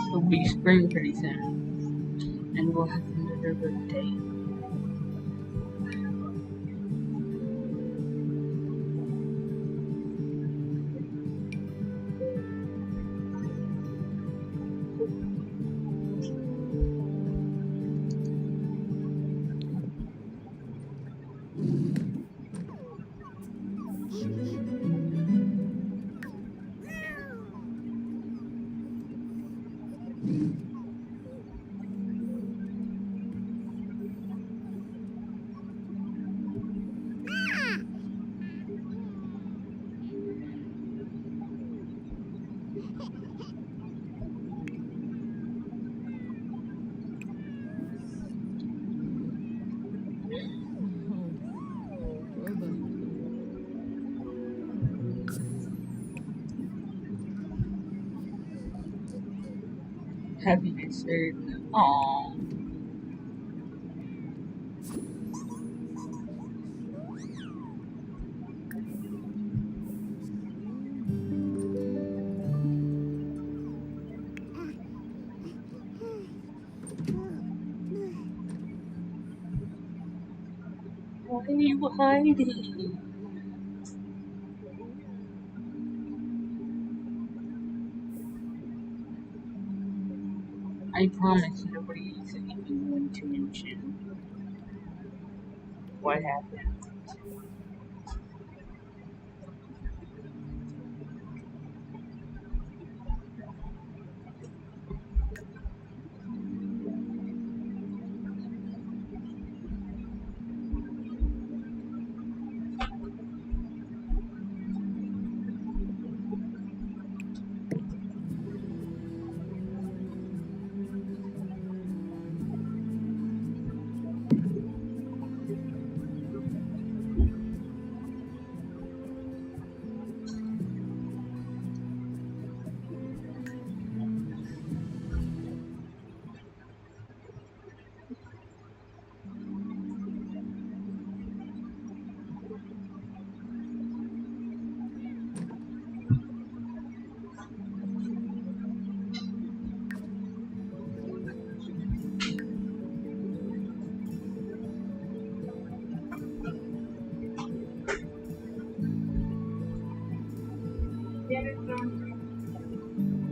It'll be spring pretty soon. And we'll have another birthday. Orba. Happiness or aww. Why are you hiding? I promise nobody is even going to mention what happened.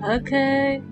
Okay.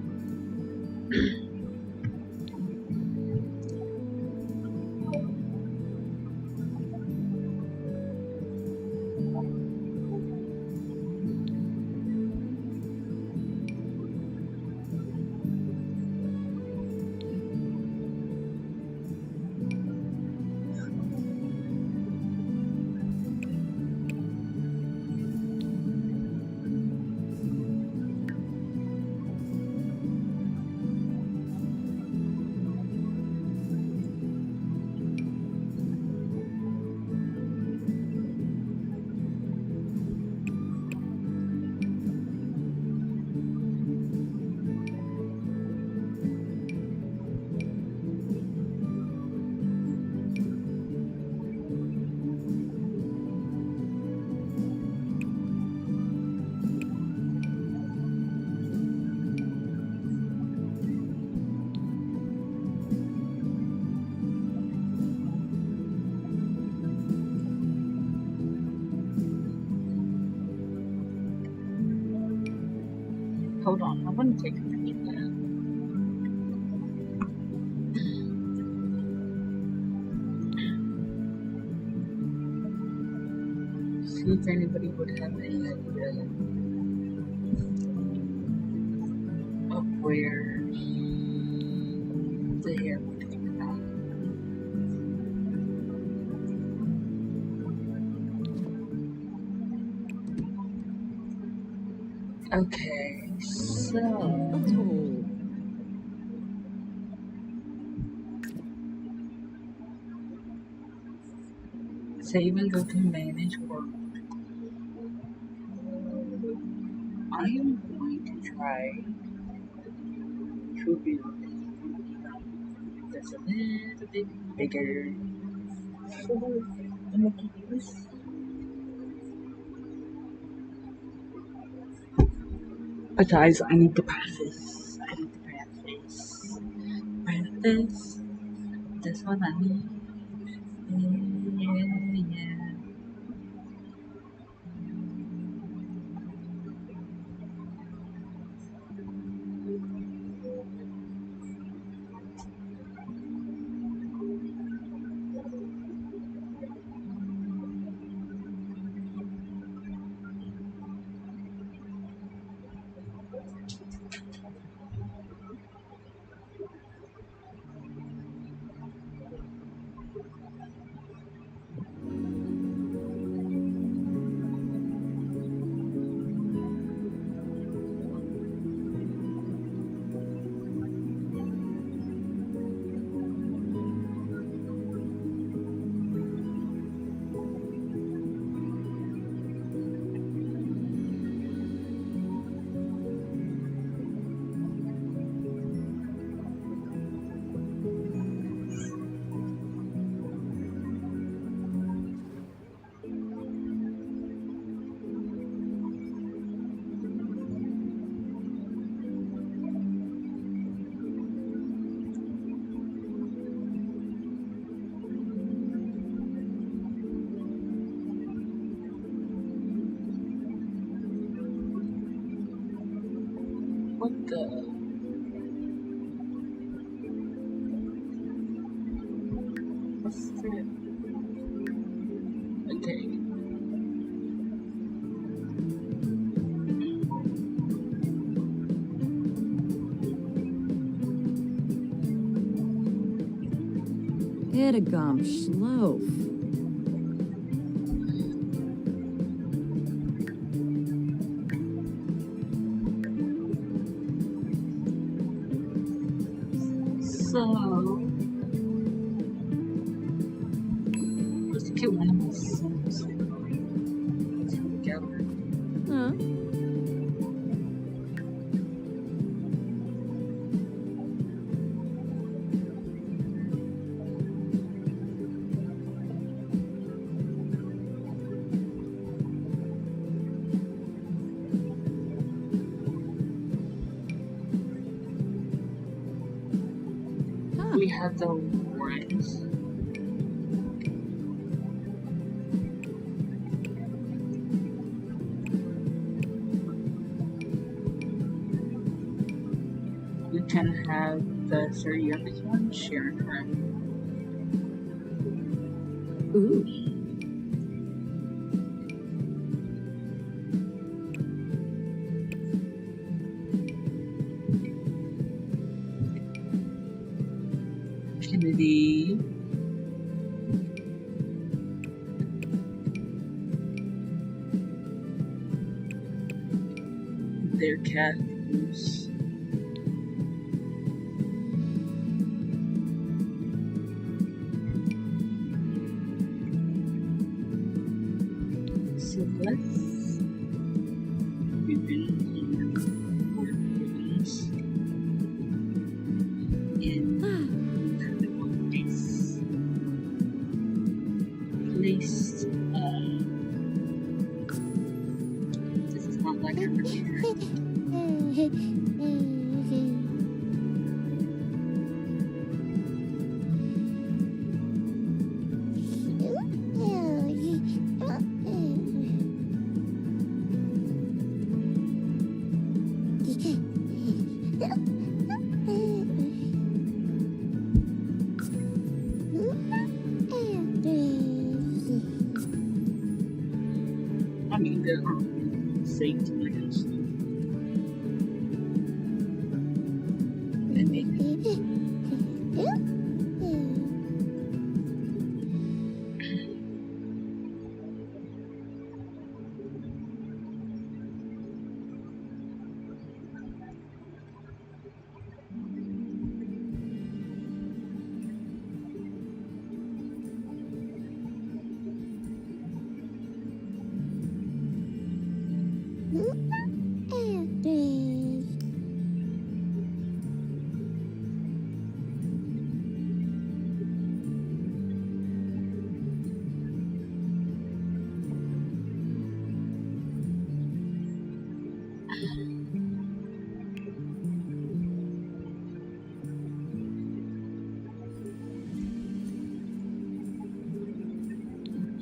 Hold on, I want to take a picture of that. See if anybody would have any idea of where the hair would come out. Okay, so Oh. save and go to manage work. I am going to try to build this a little bit bigger for the monkey use. But guys, I need to pass this. I need to pass this. Pass this. This one I need. Yeah. What the? What's that? Okay. Edegom Schloaf. So let's get one of these songs together. Huh? We have the ones. can have the third youngest one share a friend. Ooh. Kennedy. Their cat Goose. Syphilis. We've been on four ribbons. And this place, this is not like her here. I mean, there are safety measures. And maybe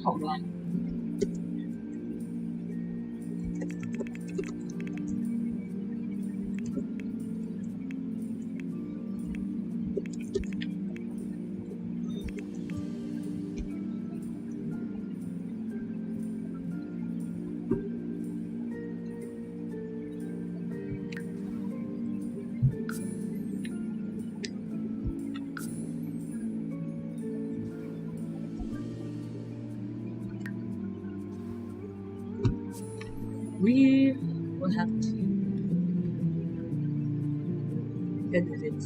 hold on. We will have to edit it.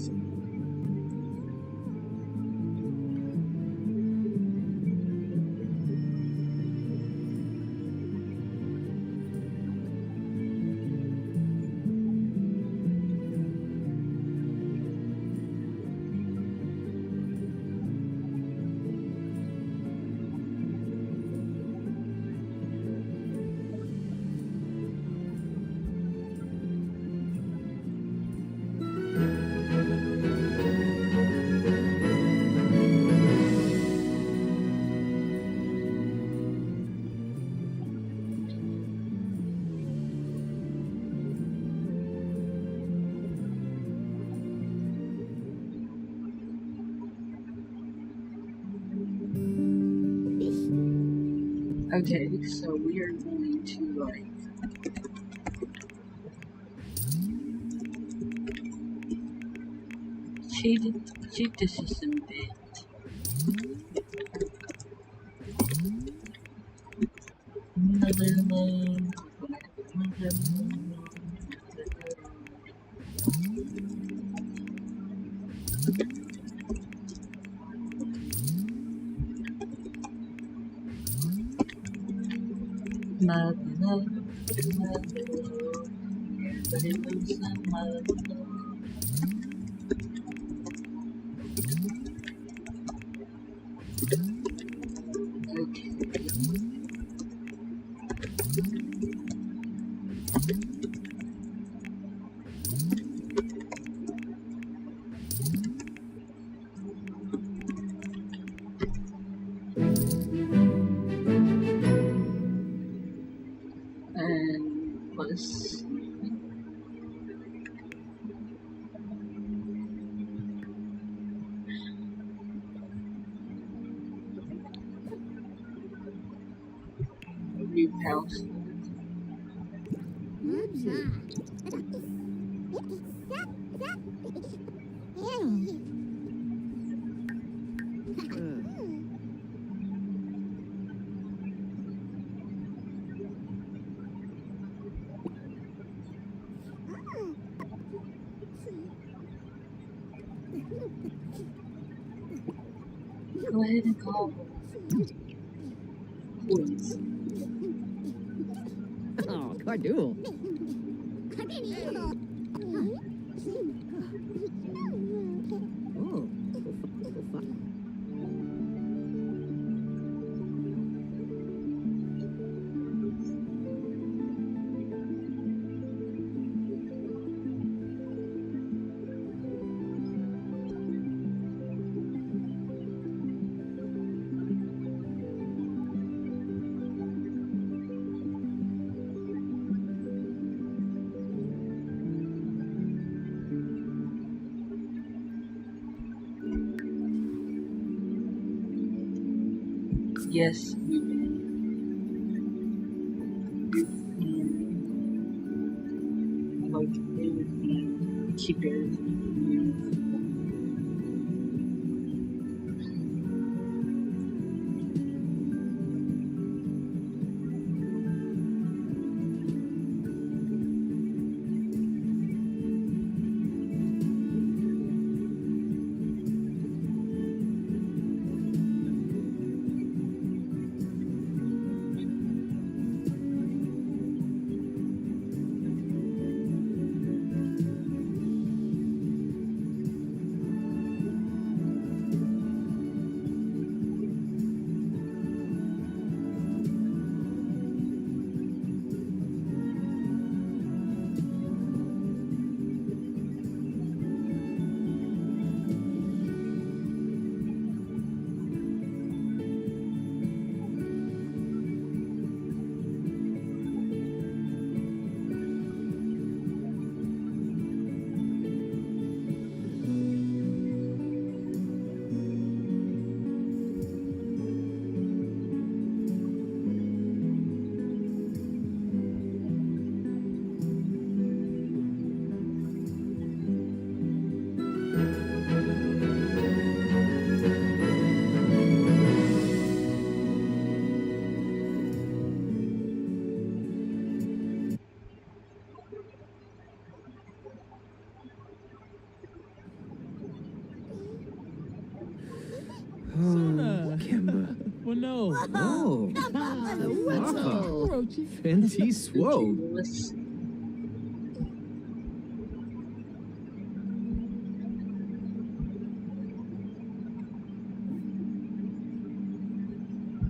Okay, so we are going to like cheat the system a bit. And plus house. Go ahead and call, please. Oh, Cardool. Oh, Yes, you can. Like everything. Keep everything. Sona. Kimba. Well, no. Oh, Wetzel. Orochi. Fenty Swope. Let's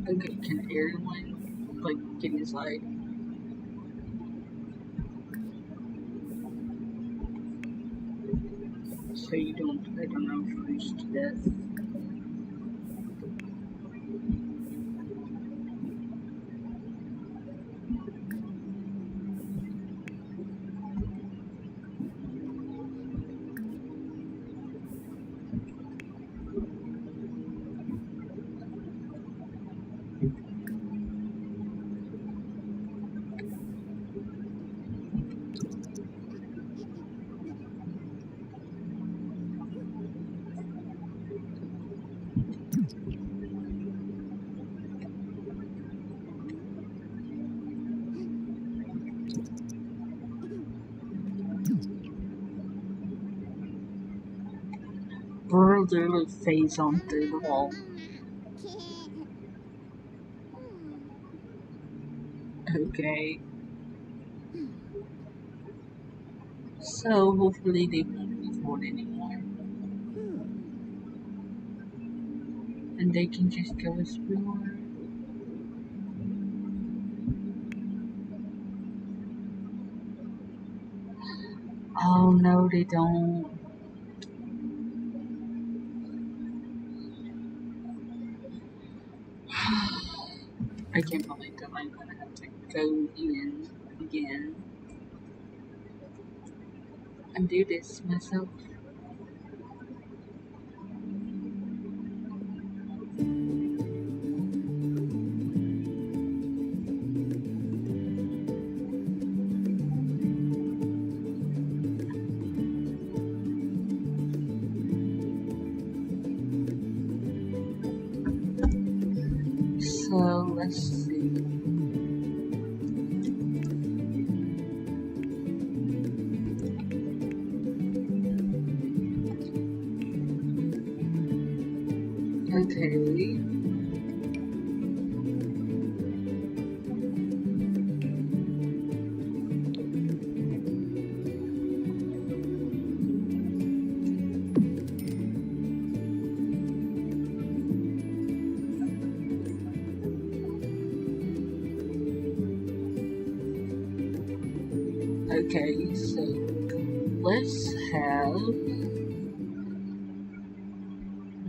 okay, can everyone like get inside? So you don't, I don't know, freeze to death. Bro literally phase on through the wall. Okay. So hopefully they won't be bored anymore. And they can just go explore. Oh no, they don't. I can't believe that I'm gonna have to go in again and do this myself. let's see. Okay. Okay, so let's have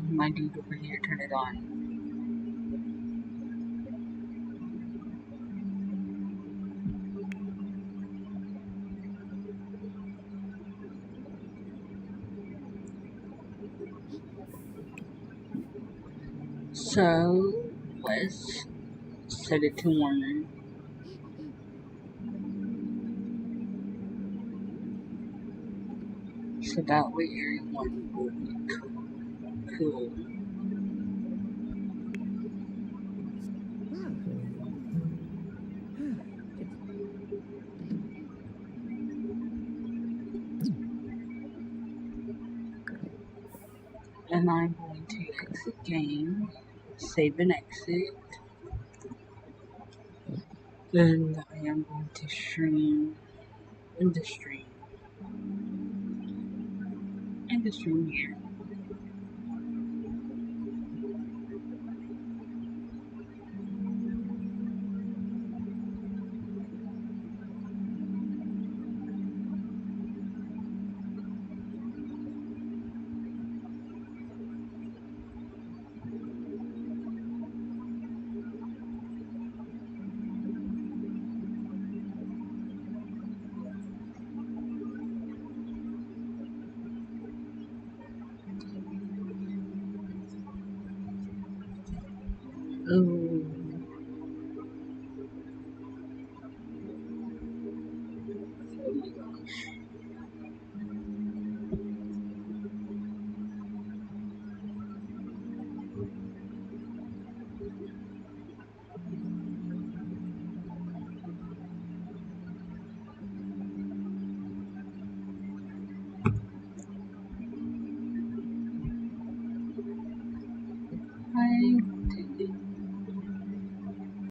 my dude over here turn it on. So let's set it to 1. So that way everyone will be cool. And I'm going to exit game, save and exit, and I am going to stream in the stream. In the stream here. Oh, oh my gosh. Hi.